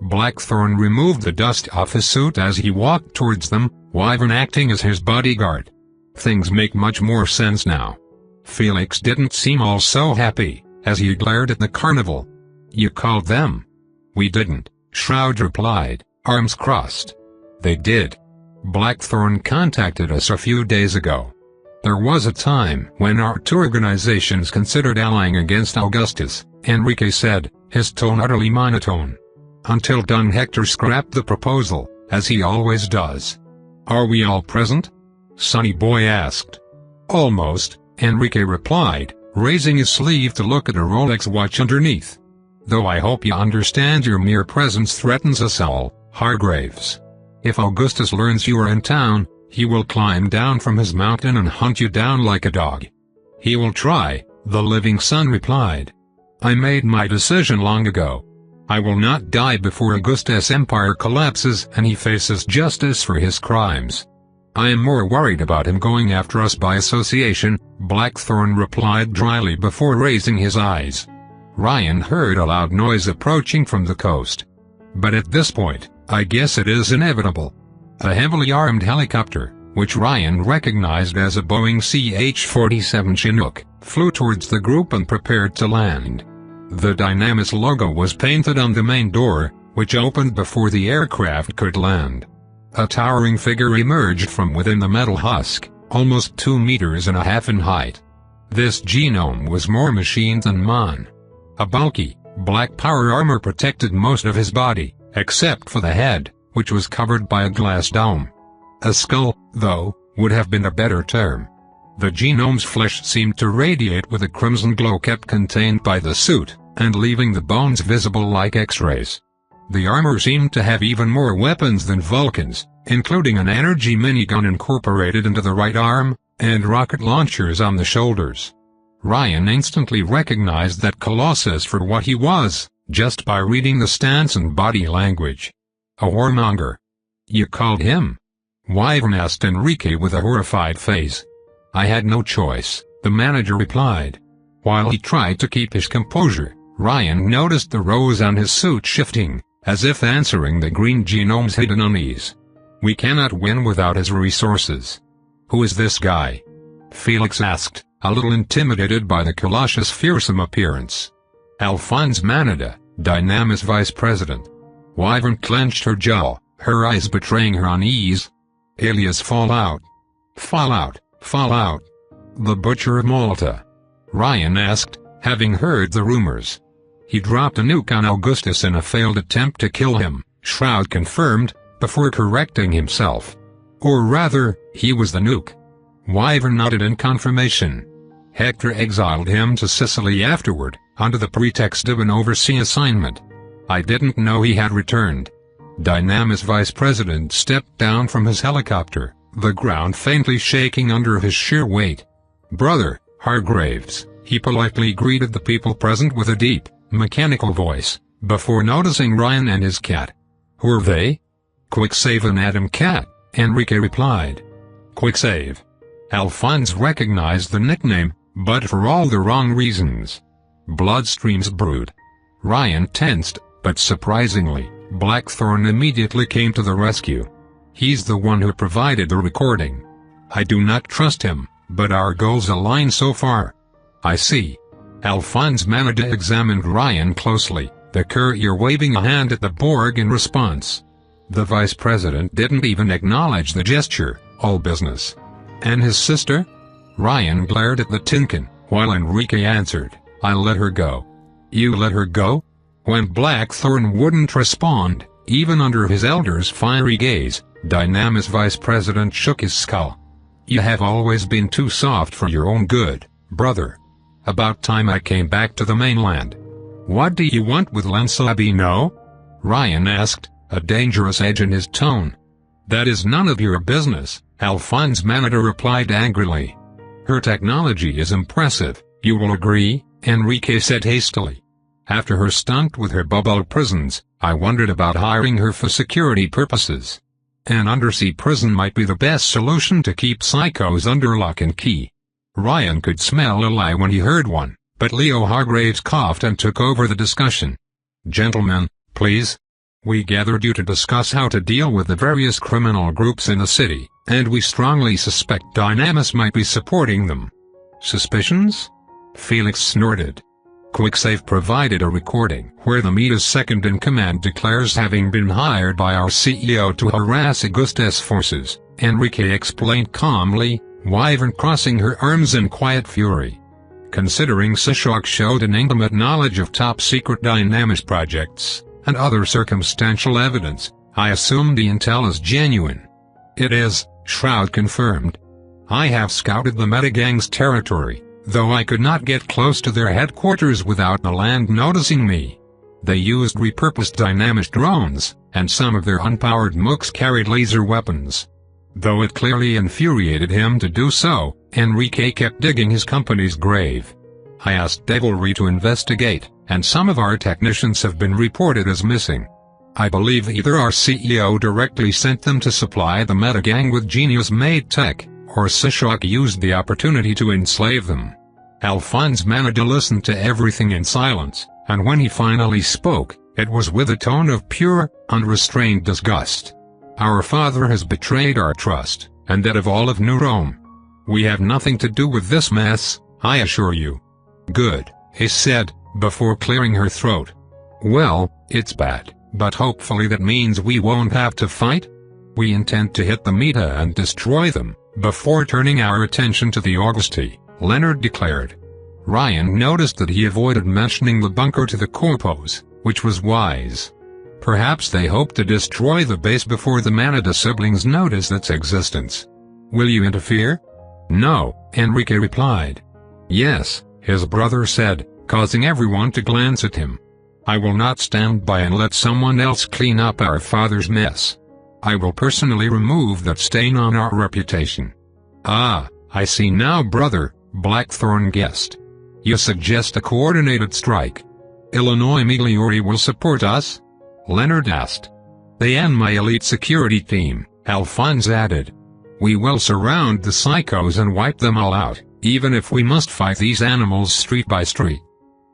Blackthorn removed the dust off his suit as he walked towards them, Wyvern acting as his bodyguard. Things make much more sense now. Felix didn't seem all so happy, as he glared at the carnival. You called them? We didn't, Shroud replied, arms crossed. They did. Blackthorn contacted us a few days ago. There was a time when our two organizations considered allying against Augustus, Enrique said, his tone utterly monotone. Until Don Hector scrapped the proposal, as he always does. Are we all present? Sonny Boy asked. Almost, Enrique replied, raising his sleeve to look at a Rolex watch underneath. Though I hope you understand your mere presence threatens us all, Hargraves. If Augustus learns you are in town, he will climb down from his mountain and hunt you down like a dog. He will try, the living son replied. I made my decision long ago. I will not die before Augustus' empire collapses and he faces justice for his crimes. I am more worried about him going after us by association, Blackthorn replied dryly before raising his eyes. Ryan heard a loud noise approaching from the coast. But at this point, I guess it is inevitable. A heavily armed helicopter, which Ryan recognized as a Boeing CH-47 Chinook, flew towards the group and prepared to land. The Dynamis logo was painted on the main door, which opened before the aircraft could land. A towering figure emerged from within the metal husk, almost 2.5 meters in height. This genome was more machine than man. A bulky, black power armor protected most of his body, except for the head, which was covered by a glass dome. A skull, though, would have been a better term. The genome's flesh seemed to radiate with a crimson glow kept contained by the suit, and leaving the bones visible like X-rays. The armor seemed to have even more weapons than Vulcan's, including an energy minigun incorporated into the right arm, and rocket launchers on the shoulders. Ryan instantly recognized that Colossus for what he was, just by reading the stance and body language. A warmonger. You called him? Wyvern asked Enrique with a horrified face. I had no choice, the manager replied. While he tried to keep his composure, Ryan noticed the rows on his suit shifting, as if answering the green genome's hidden unease. We cannot win without his resources. Who is this guy? Felix asked, a little intimidated by the Colossus' fearsome appearance. Alphonse Manada, Dynamis vice president. Wyvern clenched her jaw, her eyes betraying her unease. Alias Fallout. Fallout, Fallout. The Butcher of Malta. Ryan asked, having heard the rumors. He dropped a nuke on Augustus in a failed attempt to kill him, Shroud confirmed, before correcting himself. Or rather, he was the nuke. Wyvern nodded in confirmation. Hector exiled him to Sicily afterward, under the pretext of an overseas assignment. I didn't know he had returned. Dynamis vice president stepped down from his helicopter, the ground faintly shaking under his sheer weight. Brother, Hargraves, he politely greeted the people present with a deep, mechanical voice, before noticing Ryan and his cat. "Who are they?" "Quicksave and Adam Cat," Enrique replied. Quicksave. Alphonse recognized the nickname, but for all the wrong reasons. Bloodstreams brewed. Ryan tensed, but surprisingly, Blackthorn immediately came to the rescue. "He's the one who provided the recording. I do not trust him, but our goals align so far." "I see." Alphonse Manada examined Ryan closely, the courier waving a hand at the Borg in response. The vice president didn't even acknowledge the gesture. "All business." "And his sister?" Ryan glared at the Tinkin, while Enrique answered, "I let her go." "You let her go?" When Blackthorn wouldn't respond, even under his elder's fiery gaze, Dynamis vice president shook his skull. "You have always been too soft for your own good, brother. About time I came back to the mainland." "What do you want with Lansabino?" Ryan asked, a dangerous edge in his tone. "That is none of your business," Alphonse Manada replied angrily. "Her technology is impressive, you will agree," Enrique said hastily. "After her stunt with her bubble prisons, I wondered about hiring her for security purposes. An undersea prison might be the best solution to keep psychos under lock and key." Ryan could smell a lie when he heard one, but Leo Hargraves coughed and took over the discussion. "Gentlemen, please. We gathered you to discuss how to deal with the various criminal groups in the city, and we strongly suspect Dynamis might be supporting them." "Suspicions?" Felix snorted. Quicksave provided a recording where the Meta's second-in-command declares having been hired by our CEO to harass Augustus' forces, Enrique explained calmly, Wyvern crossing her arms in quiet fury. Considering Sishok showed an intimate knowledge of top-secret Dynamis projects, and other circumstantial evidence, I assume the intel is genuine. "It is," Shroud confirmed. "I have scouted the Metagang's territory, though I could not get close to their headquarters without the land noticing me. They used repurposed Dynamis drones, and some of their unpowered mooks carried laser weapons." Though it clearly infuriated him to do so, Enrique kept digging his company's grave. "I asked Devilry to investigate, and some of our technicians have been reported as missing. I believe either our CEO directly sent them to supply the Metagang with genius-made tech, or Sishok used the opportunity to enslave them." Alphonse Manada listened to everything in silence, and when he finally spoke, it was with a tone of pure, unrestrained disgust. "Our father has betrayed our trust, and that of all of New Rome. We have nothing to do with this mess, I assure you." "Good," he said, before clearing her throat. "Well, it's bad, but hopefully that means we won't have to fight. We intend to hit the Meta and destroy them, before turning our attention to the Augusti," Leonard declared. Ryan noticed that he avoided mentioning the bunker to the corpos, which was wise. Perhaps they hoped to destroy the base before the Manada siblings notice its existence. "Will you interfere?" "No," Enrique replied. "Yes," his brother said, causing everyone to glance at him. "I will not stand by and let someone else clean up our father's mess. I will personally remove that stain on our reputation." "Ah, I see now, brother," Blackthorn guessed. "You suggest a coordinated strike. Illinois Migliori will support us?" Leonard asked. "They and my elite security team," Alphonse added. "We will surround the psychos and wipe them all out, even if we must fight these animals street by street."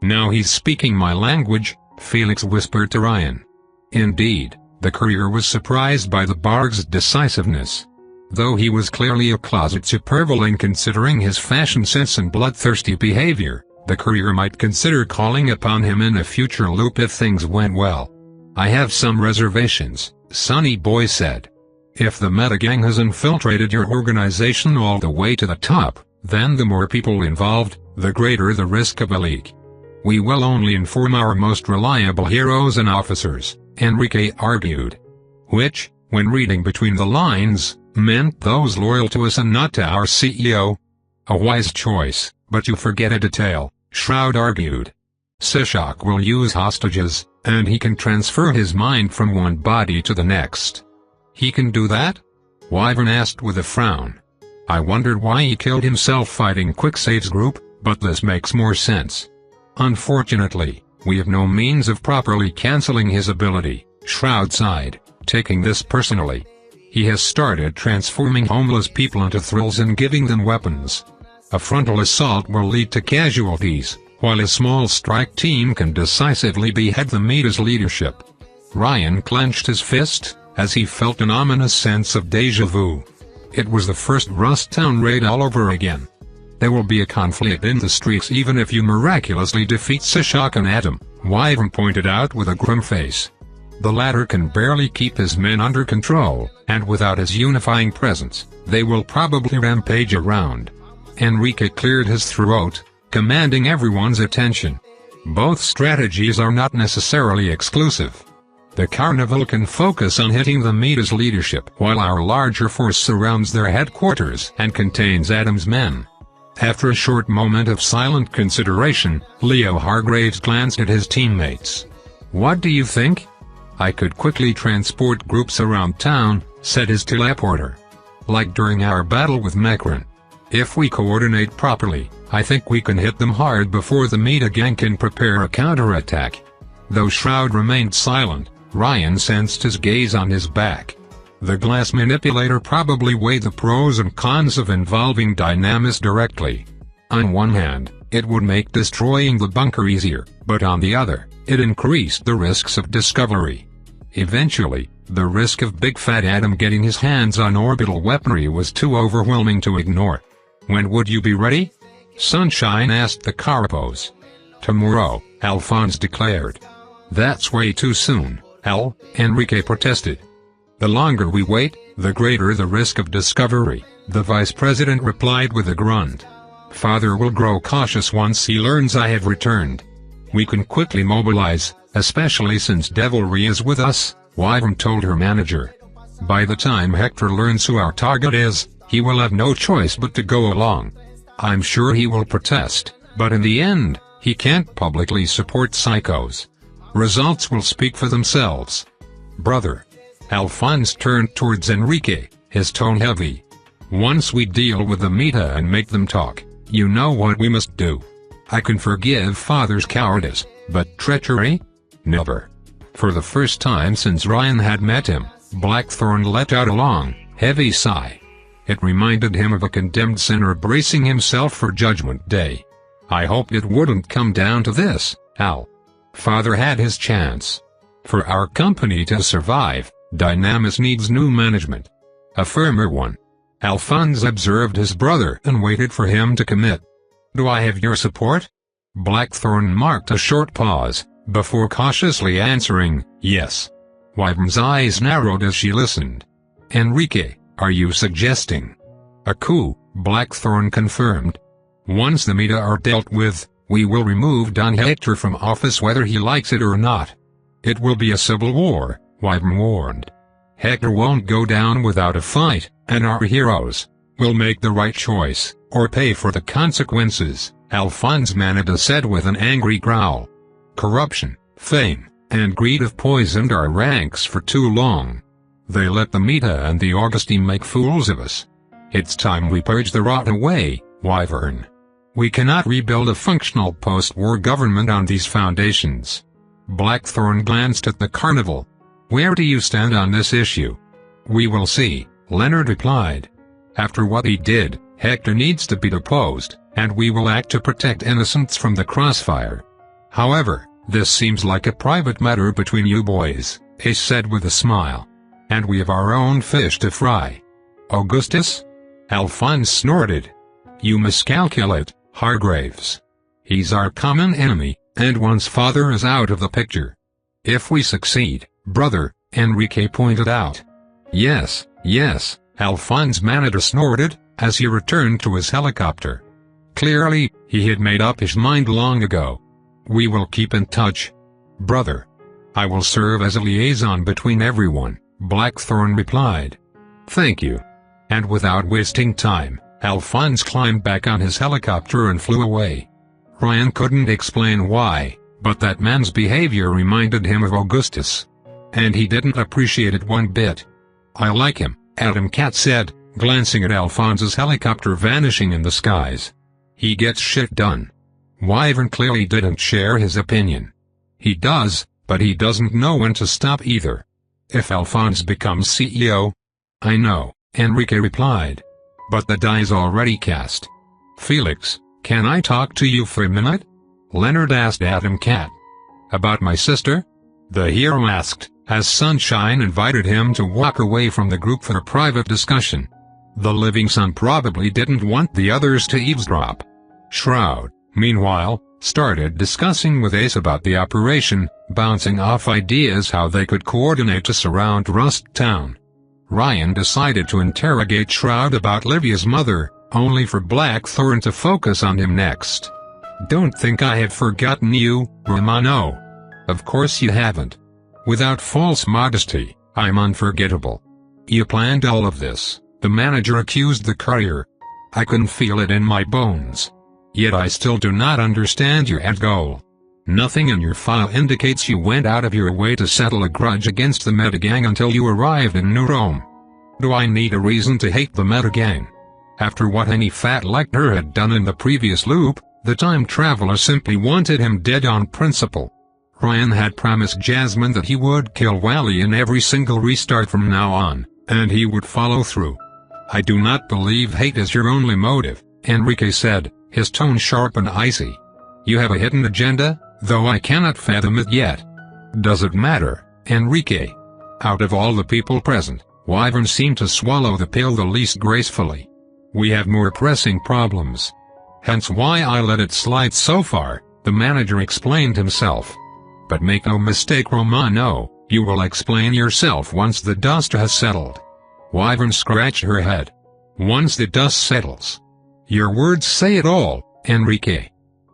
"Now he's speaking my language," Felix whispered to Ryan. Indeed, the courier was surprised by the Barg's decisiveness. Though he was clearly a closet supervillain considering his fashion sense and bloodthirsty behavior, the courier might consider calling upon him in a future loop if things went well. "I have some reservations," Sonny Boy said. "If the Metagang has infiltrated your organization all the way to the top, then the more people involved, the greater the risk of a leak. We will only inform our most reliable heroes and officers," Enrique argued. Which, when reading between the lines, meant those loyal to us and not to our CEO. "A wise choice, but you forget a detail," Shroud argued. "Sishok will use hostages, and he can transfer his mind from one body to the next." "He can do that?" Wyvern asked with a frown. "I wondered why he killed himself fighting Quicksave's group, but this makes more sense. Unfortunately, We have no means of properly canceling his ability, Shroud sighed, taking this personally. He has started transforming homeless people into thrills and giving them weapons. A frontal assault will lead to casualties, while a small strike team can decisively behead the Meta's leadership. Ryan clenched his fist, as he felt an ominous sense of déjà vu. It was the first Rust Town raid all over again. There will be a conflict in the streets even if you miraculously defeat Sishak and Adam, Wyvern pointed out with a grim face. The latter can barely keep his men under control, and without his unifying presence, they will probably rampage around. Enrique cleared his throat, commanding everyone's attention. Both strategies are not necessarily exclusive. The Carnival can focus on hitting the Meta's leadership while our larger force surrounds their headquarters and contains Adam's men. After a short moment of silent consideration, Leo Hargraves glanced at his teammates. "What do you think?" "I could quickly transport groups around town," said his teleporter. "Like during our battle with Mekran. If we coordinate properly, I think we can hit them hard before the Meta gang can prepare a counterattack." Though Shroud remained silent, Ryan sensed his gaze on his back. The glass manipulator probably weighed the pros and cons of involving Dynamis directly. On one hand, it would make destroying the bunker easier, but on the other, it increased the risks of discovery. Eventually, the risk of Big Fat Adam getting his hands on orbital weaponry was too overwhelming to ignore. "When would you be ready?" Sunshine asked the Carapos. "Tomorrow," Alphonse declared. "That's way too soon, Al," Enrique protested. "The longer we wait, the greater the risk of discovery," the vice president replied with a grunt. "Father will grow cautious once he learns I have returned. We can quickly mobilize, especially since Devilry is with us," Wyvern told her manager. "By the time Hector learns who our target is, he will have no choice but to go along. I'm sure he will protest, but in the end, he can't publicly support psychos. Results will speak for themselves." "Brother." Alphonse turned towards Enrique, his tone heavy. "Once we deal with the Meta and make them talk, you know what we must do. I can forgive Father's cowardice, but treachery? Never." For the first time since Ryan had met him, Blackthorn let out a long, heavy sigh. It reminded him of a condemned sinner bracing himself for Judgment Day. "I hoped it wouldn't come down to this, Al. Father had his chance. For our company to survive, Dynamis needs new management. A firmer one." Alphonse observed his brother and waited for him to commit. "Do I have your support?" Blackthorn marked a short pause, before cautiously answering, "Yes." Wyvern's eyes narrowed as she listened. "Enrique, are you suggesting a coup?" Blackthorn confirmed. "Once the Meta are dealt with, we will remove Don Hector from office whether he likes it or not. It will be a civil war," Wyvern warned. "Hector won't go down without a fight, and our heroes will make the right choice, or pay for the consequences," Alphonse Manada said with an angry growl. "Corruption, fame, and greed have poisoned our ranks for too long. They let the Meta and the Augustine make fools of us. It's time we purge the rot away, Wyvern. We cannot rebuild a functional post-war government on these foundations." Blackthorn glanced at the Carnival. "Where do you stand on this issue?" "We will see," Leonard replied. "After what he did, Hector needs to be deposed, and we will act to protect innocents from the crossfire. However, this seems like a private matter between you boys," Ace said with a smile. "And we have our own fish to fry." "Augustus?" Alphonse snorted. "You miscalculate, Hargraves. He's our common enemy, and once Father is out of the picture." "If we succeed, brother," Enrique pointed out. Yes, Alphonse Manada snorted, as he returned to his helicopter. Clearly, he had made up his mind long ago. "We will keep in touch, brother. I will serve as a liaison between everyone," Blackthorn replied. "Thank you." And without wasting time, Alphonse climbed back on his helicopter and flew away. Ryan couldn't explain why, but that man's behavior reminded him of Augustus. And he didn't appreciate it one bit. "I like him," Adam Cat said, glancing at Alphonse's helicopter vanishing in the skies. "He gets shit done." Wyvern clearly didn't share his opinion. He does, but he doesn't know when to stop either. If Alphonse becomes CEO... I know, Enrique replied. But the die is already cast. Felix, can I talk to you for a minute? Leonard asked Adam Cat. About my sister? The hero asked, as Sunshine invited him to walk away from the group for a private discussion. The living son probably didn't want the others to eavesdrop. Shroud, meanwhile, started discussing with Ace about the operation, bouncing off ideas how they could coordinate to surround Rust Town. Ryan decided to interrogate Shroud about Livia's mother, only for Blackthorn to focus on him next. Don't think I have forgotten you, Romano. Of course you haven't. Without false modesty, I'm unforgettable. You planned all of this, the manager accused the courier. I can feel it in my bones. Yet I still do not understand your end goal. Nothing in your file indicates you went out of your way to settle a grudge against the Metagang until you arrived in New Rome. Do I need a reason to hate the Metagang? After what any fat like her had done in the previous loop, the time traveler simply wanted him dead on principle. Ryan had promised Jasmine that he would kill Wally in every single restart from now on, and he would follow through. I do not believe hate is your only motive, Enrique said, his tone sharp and icy. You have a hidden agenda, though I cannot fathom it yet. Does it matter, Enrique? Out of all the people present, Wyvern seemed to swallow the pill the least gracefully. We have more pressing problems. Hence why I let it slide so far, the manager explained himself. But make no mistake, Romano, you will explain yourself once the dust has settled. Wyvern scratched her head. Once the dust settles. Your words say it all, Enrique.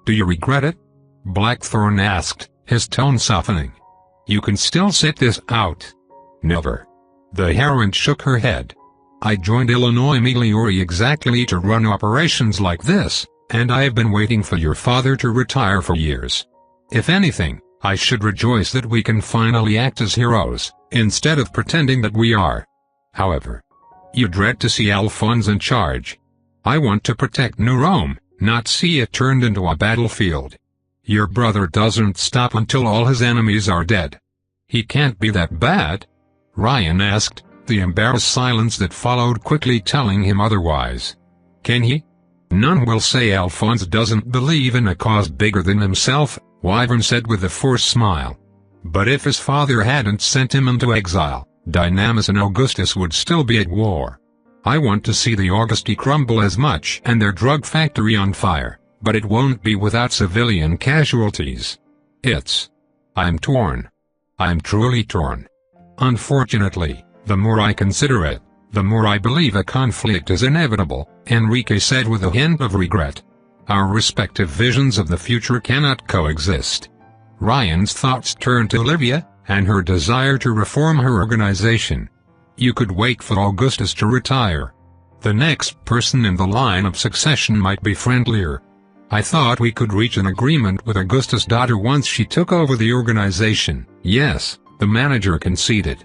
Do you regret it? Blackthorn asked, his tone softening. You can still sit this out. Never. The heroine shook her head. I joined Illinois Migliori exactly to run operations like this, and I have been waiting for your father to retire for years. If anything, I should rejoice that we can finally act as heroes, instead of pretending that we are. However, you dread to see Alphonse in charge. I want to protect New Rome, not see it turned into a battlefield. Your brother doesn't stop until all his enemies are dead. He can't be that bad? Ryan asked, the embarrassed silence that followed quickly telling him otherwise. Can he? None will say Alphonse doesn't believe in a cause bigger than himself, Wyvern said with a forced smile. But if his father hadn't sent him into exile, Dynamis and Augustus would still be at war. I want to see the Augusti crumble as much and their drug factory on fire, but it won't be without civilian casualties. I'm torn. I'm truly torn. Unfortunately, the more I consider it, the more I believe a conflict is inevitable, Enrique said with a hint of regret. Our respective visions of the future cannot coexist. Ryan's thoughts turned to Olivia, and her desire to reform her organization. You could wait for Augustus to retire. The next person in the line of succession might be friendlier. I thought we could reach an agreement with Augustus' daughter once she took over the organization. Yes, the manager conceded.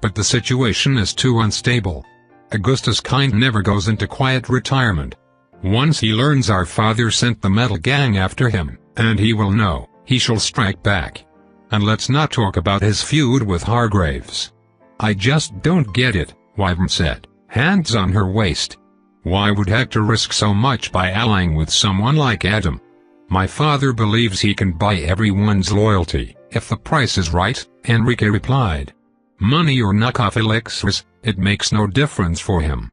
But the situation is too unstable. Augustus' kind never goes into quiet retirement. Once he learns our father sent the metal gang after him, and he will know, he shall strike back. And let's not talk about his feud with Hargraves. I just don't get it, Wyvern said, hands on her waist. Why would Hector risk so much by allying with someone like Adam? My father believes he can buy everyone's loyalty, if the price is right, Enrique replied. Money or knockoff elixirs, it makes no difference for him.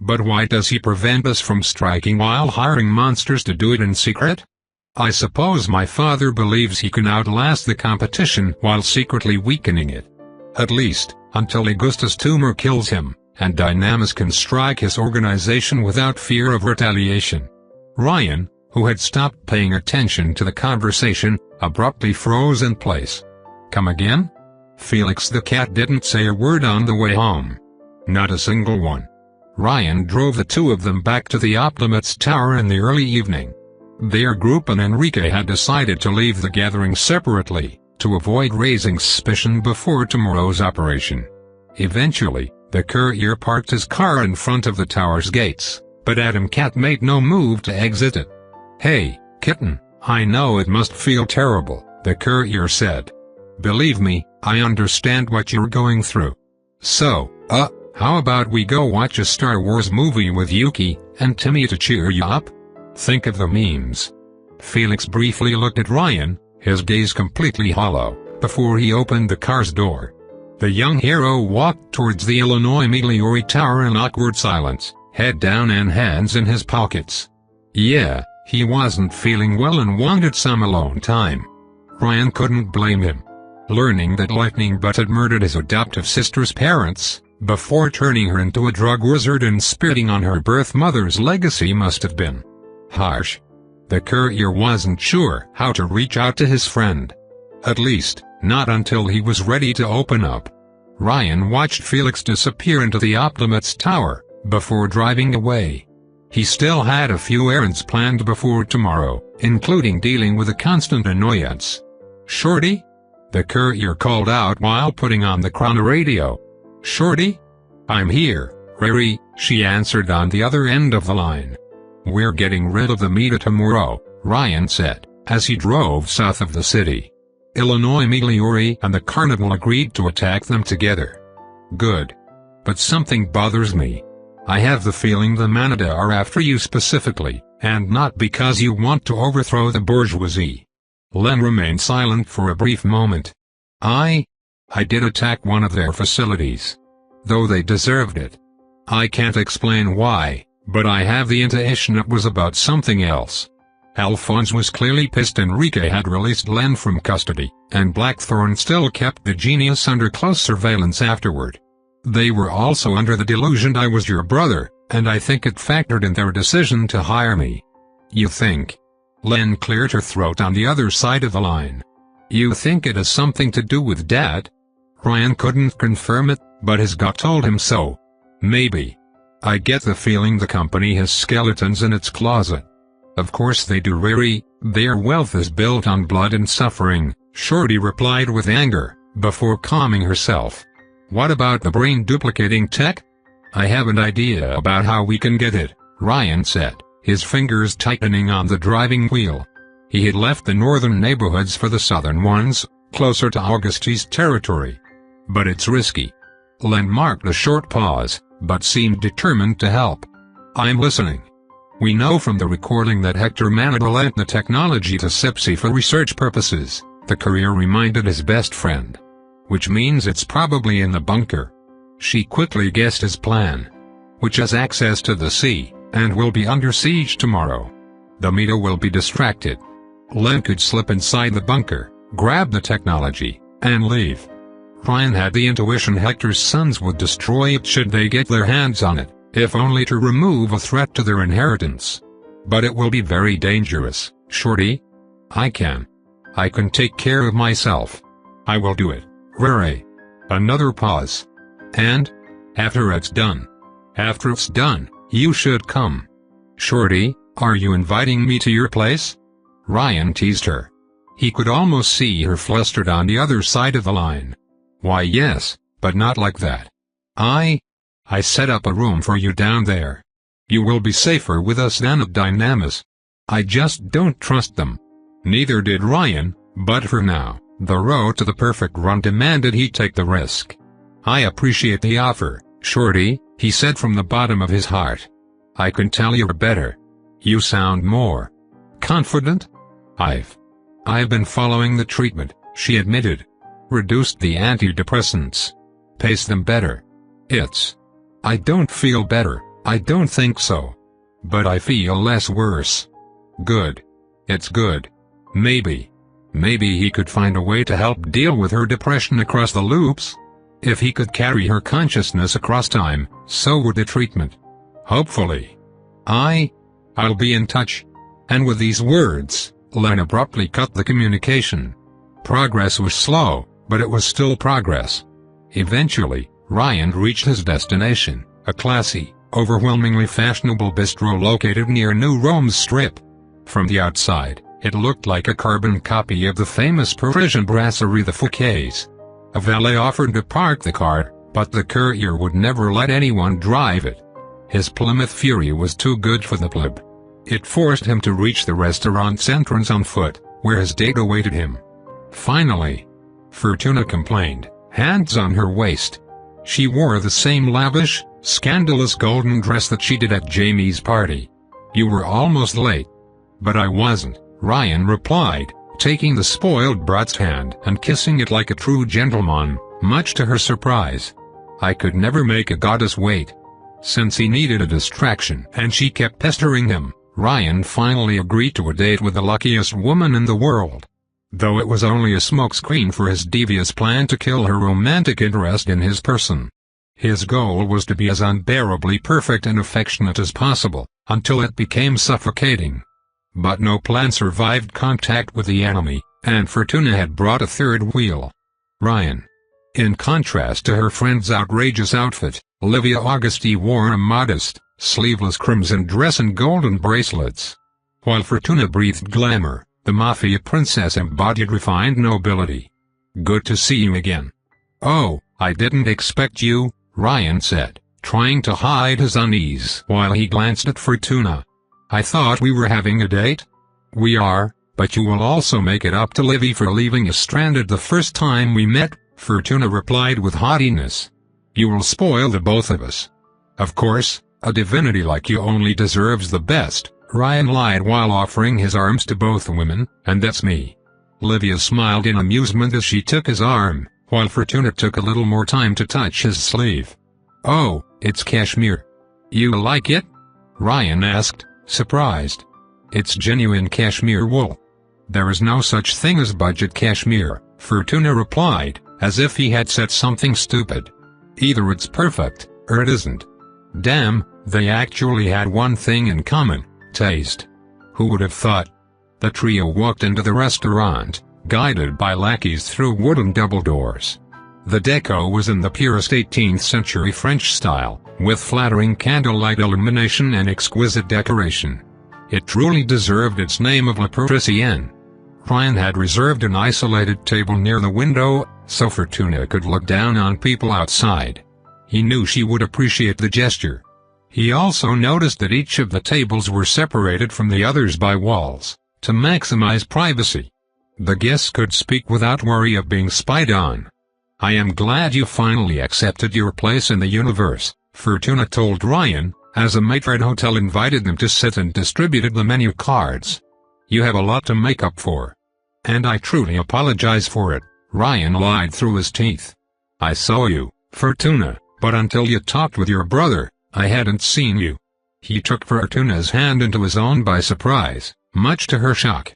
But why does he prevent us from striking while hiring monsters to do it in secret? I suppose my father believes he can outlast the competition while secretly weakening it. At least, until Augustus' tumor kills him, and Dynamis can strike his organization without fear of retaliation. Ryan, who had stopped paying attention to the conversation, abruptly froze in place. Come again? Felix the cat didn't say a word on the way home. Not a single one. Ryan drove the two of them back to the Optimates Tower in the early evening. Their group and Enrique had decided to leave the gathering separately, to avoid raising suspicion before tomorrow's operation. Eventually, the courier parked his car in front of the tower's gates, but Adam Cat made no move to exit it. Hey, kitten, I know it must feel terrible, the courier said. "Believe me, I understand what you're going through. So, how about we go watch a Star Wars movie with Yuki and Timmy to cheer you up? Think of the memes." Felix briefly looked at Ryan, his gaze completely hollow, before he opened the car's door. The young hero walked towards the Illinois Meteori Tower in awkward silence, head down and hands in his pockets. Yeah, he wasn't feeling well and wanted some alone time. Ryan couldn't blame him. Learning that Lightning Butt had murdered his adoptive sister's parents, before turning her into a drug wizard and spitting on her birth mother's legacy must have been harsh. The courier wasn't sure how to reach out to his friend. At least, not until he was ready to open up. Ryan watched Felix disappear into the Optimus Tower, before driving away. He still had a few errands planned before tomorrow, including dealing with a constant annoyance. "Shorty?" the courier called out while putting on the chrono radio. "Shorty? I'm here, Rary," she answered on the other end of the line. "We're getting rid of the Meta tomorrow," Ryan said, as he drove south of the city. Illinois Meteori and the Carnival agreed to attack them together. "Good. But something bothers me. I have the feeling the Manada are after you specifically, and not because you want to overthrow the bourgeoisie." Len remained silent for a brief moment. I did attack one of their facilities. Though they deserved it. I can't explain why, but I have the intuition it was about something else." Alphonse was clearly pissed. Enrique had released Len from custody, and Blackthorn still kept the genius under close surveillance afterward. They were also under the delusion I was your brother, and I think it factored in their decision to hire me. "You think?" Len cleared her throat on the other side of the line. "You think it has something to do with Dad?" Ryan couldn't confirm it, but his gut told him so. "Maybe. I get the feeling the company has skeletons in its closet." "Of course they do, Rary. Their wealth is built on blood and suffering," Shorty replied with anger, before calming herself. "What about the brain-duplicating tech?" "I have an idea about how we can get it," Ryan said, his fingers tightening on the driving wheel. He had left the northern neighborhoods for the southern ones, closer to Auguste's territory. "But it's risky." Len marked a short pause, but seemed determined to help. "I'm listening." "We know from the recording that Hector Manada lent the technology to Sipsy for research purposes," the courier reminded his best friend. "Which means it's probably in the bunker." She quickly guessed his plan. "Which has access to the sea, and will be under siege tomorrow. The Meta will be distracted. Len could slip inside the bunker, grab the technology, and leave." Ryan had the intuition Hector's sons would destroy it should they get their hands on it, if only to remove a threat to their inheritance. "But it will be very dangerous, Shorty." I can take care of myself. I will do it, Rary." Another pause. "And? After it's done." "After it's done, you should come." "Shorty, are you inviting me to your place?" Ryan teased her. He could almost see her flustered on the other side of the line. "Why yes, but not like that. I set up a room for you down there. You will be safer with us than at Dynamis. I just don't trust them." Neither did Ryan, but for now, the road to the perfect run demanded he take the risk. "I appreciate the offer, Shorty," he said from the bottom of his heart. "I can tell you're better. You sound more confident." I've been following the treatment," she admitted. "Reduced the antidepressants. Pace them better. I don't feel better, I don't think so. But I feel less worse." "Good. It's good. Maybe he could find a way to help deal with her depression across the loops. If he could carry her consciousness across time, so would the treatment. Hopefully. I'll be in touch." And with these words, Len abruptly cut the communication. Progress was slow, but it was still progress. Eventually, Ryan reached his destination, a classy, overwhelmingly fashionable bistro located near New Rome's Strip. From the outside, it looked like a carbon copy of the famous Parisian brasserie the Fouquets. A valet offered to park the car, but the courier would never let anyone drive it. His Plymouth Fury was too good for the pleb. It forced him to reach the restaurant's entrance on foot, where his date awaited him. Finally, Fortuna complained, hands on her waist. She wore the same lavish, scandalous golden dress that she did at Jamie's party. You were almost late. But I wasn't, Ryan replied, taking the spoiled brat's hand and kissing it like a true gentleman, much to her surprise. I could never make a goddess wait. Since he needed a distraction and she kept pestering him, Ryan finally agreed to a date with the luckiest woman in the world. Though it was only a smokescreen for his devious plan to kill her romantic interest in his person. His goal was to be as unbearably perfect and affectionate as possible, until it became suffocating. But no plan survived contact with the enemy, and Fortuna had brought a third wheel. Ryan. In contrast to her friend's outrageous outfit, Olivia Auguste wore a modest, sleeveless crimson dress and golden bracelets. While Fortuna breathed glamour, the Mafia princess embodied refined nobility. Good to see you again. Oh, I didn't expect you, Ryan said, trying to hide his unease while he glanced at Fortuna. I thought we were having a date? We are, but you will also make it up to Livy for leaving us stranded the first time we met, Fortuna replied with haughtiness. You will spoil the both of us. Of course, a divinity like you only deserves the best, Ryan lied while offering his arms to both women, and that's me. Livia smiled in amusement as she took his arm, while Fortuna took a little more time to touch his sleeve. Oh, it's cashmere. You like it? Ryan asked, surprised. It's genuine cashmere wool. There is no such thing as budget cashmere, Fortuna replied, as if he had said something stupid. Either it's perfect, or it isn't. Damn, they actually had one thing in common, taste. Who would have thought? The trio walked into the restaurant, guided by lackeys through wooden double doors. The deco was in the purest 18th century French style, with flattering candlelight illumination and exquisite decoration. It truly deserved its name of La Parisienne. Ryan had reserved an isolated table near the window, so Fortuna could look down on people outside. He knew she would appreciate the gesture. He also noticed that each of the tables were separated from the others by walls, to maximize privacy. The guests could speak without worry of being spied on. I am glad you finally accepted your place in the universe, Fortuna told Ryan, as a maitre d'hotel invited them to sit and distributed the menu cards. You have a lot to make up for. And I truly apologize for it, Ryan lied through his teeth. I saw you, Fortuna, but until you talked with your brother, I hadn't seen you. He took Fortuna's hand into his own by surprise, much to her shock.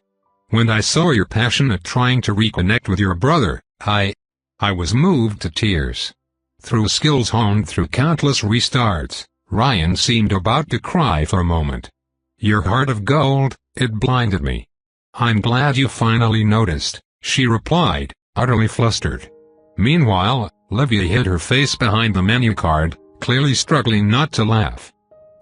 When I saw your passion at trying to reconnect with your brother, I was moved to tears. Through skills honed through countless restarts, Ryan seemed about to cry for a moment. Your heart of gold, it blinded me. I'm glad you finally noticed, she replied, utterly flustered. Meanwhile, Livia hid her face behind the menu card, clearly struggling not to laugh.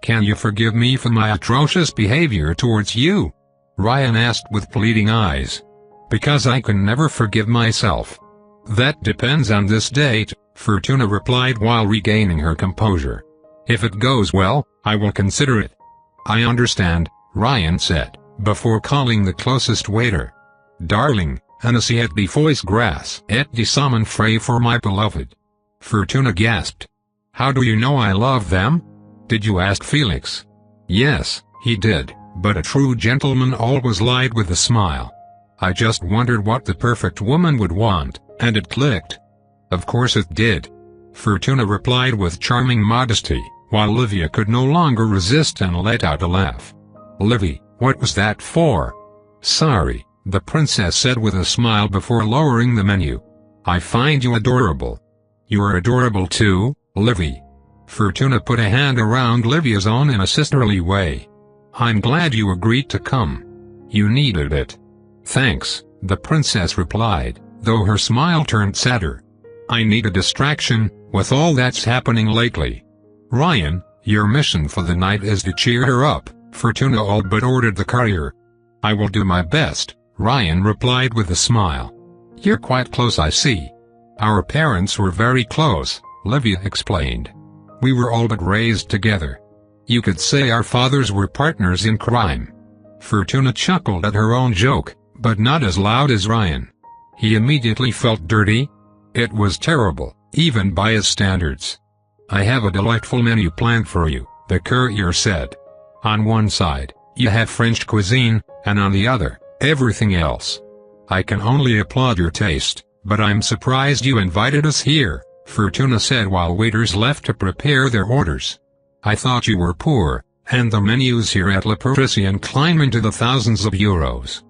Can you forgive me for my atrocious behavior towards you? Ryan asked with pleading eyes. Because I can never forgive myself. That depends on this date, Fortuna replied while regaining her composure. If it goes well, I will consider it. I understand, Ryan said, before calling the closest waiter. Darling, Hennessy at the foie gras et de salmon frais for my beloved. Fortuna gasped. How do you know I love them? Did you ask Felix? Yes, he did, but a true gentleman always lied with a smile. I just wondered what the perfect woman would want, and it clicked. Of course it did. Fortuna replied with charming modesty, while Livia could no longer resist and let out a laugh. Livy, what was that for? Sorry, the princess said with a smile before lowering the menu. I find you adorable. You are adorable too, Livy. Fortuna put a hand around Livia's own in a sisterly way. I'm glad you agreed to come. You needed it. Thanks, the princess replied, though her smile turned sadder. I need a distraction, with all that's happening lately. Ryan, your mission for the night is to cheer her up, Fortuna all but ordered the courier. I will do my best, Ryan replied with a smile. You're quite close, I see. Our parents were very close, Livia explained. We were all but raised together. You could say our fathers were partners in crime. Fortuna chuckled at her own joke, but not as loud as Ryan. He immediately felt dirty. It was terrible, even by his standards. "I have a delightful menu planned for you," the courier said. "On one side, you have French cuisine, and on the other, everything else. I can only applaud your taste, but I'm surprised you invited us here," Fortuna said while waiters left to prepare their orders. "I thought you were poor, and the menus here at Le Parisien climb into the thousands of euros."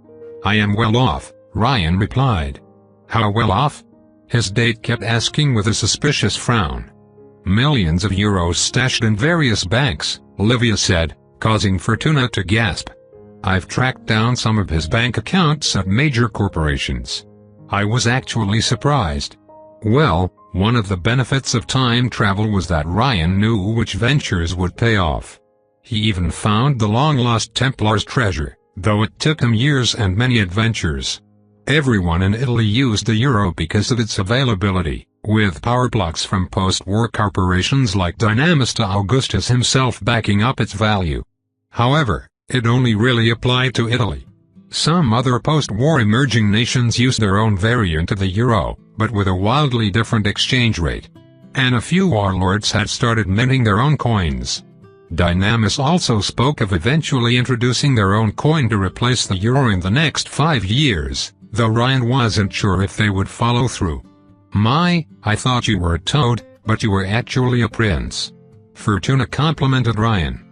"I am well off," Ryan replied. "How well off?" his date kept asking with a suspicious frown. "Millions of euros stashed in various banks," Livia said, causing Fortuna to gasp. "I've tracked down some of his bank accounts at major corporations. I was actually surprised." Well, one of the benefits of time travel was that Ryan knew which ventures would pay off. He even found the long-lost Templar's treasure, though it took him years and many adventures. Everyone in Italy used the euro because of its availability, with power blocks from post-war corporations like Dynamista Augustus himself backing up its value. However, it only really applied to Italy. Some other post-war emerging nations used their own variant of the euro, but with a wildly different exchange rate. And a few warlords had started minting their own coins. Dynamis also spoke of eventually introducing their own coin to replace the euro in the next 5 years, though Ryan wasn't sure if they would follow through. "My, I thought you were a toad, but you were actually a prince," Fortuna complimented Ryan.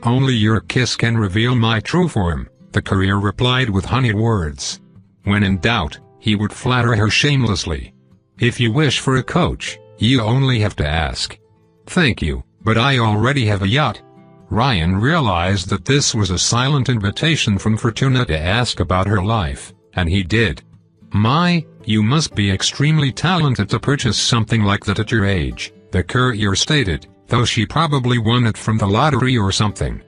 "Only your kiss can reveal my true form," the courier replied with honeyed words. When in doubt, he would flatter her shamelessly. "If you wish for a coach, you only have to ask." "Thank you, but I already have a yacht." Ryan realized that this was a silent invitation from Fortuna to ask about her life, and he did. "My, you must be extremely talented to purchase something like that at your age," the courier stated, though she probably won it from the lottery or something.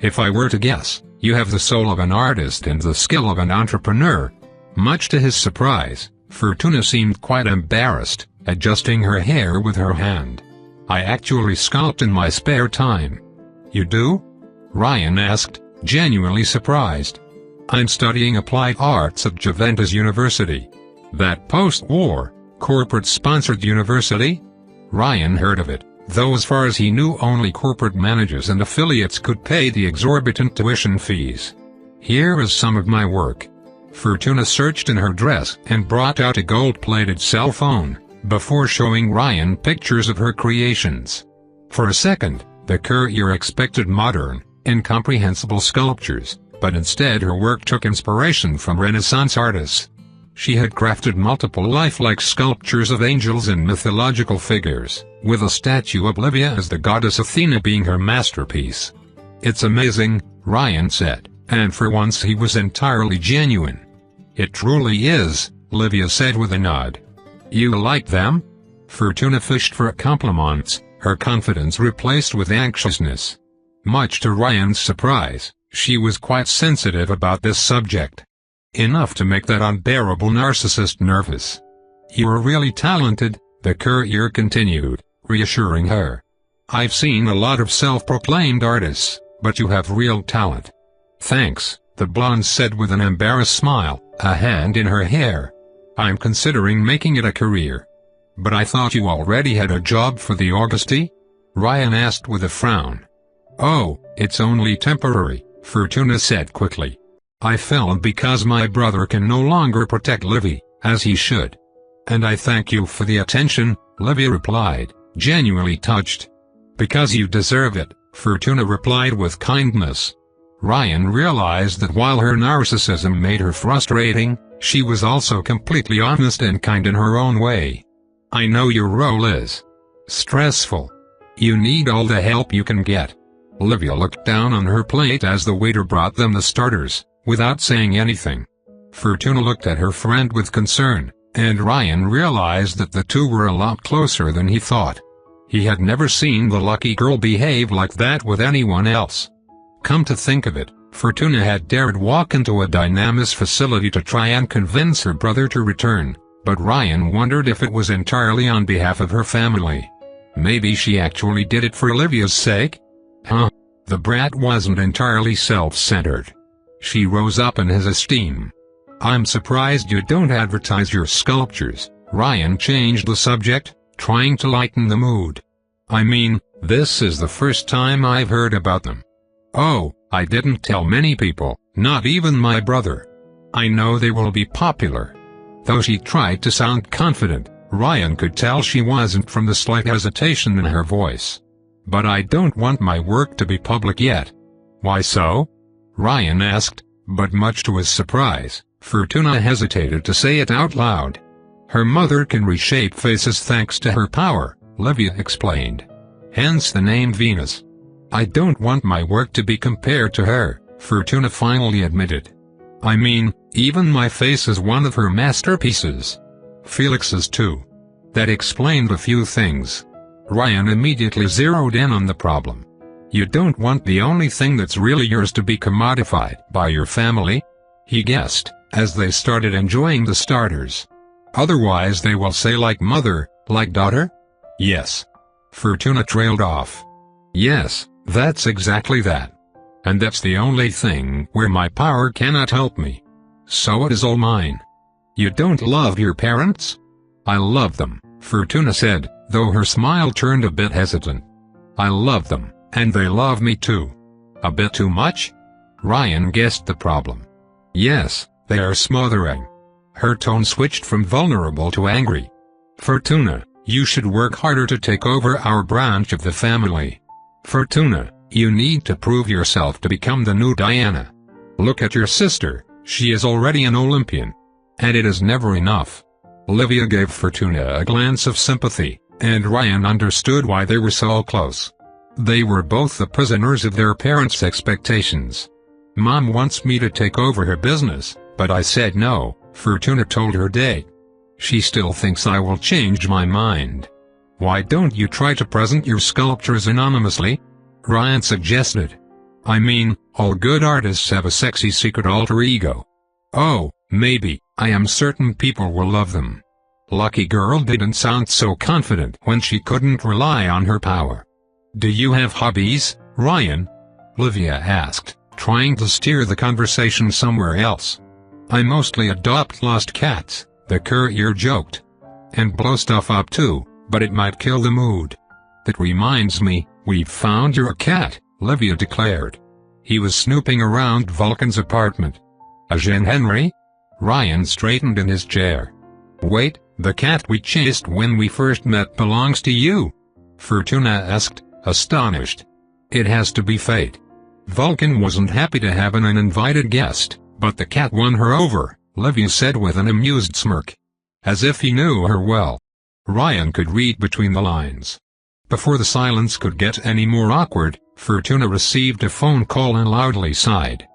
"If I were to guess, you have the soul of an artist and the skill of an entrepreneur." Much to his surprise, Fortuna seemed quite embarrassed, adjusting her hair with her hand. "I actually sculpt in my spare time." "You do?" Ryan asked, genuinely surprised. "I'm studying applied arts at Juventus University." "That post-war, corporate-sponsored university?" Ryan heard of it, though as far as he knew only corporate managers and affiliates could pay the exorbitant tuition fees. "Here is some of my work." Fortuna searched in her dress and brought out a gold-plated cell phone, before showing Ryan pictures of her creations. For a second, the courier expected modern, incomprehensible sculptures, but instead her work took inspiration from Renaissance artists. She had crafted multiple lifelike sculptures of angels and mythological figures, with a statue of Livia as the goddess Athena being her masterpiece. "It's amazing," Ryan said, and for once he was entirely genuine. "It truly is," Livia said with a nod. "You like them?" Fortuna fished for compliments, her confidence replaced with anxiousness. Much to Ryan's surprise, she was quite sensitive about this subject. Enough to make that unbearable narcissist nervous. "You are really talented," the courier continued, reassuring her. "I've seen a lot of self-proclaimed artists, but you have real talent." "Thanks," the blonde said with an embarrassed smile, a hand in her hair. "I'm considering making it a career." "But I thought you already had a job for the Augusti?" Ryan asked with a frown. "Oh, it's only temporary," Fortuna said quickly. "I fell because my brother can no longer protect Livy, as he should." "And I thank you for the attention," Livy replied, genuinely touched. "Because you deserve it," Fortuna replied with kindness. Ryan realized that while her narcissism made her frustrating, she was also completely honest and kind in her own way. "I know your role is stressful. You need all the help you can get." Livia looked down on her plate as the waiter brought them the starters, without saying anything. Fortuna looked at her friend with concern, and Ryan realized that the two were a lot closer than he thought. He had never seen the lucky girl behave like that with anyone else. Come to think of it, Fortuna had dared walk into a Dynamis facility to try and convince her brother to return, but Ryan wondered if it was entirely on behalf of her family. Maybe she actually did it for Olivia's sake? The brat wasn't entirely self-centered. She rose up in his esteem. I'm surprised you don't advertise your sculptures. Ryan changed the subject, trying to lighten the mood. I mean, this is the first time I've heard about them. Oh, I didn't tell many people, not even my brother. I know they will be popular. Though she tried to sound confident, Ryan could tell she wasn't, from the slight hesitation in her voice. But I don't want my work to be public yet. Why so? Ryan asked, but much to his surprise, Fortuna hesitated to say it out loud. Her mother can reshape faces thanks to her power, Livia explained. Hence the name Venus. I don't want my work to be compared to her, Fortuna finally admitted. I mean, even my face is one of her masterpieces. Felix's too. That explained a few things. Ryan immediately zeroed in on the problem. You don't want the only thing that's really yours to be commodified by your family? He guessed, as they started enjoying the starters. Otherwise they will say like mother, like daughter? Yes. Fortuna trailed off. Yes, that's exactly that. And that's the only thing where my power cannot help me. So it is all mine. You don't love your parents? I love them, Fortuna said, though her smile turned a bit hesitant. I love them, and they love me too. A bit too much? Ryan guessed the problem. Yes, they are smothering. Her tone switched from vulnerable to angry. Fortuna, you should work harder to take over our branch of the family. Fortuna, you need to prove yourself to become the new Diana. Look at your sister, she is already an Olympian. And it is never enough. Livia gave Fortuna a glance of sympathy, and Ryan understood why they were so close. They were both the prisoners of their parents' expectations. Mom wants me to take over her business, but I said no, Fortuna told her date. She still thinks I will change my mind. Why don't you try to present your sculptures anonymously? Ryan suggested. I mean, all good artists have a sexy secret alter ego. Oh, maybe, I am certain people will love them. Lucky girl didn't sound so confident when she couldn't rely on her power. Do you have hobbies, Ryan? Livia asked, trying to steer the conversation somewhere else. I mostly adopt lost cats, the courier joked. And blow stuff up too, but it might kill the mood. That reminds me, we've found your cat, Livia declared. He was snooping around Vulcan's apartment. A Jean Henry? Ryan straightened in his chair. Wait, the cat we chased when we first met belongs to you? Fortuna asked, astonished. It has to be fate. Vulcan wasn't happy to have an uninvited guest, but the cat won her over, Livia said with an amused smirk. As if he knew her well. Ryan could read between the lines. Before the silence could get any more awkward, Fortuna received a phone call and loudly sighed.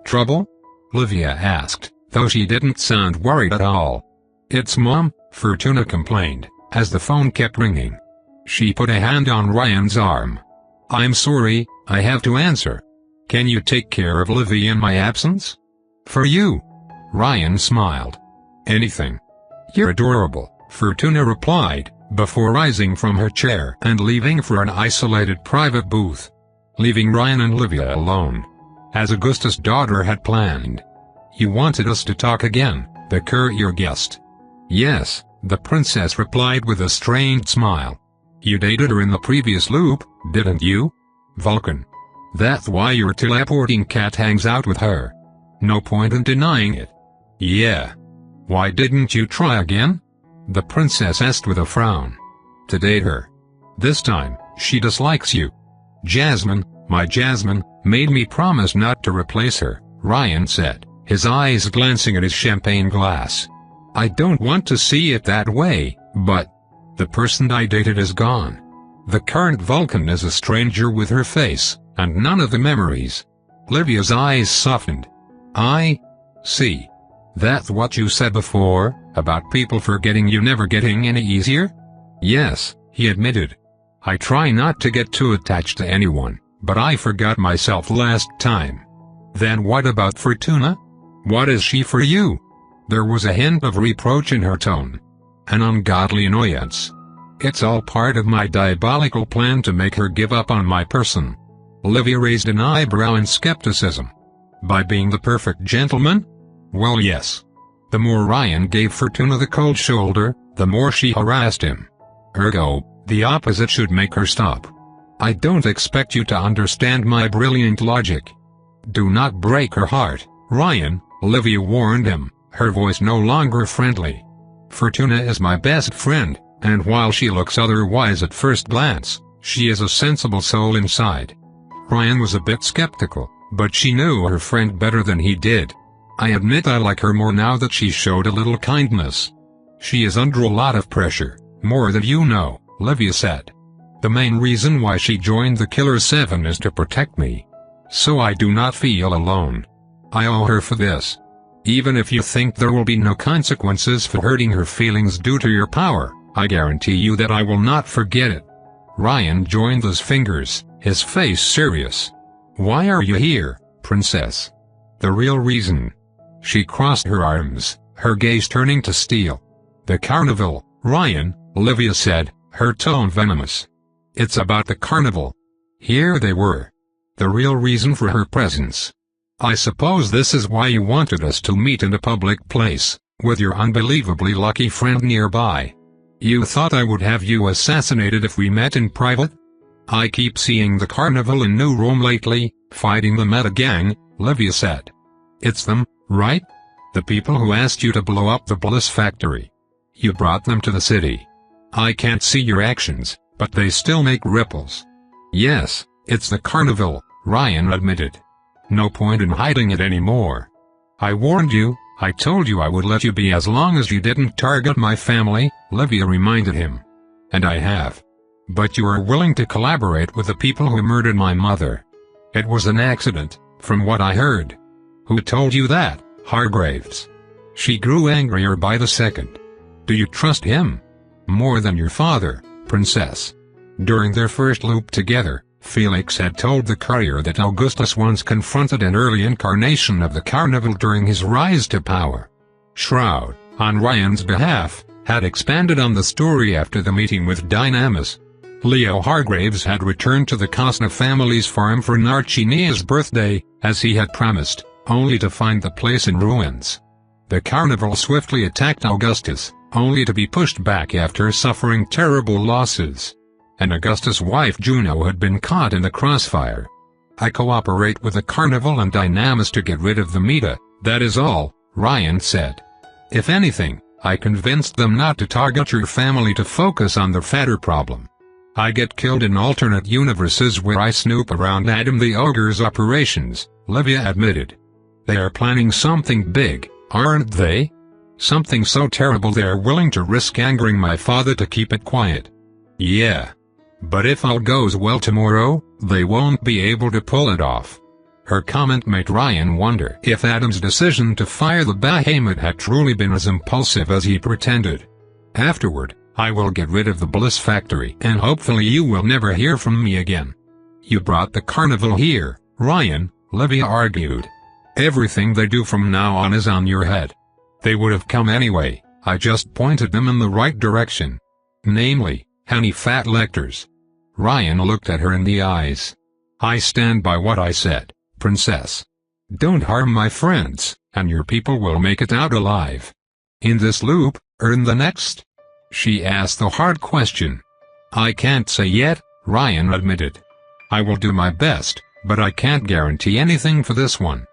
Trouble? Livia asked, though she didn't sound worried at all. It's Mom, Fortuna complained, as the phone kept ringing. She put a hand on Ryan's arm. I'm sorry, I have to answer. Can you take care of Livia in my absence? For you. Ryan smiled. Anything. You're adorable, Fortuna replied, before rising from her chair and leaving for an isolated private booth. Leaving Ryan and Livia alone. As Augustus' daughter had planned. You wanted us to talk again, the courier guessed. Yes, the princess replied with a strained smile. You dated her in the previous loop, didn't you? Vulcan. That's why your teleporting cat hangs out with her. No point in denying it. Yeah. Why didn't you try again? The princess asked with a frown. To date her. This time, she dislikes you. Jasmine, my Jasmine, made me promise not to replace her, Ryan said, his eyes glancing at his champagne glass. I don't want to see it that way, but the person I dated is gone. The current Vulcan is a stranger with her face, and none of the memories. Livia's eyes softened. I see. That's what you said before, about people forgetting you never getting any easier? Yes, he admitted. I try not to get too attached to anyone, but I forgot myself last time. Then what about Fortuna? What is she for you? There was a hint of reproach in her tone. An ungodly annoyance. It's all part of my diabolical plan to make her give up on my person. Livia raised an eyebrow in skepticism. By being the perfect gentleman? Well, yes. The more Ryan gave Fortuna the cold shoulder, the more she harassed him. Ergo, the opposite should make her stop. I don't expect you to understand my brilliant logic. Do not break her heart, Ryan, Olivia warned him, her voice no longer friendly. Fortuna is my best friend, and while she looks otherwise at first glance, she is a sensible soul inside. Ryan was a bit skeptical, but she knew her friend better than he did. I admit I like her more now that she showed a little kindness. She is under a lot of pressure, more than you know, Olivia said. The main reason why she joined the Killer 7 is to protect me. So I do not feel alone. I owe her for this. Even if you think there will be no consequences for hurting her feelings due to your power, I guarantee you that I will not forget it. Ryan joined his fingers, his face serious. Why are you here, princess? The real reason. She crossed her arms, her gaze turning to steel. The carnival, Ryan, Olivia said, her tone venomous. It's about the carnival. Here they were. The real reason for her presence. I suppose this is why you wanted us to meet in a public place, with your unbelievably lucky friend nearby. You thought I would have you assassinated if we met in private? I keep seeing the carnival in New Rome lately, fighting the Meta Gang, Olivia said. It's them, right? The people who asked you to blow up the Bliss factory. You brought them to the city. I can't see your actions, but they still make ripples. Yes, it's the carnival, Ryan admitted. No point in hiding it anymore. I warned you, I told you I would let you be as long as you didn't target my family, Olivia reminded him. And I have. But you are willing to collaborate with the people who murdered my mother. It was an accident, from what I heard. Who told you that, Hargraves? She grew angrier by the second. Do you trust him? More than your father, princess. During their first loop together, Felix had told the courier that Augustus once confronted an early incarnation of the carnival during his rise to power. Shroud, on Ryan's behalf, had expanded on the story after the meeting with Dynamis. Leo Hargraves had returned to the Cosna family's farm for Narcinia's birthday, as he had promised, only to find the place in ruins. The carnival swiftly attacked Augustus, only to be pushed back after suffering terrible losses. And Augustus' wife Juno had been caught in the crossfire. I cooperate with the carnival and Dynamis to get rid of the Meta, that is all, Ryan said. If anything, I convinced them not to target your family to focus on the fatter problem. I get killed in alternate universes where I snoop around Adam the Ogre's operations, Olivia admitted. They are planning something big, aren't they? Something so terrible they're willing to risk angering my father to keep it quiet. Yeah. But if all goes well tomorrow, they won't be able to pull it off. Her comment made Ryan wonder if Adam's decision to fire the Behemoth had truly been as impulsive as he pretended. Afterward, I will get rid of the Bliss factory and hopefully you will never hear from me again. You brought the carnival here, Ryan, Olivia argued. Everything they do from now on is on your head. They would have come anyway, I just pointed them in the right direction. Namely, honey fat lectors. Ryan looked at her in the eyes. I stand by what I said, princess. Don't harm my friends, and your people will make it out alive. In this loop, or in the next? She asked the hard question. I can't say yet, Ryan admitted. I will do my best, but I can't guarantee anything for this one.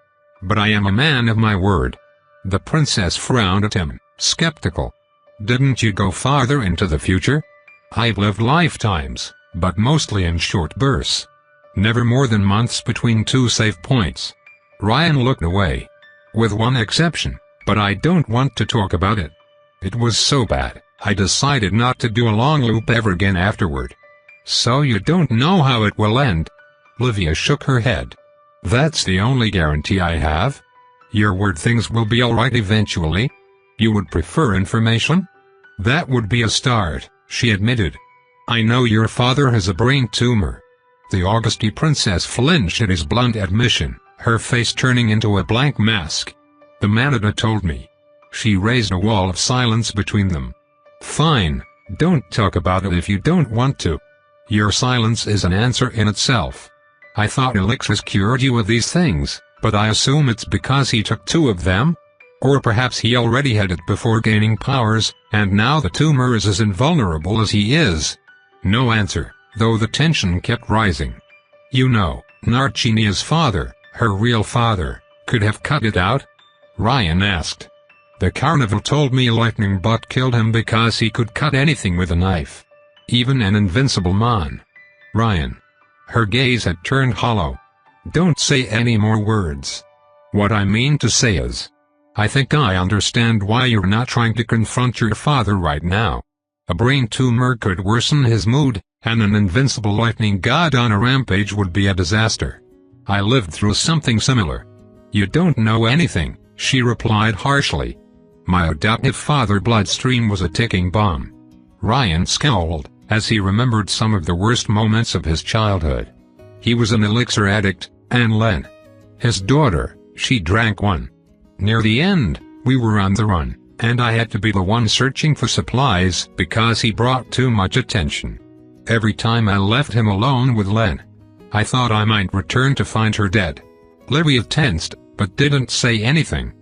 But I am a man of my word. The princess frowned at him, skeptical. Didn't you go farther into the future? I've lived lifetimes, but mostly in short bursts. Never more than months between two save points. Ryan looked away. With one exception, but I don't want to talk about it. It was so bad, I decided not to do a long loop ever again afterward. So you don't know how it will end? Olivia shook her head. That's the only guarantee I have. Your word things will be alright eventually? You would prefer information? That would be a start, she admitted. I know your father has a brain tumor. The Auguste princess flinched at his blunt admission, her face turning into a blank mask. The Manada told me. She raised a wall of silence between them. Fine, don't talk about it if you don't want to. Your silence is an answer in itself. I thought Elixir's cured you of these things, but I assume it's because he took 2 of them? Or perhaps he already had it before gaining powers, and now the tumor is as invulnerable as he is. No answer, though the tension kept rising. You know, Narcinia's father, her real father, could have cut it out? Ryan asked. The carnival told me lightning butt killed him because he could cut anything with a knife. Even an invincible man. Ryan. Her gaze had turned hollow. Don't say any more words. What I mean to say is, I think I understand why you're not trying to confront your father right now. A brain tumor could worsen his mood, and an invincible lightning god on a rampage would be a disaster. I lived through something similar. You don't know anything, she replied harshly. My adoptive father's bloodstream was a ticking bomb. Ryan scowled, as he remembered some of the worst moments of his childhood. He was an elixir addict, and Len, his daughter, she drank one. Near the end, we were on the run, and I had to be the one searching for supplies because he brought too much attention. Every time I left him alone with Len, I thought I might return to find her dead. Livia tensed, but didn't say anything.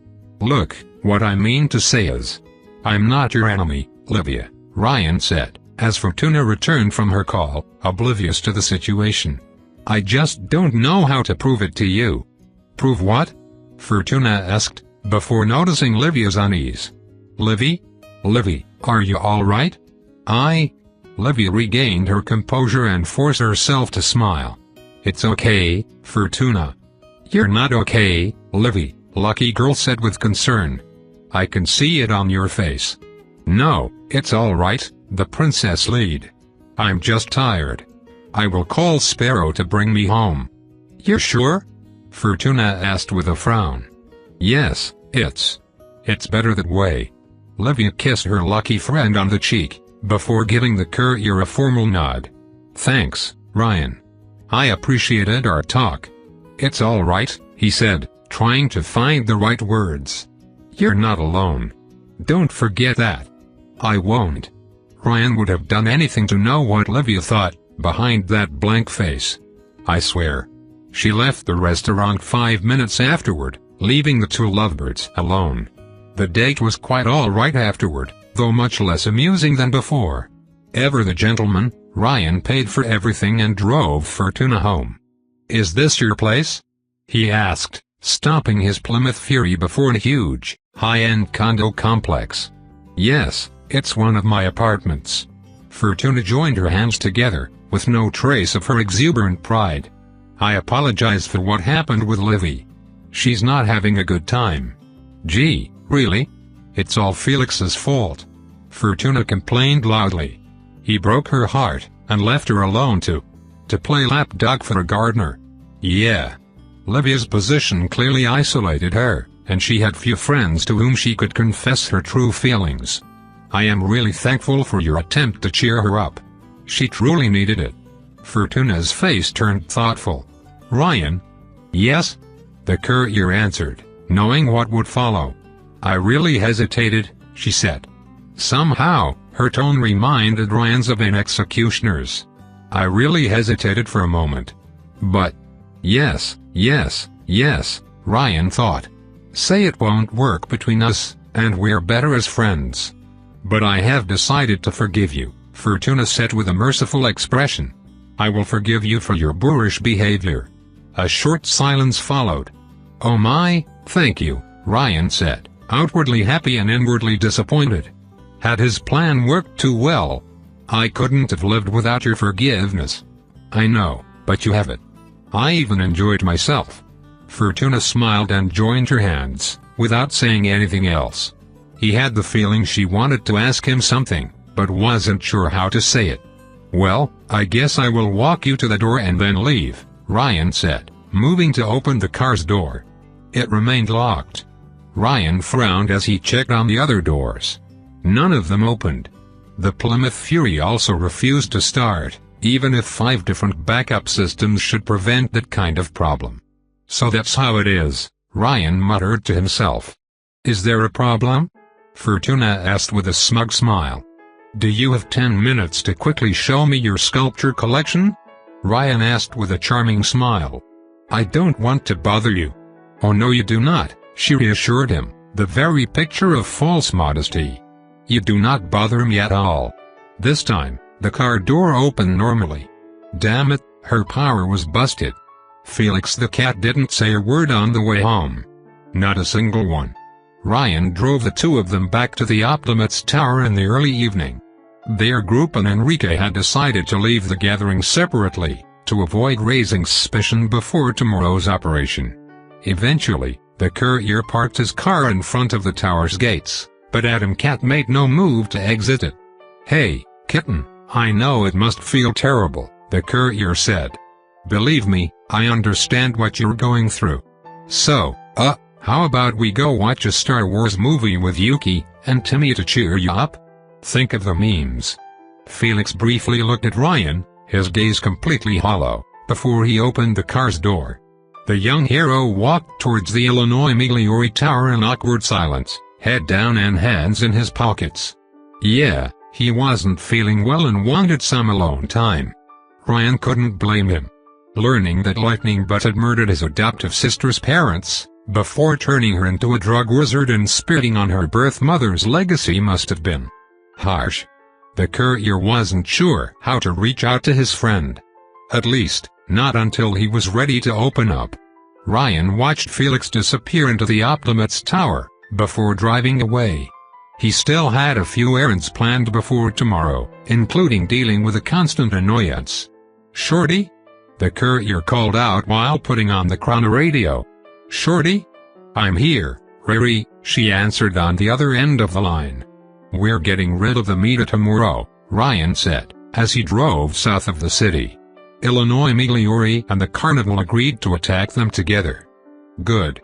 Look, what I mean to say is, I'm not your enemy, Livia, Ryan said, as Fortuna returned from her call, oblivious to the situation. I just don't know how to prove it to you. Prove what? Fortuna asked, before noticing Livia's unease. Livy? Livy, are you all right? Livia regained her composure and forced herself to smile. It's okay, Fortuna. You're not okay, Livy, Lucky Girl said with concern. I can see it on your face. No, it's all right, the princess lied. I'm just tired. I will call Sparrow to bring me home. You're sure? Fortuna asked with a frown. Yes, it's better that way. Livia kissed her lucky friend on the cheek, before giving the courier a formal nod. Thanks, Ryan. I appreciated our talk. It's all right, he said, trying to find the right words. You're not alone. Don't forget that. I won't. Ryan would have done anything to know what Livia thought, behind that blank face. I swear. She left the restaurant 5 minutes afterward, leaving the two lovebirds alone. The date was quite all right afterward, though much less amusing than before. Ever the gentleman, Ryan paid for everything and drove Fortuna home. Is this your place? He asked, stopping his Plymouth Fury before a huge, high-end condo complex. Yes, it's one of my apartments. Fortuna joined her hands together, with no trace of her exuberant pride. I apologize for what happened with Livy. She's not having a good time. Gee, really? It's all Felix's fault. Fortuna complained loudly. He broke her heart, and left her alone to play lapdog for a gardener. Yeah. Livia's position clearly isolated her, and she had few friends to whom she could confess her true feelings. I am really thankful for your attempt to cheer her up. She truly needed it. Fortuna's face turned thoughtful. Ryan? Yes? The courier answered, knowing what would follow. I really hesitated, she said. Somehow, her tone reminded Ryan's of an executioner's. I really hesitated for a moment. But, yes, Ryan thought. Say it won't work between us, and we're better as friends. But I have decided to forgive you, Fortuna said with a merciful expression. I will forgive you for your boorish behavior. A short silence followed. Oh my, thank you, Ryan said, outwardly happy and inwardly disappointed. Had his plan worked too well? I couldn't have lived without your forgiveness. I know, but you have it. I even enjoyed myself. Fortuna smiled and joined her hands, without saying anything else. He had the feeling she wanted to ask him something, but wasn't sure how to say it. Well, I guess I will walk you to the door and then leave, Ryan said, moving to open the car's door. It remained locked. Ryan frowned as he checked on the other doors. None of them opened. The Plymouth Fury also refused to start, even if 5 different backup systems should prevent that kind of problem. So that's how it is, Ryan muttered to himself. Is there a problem? Fortuna asked with a smug smile. Do you have 10 minutes to quickly show me your sculpture collection? Ryan asked with a charming smile. I don't want to bother you. Oh no you do not, she reassured him, The very picture of false modesty. You do not bother me at all. This time, the car door opened normally. Damn it, her power was busted. Felix the cat didn't say a word on the way home. Not a single one. Ryan drove the two of them back to the Optimates Tower in the early evening. Their group and Enrique had decided to leave the gathering separately, to avoid raising suspicion before tomorrow's operation. Eventually, the courier parked his car in front of the tower's gates, but Adam Cat made no move to exit it. "Hey, kitten, I know it must feel terrible," the courier said. "Believe me, I understand what you're going through. So, how about we go watch a Star Wars movie with Yuki and Timmy to cheer you up? Think of the memes." Felix briefly looked at Ryan, his gaze completely hollow, before he opened the car's door. The young hero walked towards the Illinois Migliore Tower in awkward silence, head down and hands in his pockets. Yeah, he wasn't feeling well and wanted some alone time. Ryan couldn't blame him. Learning that Lightning Butt had murdered his adoptive sister's parents, before turning her into a drug wizard and spitting on her birth mother's legacy must have been harsh. The courier wasn't sure how to reach out to his friend. At least, not until he was ready to open up. Ryan watched Felix disappear into the Optimates Tower, before driving away. He still had a few errands planned before tomorrow, including dealing with a constant annoyance. "Shorty?" the courier called out while putting on the chrono radio. "Shorty? I'm here, Riri," she answered on the other end of the line. "We're getting rid of the meter tomorrow," Ryan said, as he drove south of the city. Illinois Migliore and the carnival agreed to attack them together. Good.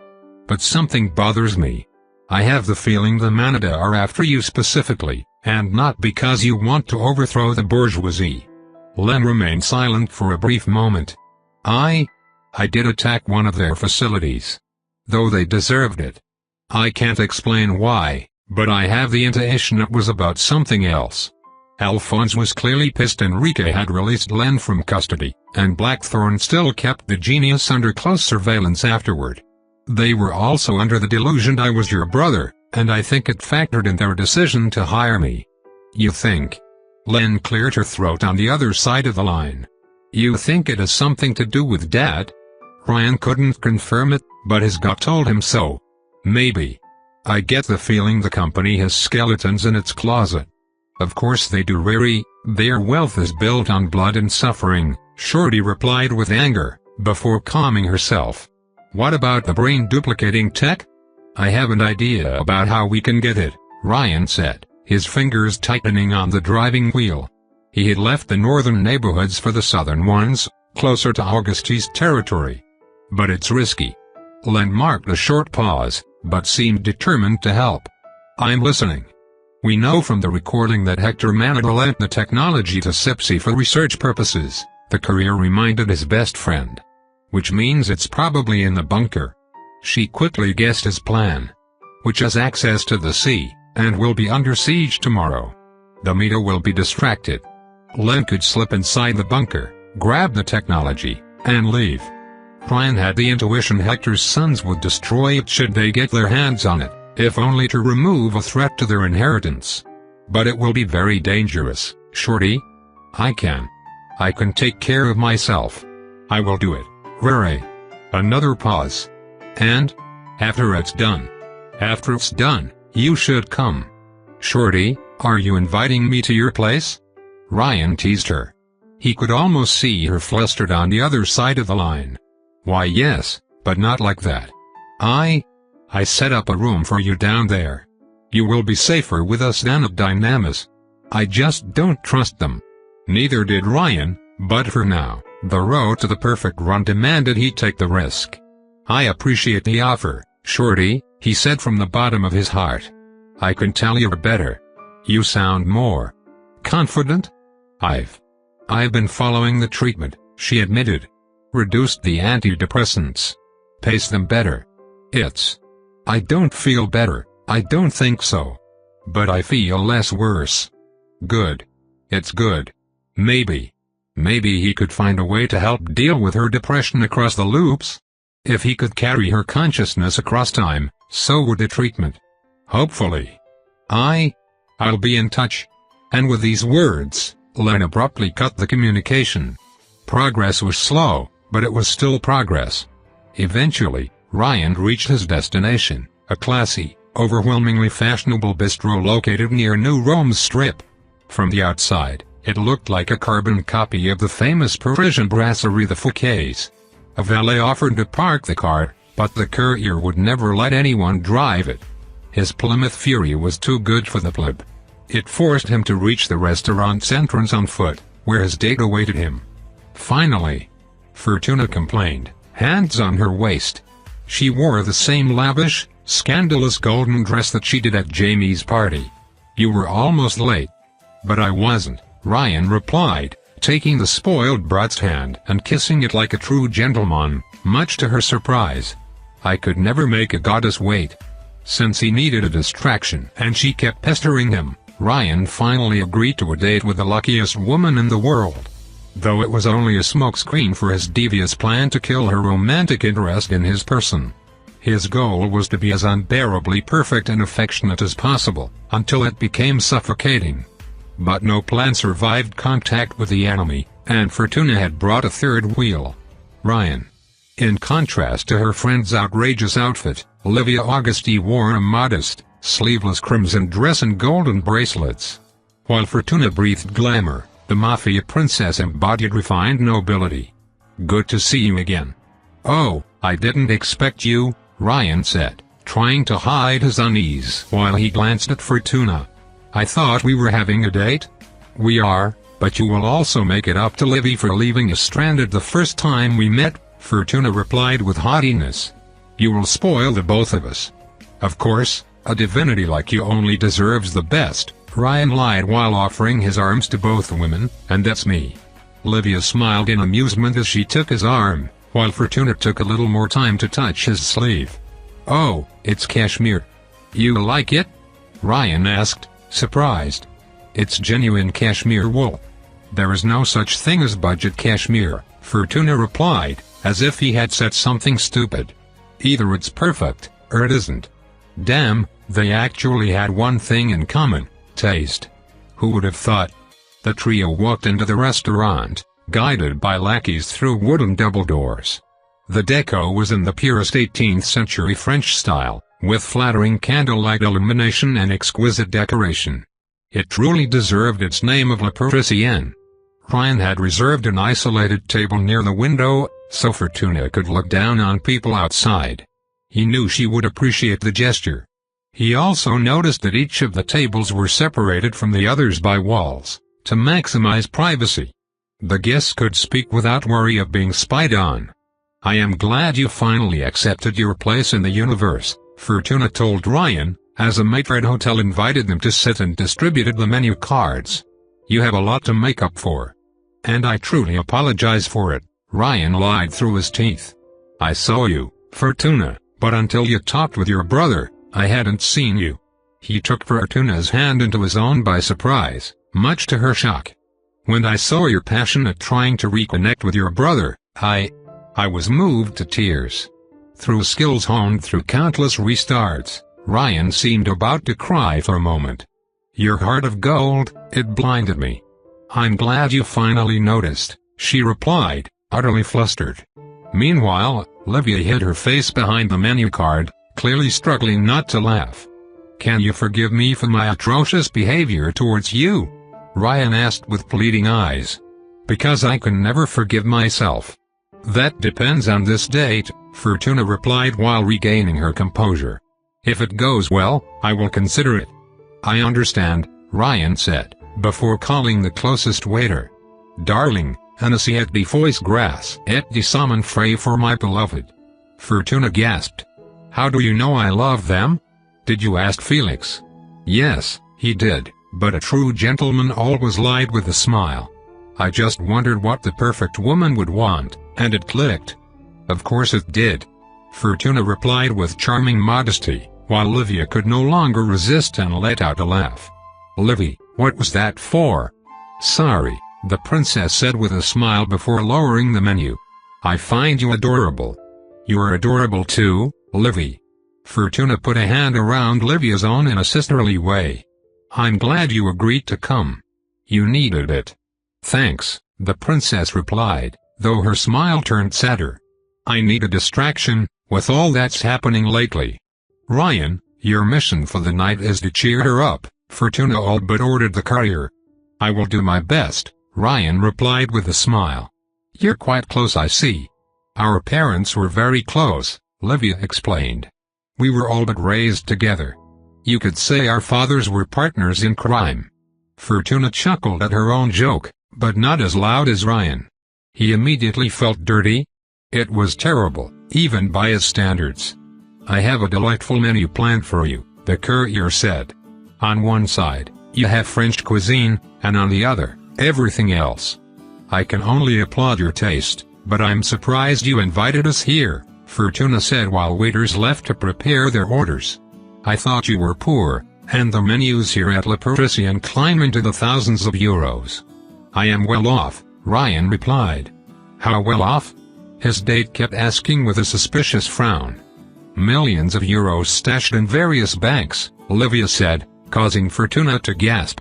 But something bothers me. I have the feeling the Manada are after you specifically, and not because you want to overthrow the bourgeoisie. Len remained silent for a brief moment. I did attack one of their facilities. Though they deserved it. I can't explain why, but I have the intuition it was about something else. Alphonse was clearly pissed Enrique had released Len from custody, and Blackthorn still kept the genius under close surveillance afterward. They were also under the delusion I was your brother, and I think it factored in their decision to hire me. You think? Len cleared her throat on the other side of the line. You think it has something to do with Dad? Ryan couldn't confirm it, but his gut told him so. Maybe. I get the feeling the company has skeletons in its closet. Of course they do, Riri. Their wealth is built on blood and suffering, Shorty replied with anger, before calming herself. What about the brain-duplicating tech? I have an idea about how we can get it, Ryan said, his fingers tightening on the driving wheel. He had left the northern neighborhoods for the southern ones, closer to Auguste's territory. But it's risky. Len marked a short pause, but seemed determined to help. I'm listening. We know from the recording that Hector Manada lent the technology to Sipsy for research purposes, the courier reminded his best friend. Which means it's probably in the bunker. She quickly guessed his plan. Which has access to the sea, and will be under siege tomorrow. The meter will be distracted. Len could slip inside the bunker, grab the technology, and leave. Ryan had the intuition Hector's sons would destroy it should they get their hands on it, if only to remove a threat to their inheritance. But it will be very dangerous, Shorty. I can take care of myself. I will do it, Rere. Another pause. And? After it's done. After it's done, you should come. Shorty, are you inviting me to your place? Ryan teased her. He could almost see her flustered on the other side of the line. Why yes, but not like that. I set up a room for you down there. You will be safer with us than at Dynamis. I just don't trust them. Neither did Ryan, but for now, the road to the perfect run demanded he take the risk. I appreciate the offer, Shorty, he said from the bottom of his heart. I can tell you're better. You sound more confident? I've been following the treatment, she admitted. Reduced the antidepressants. Pace them better. I don't feel better, I don't think so. But I feel less worse. Good. It's good. Maybe he could find a way to help deal with her depression across the loops. If he could carry her consciousness across time, so would the treatment. Hopefully. I'll be in touch. And with these words, Len abruptly cut the communication. Progress was slow, but it was still progress. Eventually, Ryan reached his destination, a classy, overwhelmingly fashionable bistro located near New Rome's Strip. From the outside, it looked like a carbon copy of the famous Parisian brasserie the Fouquet's. A valet offered to park the car, but the courier would never let anyone drive it. His Plymouth Fury was too good for the pleb. It forced him to reach the restaurant's entrance on foot, where his date awaited him. Finally, Fortuna complained, hands on her waist. She wore the same lavish, scandalous golden dress that she did at Jamie's party. "You were almost late." "But I wasn't," Ryan replied, taking the spoiled brat's hand and kissing it like a true gentleman, much to her surprise. "I could never make a goddess wait." Since he needed a distraction and she kept pestering him, Ryan finally agreed to a date with the luckiest woman in the world. Though it was only a smokescreen for his devious plan to kill her romantic interest in his person. His goal was to be as unbearably perfect and affectionate as possible, until it became suffocating. But no plan survived contact with the enemy, and Fortuna had brought a third wheel. Ryan. In contrast to her friend's outrageous outfit, Olivia Auguste wore a modest, sleeveless crimson dress and golden bracelets. While Fortuna breathed glamour, the Mafia princess embodied refined nobility. "Good to see you again." "Oh, I didn't expect you," Ryan said, trying to hide his unease while he glanced at Fortuna. "I thought we were having a date." "We are, but you will also make it up to Livy for leaving us stranded the first time we met," Fortuna replied with haughtiness. "You will spoil the both of us." "Of course, a divinity like you only deserves the best," Ryan lied while offering his arms to both women, "and that's me." Livia smiled in amusement as she took his arm, while Fortuna took a little more time to touch his sleeve. "Oh, it's cashmere." "You like it?" Ryan asked, surprised. "It's genuine cashmere wool." "There is no such thing as budget cashmere," Fortuna replied, as if he had said something stupid. "Either it's perfect, or it isn't." Damn, they actually had one thing in common: taste. Who would have thought? The trio walked into the restaurant, guided by lackeys through wooden double doors. The deco was in the purest 18th century French style, with flattering candlelight illumination and exquisite decoration. It truly deserved its name of La Parisienne. Ryan had reserved an isolated table near the window, so Fortuna could look down on people outside. He knew she would appreciate the gesture. He also noticed that each of the tables were separated from the others by walls, to maximize privacy. The guests could speak without worry of being spied on. "I am glad you finally accepted your place in the universe," Fortuna told Ryan, as a Maitre hotel invited them to sit and distributed the menu cards. "You have a lot to make up for. And I truly apologize for it," Ryan lied through his teeth. "I saw you, Fortuna, but until you talked with your brother, I hadn't seen you." He took Fortuna's hand into his own by surprise, much to her shock. "When I saw your passion at trying to reconnect with your brother, I was moved to tears." Through skills honed through countless restarts, Ryan seemed about to cry for a moment. "Your heart of gold, it blinded me." "I'm glad you finally noticed," she replied, utterly flustered. Meanwhile, Livia hid her face behind the menu card, clearly struggling not to laugh. "Can you forgive me for my atrocious behavior towards you?" Ryan asked with pleading eyes. "Because I can never forgive myself." "That depends on this date," Fortuna replied while regaining her composure. "If it goes well, I will consider it." "I understand," Ryan said, before calling the closest waiter. "Darling, un assiette de foie gras et de salmon frais for my beloved." Fortuna gasped. "How do you know I love them?" "Did you ask Felix?" "Yes, he did, but a true gentleman always lied with a smile. I just wondered what the perfect woman would want, and it clicked." "Of course it did," Fortuna replied with charming modesty, while Livia could no longer resist and let out a laugh. "Livy, what was that for?" "Sorry," the princess said with a smile before lowering the menu. "I find you adorable." "You are adorable too, Livy." Fortuna put a hand around Livia's own in a sisterly way. "I'm glad you agreed to come. You needed it." "Thanks," the princess replied, though her smile turned sadder. "I need a distraction, with all that's happening lately." "Ryan, your mission for the night is to cheer her up," Fortuna all but ordered the courier. "I will do my best," Ryan replied with a smile. "You're quite close, I see." "Our parents were very close," Livia explained. "We were all but raised together. You could say our fathers were partners in crime." Fortuna chuckled at her own joke, but not as loud as Ryan. He immediately felt dirty. It was terrible, even by his standards. "I have a delightful menu planned for you," the courier said. "On one side, you have French cuisine, and on the other, everything else. I can only applaud your taste, but I'm surprised you invited us here," Fortuna said while waiters left to prepare their orders. "I thought you were poor, and the menus here at Le Parisien climb into the thousands of euros." "I am well off," Ryan replied. "How well off?" his date kept asking with a suspicious frown. "Millions of euros stashed in various banks," Livia said, causing Fortuna to gasp.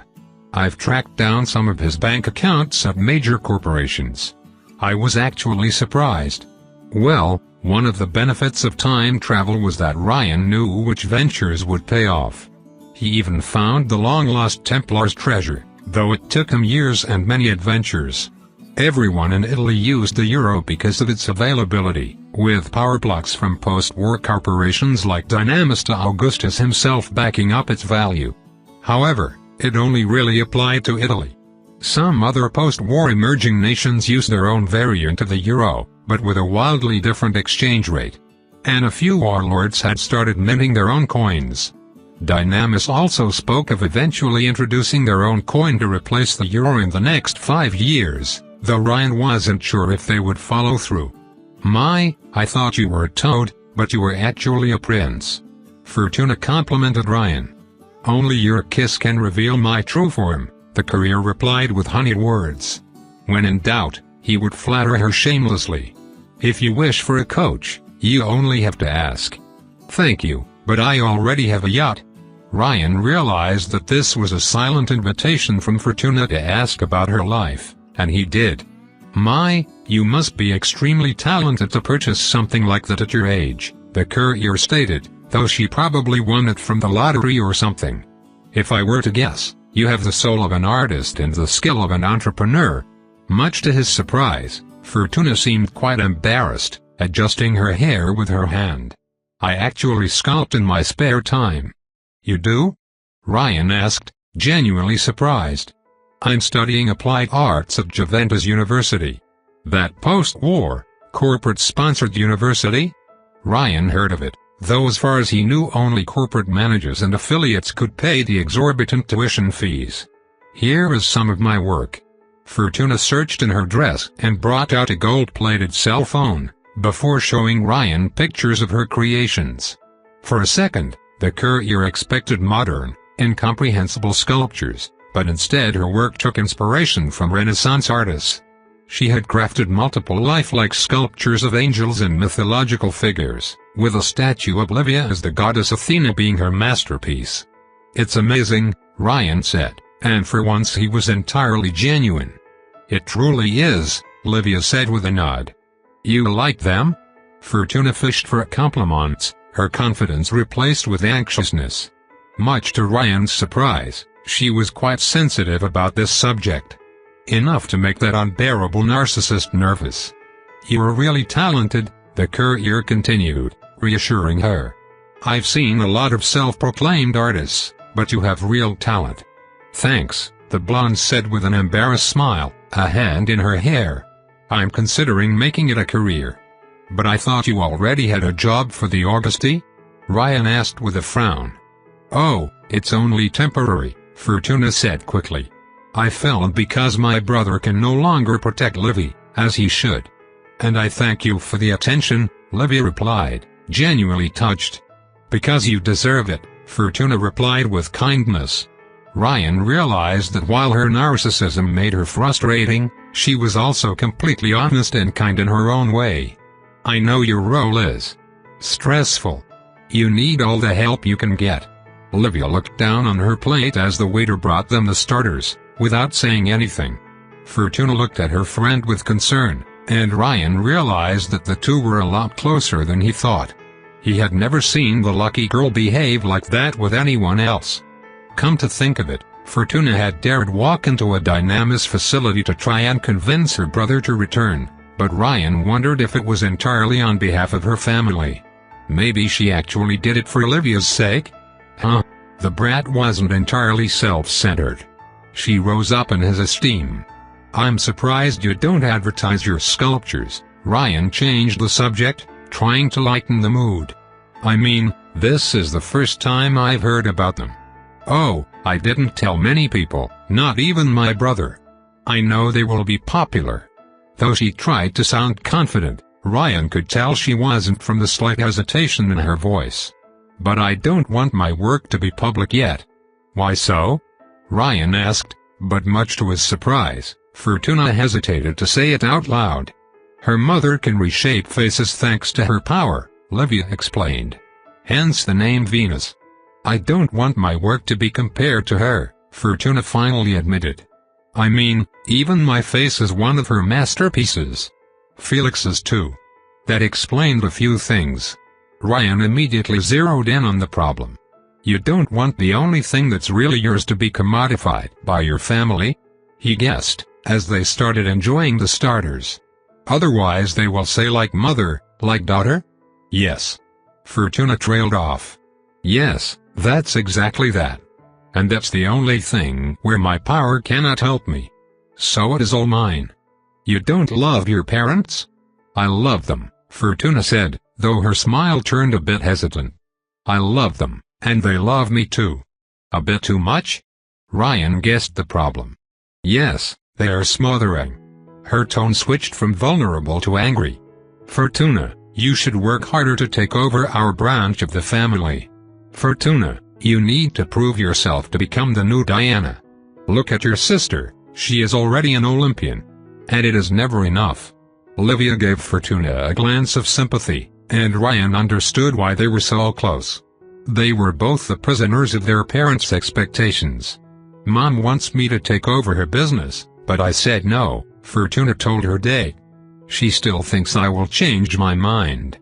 "I've tracked down some of his bank accounts at major corporations. I was actually surprised." Well, one of the benefits of time travel was that Ryan knew which ventures would pay off. He even found the long-lost Templar's treasure, though it took him years and many adventures. Everyone in Italy used the euro because of its availability, with power blocks from post-war corporations like Dynamista Augustus himself backing up its value. However, it only really applied to Italy. Some other post-war emerging nations used their own variant of the euro, but with a wildly different exchange rate. And a few warlords had started minting their own coins. Dynamis also spoke of eventually introducing their own coin to replace the euro in the next 5 years, though Ryan wasn't sure if they would follow through. "My, I thought you were a toad, but you were actually a prince," Fortuna complimented Ryan. "Only your kiss can reveal my true form," the courier replied with honeyed words. When in doubt, he would flatter her shamelessly. "If you wish for a coach, you only have to ask." "Thank you, but I already have a yacht." Ryan realized that this was a silent invitation from Fortuna to ask about her life, and he did. "My, you must be extremely talented to purchase something like that at your age," the courier stated, though she probably won it from the lottery or something. "If I were to guess, you have the soul of an artist and the skill of an entrepreneur." Much to his surprise, Fortuna seemed quite embarrassed, adjusting her hair with her hand. "I actually sculpt in my spare time." "You do?" Ryan asked, genuinely surprised. "I'm studying applied arts at Juventus University." "That post-war, corporate-sponsored university?" Ryan heard of it, though as far as he knew only corporate managers and affiliates could pay the exorbitant tuition fees. "Here is some of my work." Fortuna searched in her dress and brought out a gold-plated cell phone, before showing Ryan pictures of her creations. For a second, the courier expected modern, incomprehensible sculptures, but instead her work took inspiration from Renaissance artists. She had crafted multiple lifelike sculptures of angels and mythological figures, with a statue of Livia as the goddess Athena being her masterpiece. "It's amazing," Ryan said, and for once he was entirely genuine. "It truly is," Livia said with a nod. "You like them?" Fortuna fished for compliments, her confidence replaced with anxiousness. Much to Ryan's surprise, she was quite sensitive about this subject. Enough to make that unbearable narcissist nervous. "You are really talented," the courier continued, reassuring her. "I've seen a lot of self-proclaimed artists, but you have real talent." "Thanks," the blonde said with an embarrassed smile, a hand in her hair. "I'm considering making it a career." "But I thought you already had a job for the Augusti?" Ryan asked with a frown. "Oh, it's only temporary," Fortuna said quickly. "I fell because my brother can no longer protect Livy, as he should." "And I thank you for the attention," Livy replied, genuinely touched. "Because you deserve it," Fortuna replied with kindness. Ryan realized that while her narcissism made her frustrating, she was also completely honest and kind in her own way. "I know your role is stressful." You need all the help you can get. Olivia looked down on her plate as the waiter brought them the starters, without saying anything. Fortuna looked at her friend with concern, and Ryan realized that the two were a lot closer than he thought. He had never seen the lucky girl behave like that with anyone else. Come to think of it, Fortuna had dared walk into a dynamis facility to try and convince her brother to return, but Ryan wondered if it was entirely on behalf of her family. Maybe she actually did it for Olivia's sake? Huh? The brat wasn't entirely self-centered. She rose up in his esteem. I'm surprised you don't advertise your sculptures. Ryan changed the subject, trying to lighten the mood. I mean, this is the first time I've heard about them. Oh, I didn't tell many people, not even my brother. I know they will be popular. Though she tried to sound confident, Ryan could tell she wasn't, from the slight hesitation in her voice. But I don't want my work to be public yet. Why so? Ryan asked, but much to his surprise, Fortuna hesitated to say it out loud. Her mother can reshape faces thanks to her power, Olivia explained. Hence the name Venus. I don't want my work to be compared to her, Fortuna finally admitted. I mean, even my face is one of her masterpieces. Felix's too. That explained a few things. Ryan immediately zeroed in on the problem. You don't want the only thing that's really yours to be commodified by your family? He guessed, as they started enjoying the starters. Otherwise they will say like mother, like daughter? Yes. Fortuna trailed off. Yes, that's exactly that. And that's the only thing where my power cannot help me. So it is all mine. You don't love your parents? I love them, Fortuna said, though her smile turned a bit hesitant. I love them, and they love me too. A bit too much? Ryan guessed the problem. Yes, they are smothering. Her tone switched from vulnerable to angry. Fortuna, you should work harder to take over our branch of the family. Fortuna, you need to prove yourself to become the new Diana. Look at your sister, she is already an Olympian. And it is never enough. Olivia gave Fortuna a glance of sympathy, and Ryan understood why they were so close. They were both the prisoners of their parents' expectations. Mom wants me to take over her business, but I said no, Fortuna told her date. She still thinks I will change my mind.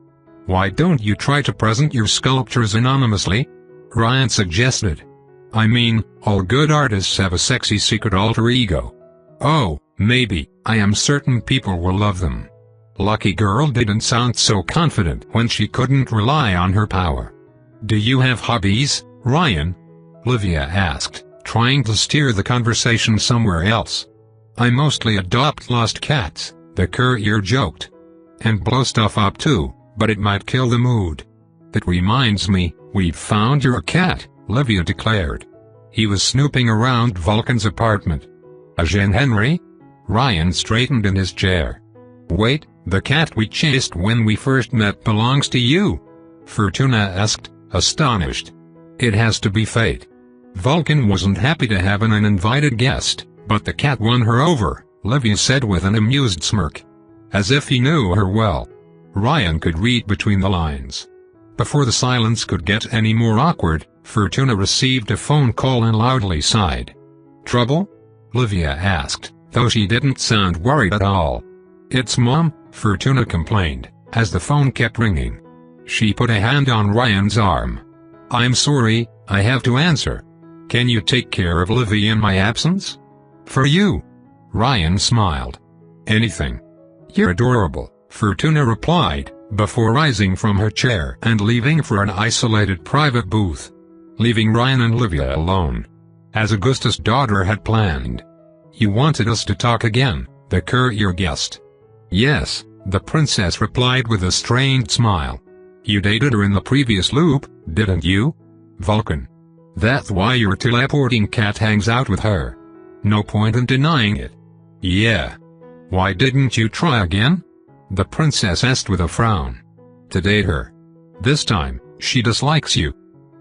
Why don't you try to present your sculptures anonymously? Ryan suggested. I mean, all good artists have a sexy secret alter ego. Oh, maybe, I am certain people will love them. Lucky girl didn't sound so confident when she couldn't rely on her power. Do you have hobbies, Ryan? Olivia asked, trying to steer the conversation somewhere else. I mostly adopt lost cats, the courier joked. And blow stuff up too, but it might kill the mood. That reminds me, we've found your cat, Olivia declared. He was snooping around Vulcan's apartment. A Jean Henry? Ryan straightened in his chair. Wait, the cat we chased when we first met belongs to you? Fortuna asked, astonished. It has to be fate. Vulcan wasn't happy to have an uninvited guest, but the cat won her over, Olivia said with an amused smirk. As if he knew her well. Ryan could read between the lines. Before the silence could get any more awkward, Fortuna received a phone call and loudly sighed. Trouble? Olivia asked, though she didn't sound worried at all. It's Mom, Fortuna complained, as the phone kept ringing. She put a hand on Ryan's arm. I'm sorry, I have to answer. Can you take care of Olivia in my absence? For you. Ryan smiled. Anything. You're adorable, Fortuna replied, before rising from her chair and leaving for an isolated private booth. Leaving Ryan and Olivia alone. As Augustus' daughter had planned. You wanted us to talk again, the courier guessed. Yes, the princess replied with a strained smile. You dated her in the previous loop, didn't you? Vulcan. That's why your teleporting cat hangs out with her. No point in denying it. Yeah. Why didn't you try again? The princess asked with a frown. To date her. This time, she dislikes you.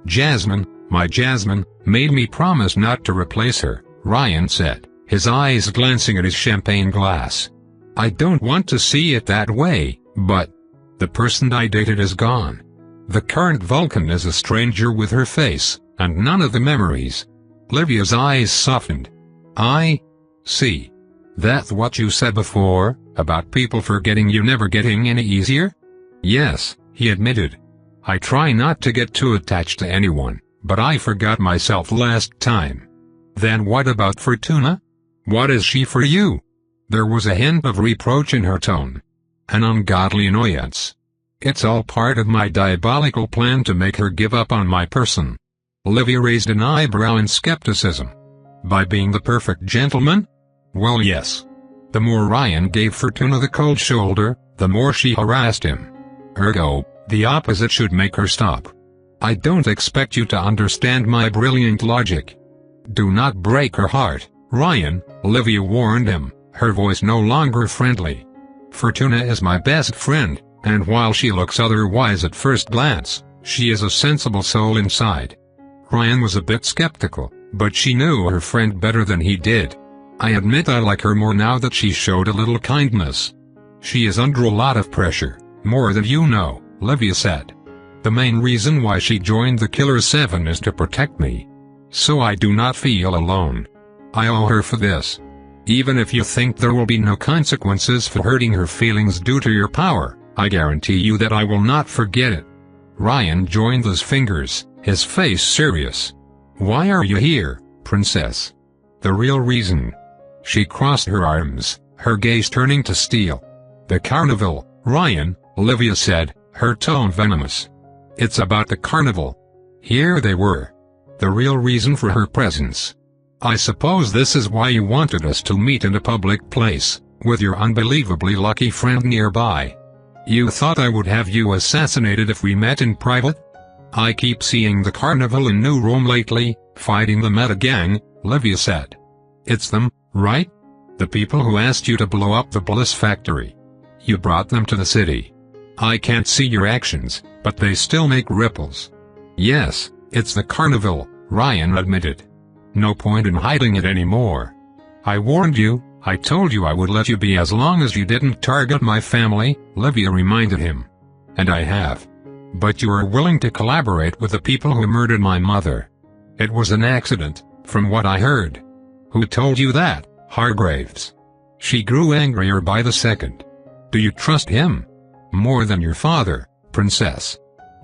Jasmine, my Jasmine, made me promise not to replace her, Ryan said, his eyes glancing at his champagne glass. I don't want to see it that way, but the person I dated is gone. The current Vulcan is a stranger with her face, and none of the memories. Livia's eyes softened. I see. That's what you said before, about people forgetting you never getting any easier? Yes, he admitted. I try not to get too attached to anyone, but I forgot myself last time. Then what about Fortuna? What is she for you? There was a hint of reproach in her tone. An ungodly annoyance. It's all part of my diabolical plan to make her give up on my person. Livia raised an eyebrow in skepticism. By being the perfect gentleman? Well, yes. The more Ryan gave Fortuna the cold shoulder, the more she harassed him. Ergo, the opposite should make her stop. I don't expect you to understand my brilliant logic. Do not break her heart, Ryan, Livia warned him, her voice no longer friendly. Fortuna is my best friend, and while she looks otherwise at first glance, she is a sensible soul inside. Ryan was a bit skeptical, but she knew her friend better than he did. I admit I like her more now that she showed a little kindness. She is under a lot of pressure, more than you know, Livia said. The main reason why she joined the Killer 7 is to protect me. So I do not feel alone. I owe her for this. Even if you think there will be no consequences for hurting her feelings due to your power, I guarantee you that I will not forget it. Ryan joined his fingers, his face serious. Why are you here, princess? The real reason. She crossed her arms, her gaze turning to steel. The carnival, Ryan, Livia said, her tone venomous. It's about the carnival. Here they were. The real reason for her presence. I suppose this is why you wanted us to meet in a public place, with your unbelievably lucky friend nearby. You thought I would have you assassinated if we met in private? I keep seeing the carnival in New Rome lately, fighting the Meta Gang, Livia said. It's them, right? The people who asked you to blow up the Bliss factory. You brought them to the city. I can't see your actions, but they still make ripples. Yes, it's the carnival, Ryan admitted. No point in hiding it anymore. I warned you, I told you I would let you be as long as you didn't target my family, Livia reminded him. And I have. But you are willing to collaborate with the people who murdered my mother. It was an accident, from what I heard. Who told you that, Hargraves? She grew angrier by the second. Do you trust him? More than your father, princess.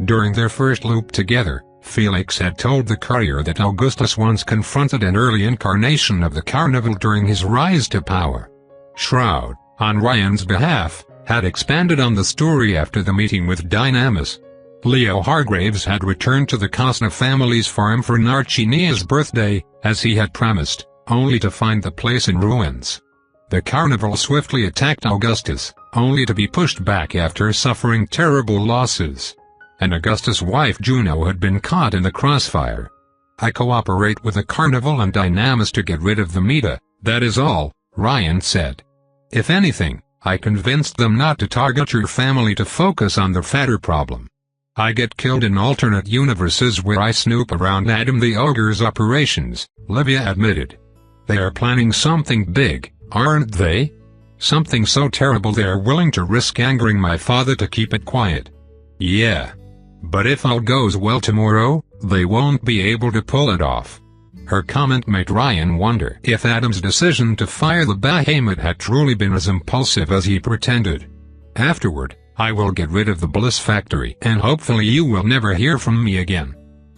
During their first loop together, Felix had told the courier that Augustus once confronted an early incarnation of the carnival during his rise to power. Shroud, on Ryan's behalf, had expanded on the story after the meeting with Dynamis. Leo Hargraves had returned to the Cosna family's farm for Narcinia's birthday, as he had promised, only to find the place in ruins. The carnival swiftly attacked Augustus, only to be pushed back after suffering terrible losses. And Augustus' wife Juno had been caught in the crossfire. I cooperate with the carnival and Dynamis to get rid of the Meta, that is all, Ryan said. If anything, I convinced them not to target your family to focus on the fatter problem. I get killed in alternate universes where I snoop around Adam the Ogre's operations, Livia admitted. They are planning something big, aren't they? Something so terrible they are willing to risk angering my father to keep it quiet. Yeah. But if all goes well tomorrow, they won't be able to pull it off. Her comment made Ryan wonder if Adam's decision to fire the behemoth had truly been as impulsive as he pretended. Afterward, I will get rid of the Bliss factory and hopefully you will never hear from me again.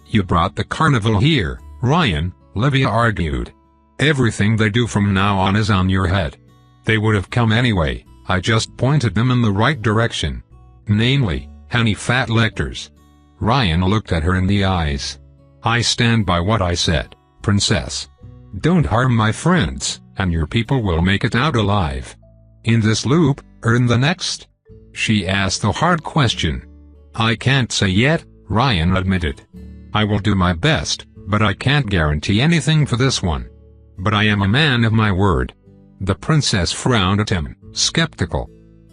You brought the carnival here, Ryan, Livia argued. Everything they do from now on is on your head. They would have come anyway, I just pointed them in the right direction. Namely, honey fat lectors. Ryan looked at her in the eyes. I stand by what I said, princess. Don't harm my friends, and your people will make it out alive. In this loop, or in the next? She asked the hard question. I can't say yet, Ryan admitted. I will do my best, but I can't guarantee anything for this one. But I am a man of my word. The princess frowned at him, skeptical.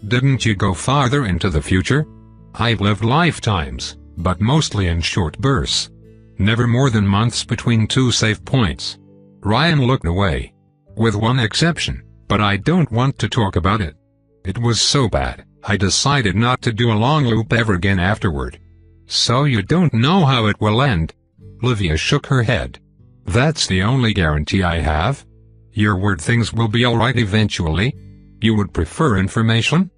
Didn't you go farther into the future? I've lived lifetimes, but mostly in short bursts. Never more than months between two safe points. Ryan looked away. With one exception, but I don't want to talk about it. It was so bad, I decided not to do a long loop ever again afterward. So you don't know how it will end? Livia shook her head. That's the only guarantee I have. Your word things will be alright eventually? You would prefer information?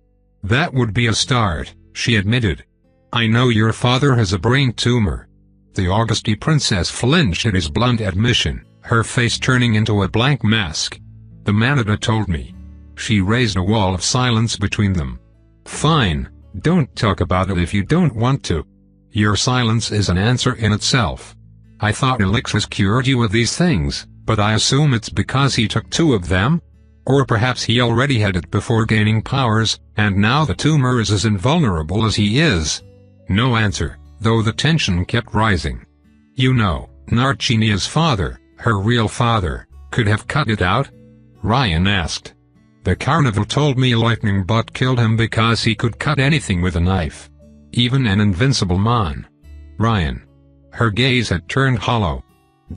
That would be a start, she admitted. I know your father has a brain tumor. The Auguste princess flinched at his blunt admission, her face turning into a blank mask. The Manada told me. She raised a wall of silence between them. Fine, don't talk about it if you don't want to. Your silence is an answer in itself. I thought Elixir cured you of these things, but I assume it's because he took 2 of them? Or perhaps he already had it before gaining powers, and now the tumor is as invulnerable as he is. No answer, though the tension kept rising. You know, Narcinia's father, her real father, could have cut it out? Ryan asked. The carnival told me lightning butt killed him because he could cut anything with a knife. Even an invincible man. Ryan. Her gaze had turned hollow.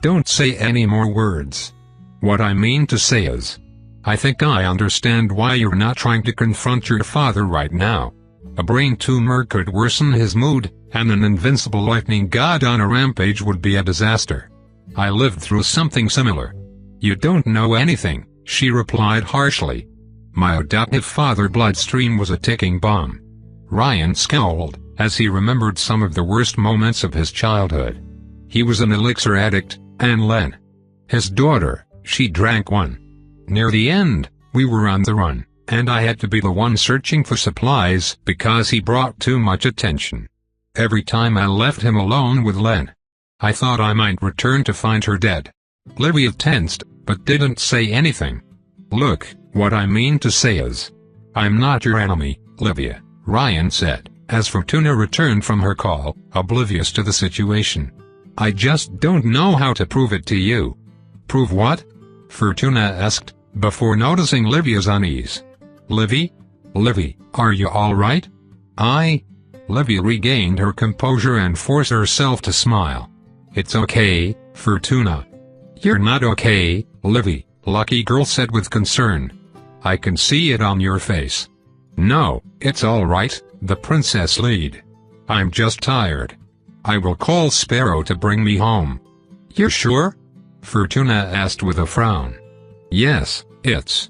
Don't say any more words. What I mean to say is, I think I understand why you're not trying to confront your father right now. A brain tumor could worsen his mood, and an invincible lightning god on a rampage would be a disaster. I lived through something similar. You don't know anything, she replied harshly. My adoptive father bloodstream was a ticking bomb. Ryan scowled, as he remembered some of the worst moments of his childhood. He was an elixir addict, and Len, his daughter, she drank one. Near the end, we were on the run, and I had to be the one searching for supplies because he brought too much attention. Every time I left him alone with Len, I thought I might return to find her dead. Livia tensed, but didn't say anything. Look, what I mean to say is, I'm not your enemy, Livia, Ryan said, as Fortuna returned from her call, oblivious to the situation. I just don't know how to prove it to you. Prove what? Fortuna asked, before noticing Livia's unease. Livy? Livy, are you alright? Livia regained her composure and forced herself to smile. It's okay, Fortuna. You're not okay, Livy, Lucky Girl said with concern. I can see it on your face. No, it's alright, the princess lied. I'm just tired. I will call Sparrow to bring me home. You're sure? Fortuna asked with a frown. Yes, it's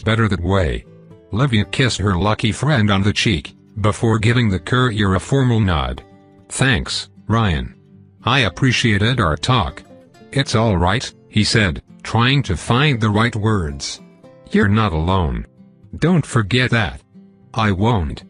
better that way. Livia kissed her lucky friend on the cheek, before giving the courier a formal nod. Thanks, Ryan. I appreciated our talk. It's alright, he said, trying to find the right words. You're not alone. Don't forget that. I won't.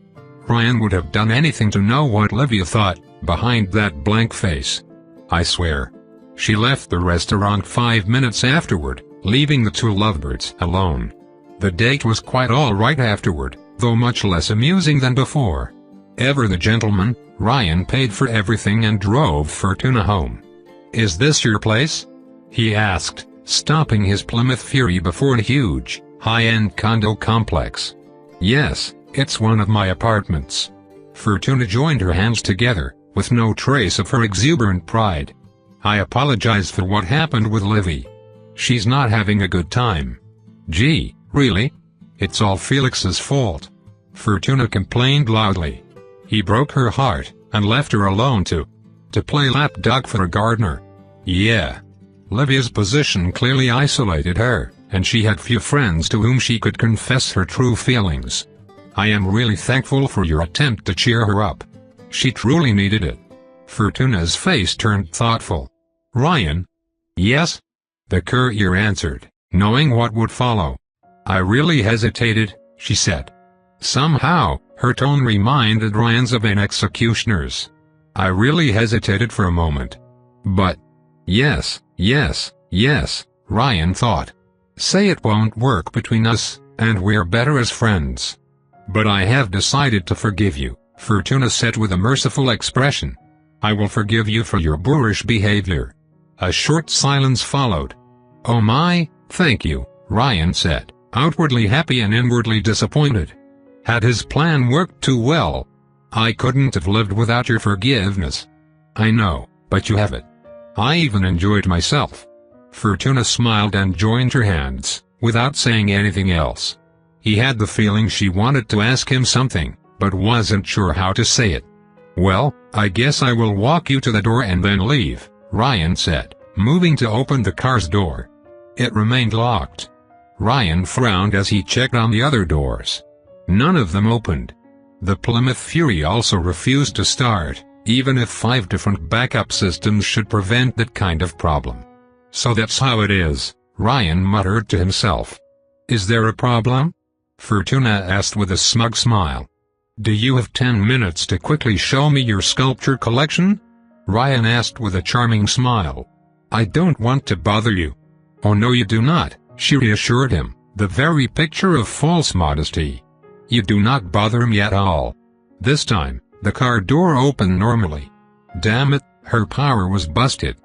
Ryan would have done anything to know what Livia thought, behind that blank face. I swear. She left the restaurant 5 minutes afterward, leaving the 2 lovebirds alone. The date was quite alright afterward, though much less amusing than before. Ever the gentleman, Ryan paid for everything and drove Fortuna home. Is this your place? He asked, stopping his Plymouth Fury before a huge, high-end condo complex. Yes, it's one of my apartments. Fortuna joined her hands together, with no trace of her exuberant pride. I apologize for what happened with Livy. She's not having a good time. Gee, really? It's all Felix's fault. Fortuna complained loudly. He broke her heart, and left her alone to play lapdog for a gardener. Yeah. Livia's position clearly isolated her, and she had few friends to whom she could confess her true feelings. I am really thankful for your attempt to cheer her up. She truly needed it. Fortuna's face turned thoughtful. Ryan? Yes? The courier answered, knowing what would follow. I really hesitated, she said. Somehow, her tone reminded Ryan's of an executioner's. I really hesitated for a moment. But, yes, Ryan thought. Say it won't work between us, and we're better as friends. But I have decided to forgive you, Fortuna said with a merciful expression. I will forgive you for your boorish behavior. A short silence followed. Oh my, thank you, Ryan said, outwardly happy and inwardly disappointed. Had his plan worked too well? I couldn't have lived without your forgiveness. I know, but you have it. I even enjoyed myself. Fortuna smiled and joined her hands, without saying anything else. He had the feeling she wanted to ask him something, but wasn't sure how to say it. Well, "I guess I will walk you to the door and then leave," Ryan said, moving to open the car's door. It remained locked. Ryan frowned as he checked on the other doors. None of them opened. The Plymouth Fury also refused to start, even if 5 different backup systems should prevent that kind of problem. "So that's how it is," Ryan muttered to himself. "Is there a problem?" Fortuna asked with a smug smile. "Do you have 10 minutes to quickly show me your sculpture collection?" Ryan asked with a charming smile. "I don't want to bother you." "Oh no you do not," she reassured him, the very picture of false modesty. "You do not bother me at all." This time, the car door opened normally. Damn it, her power was busted.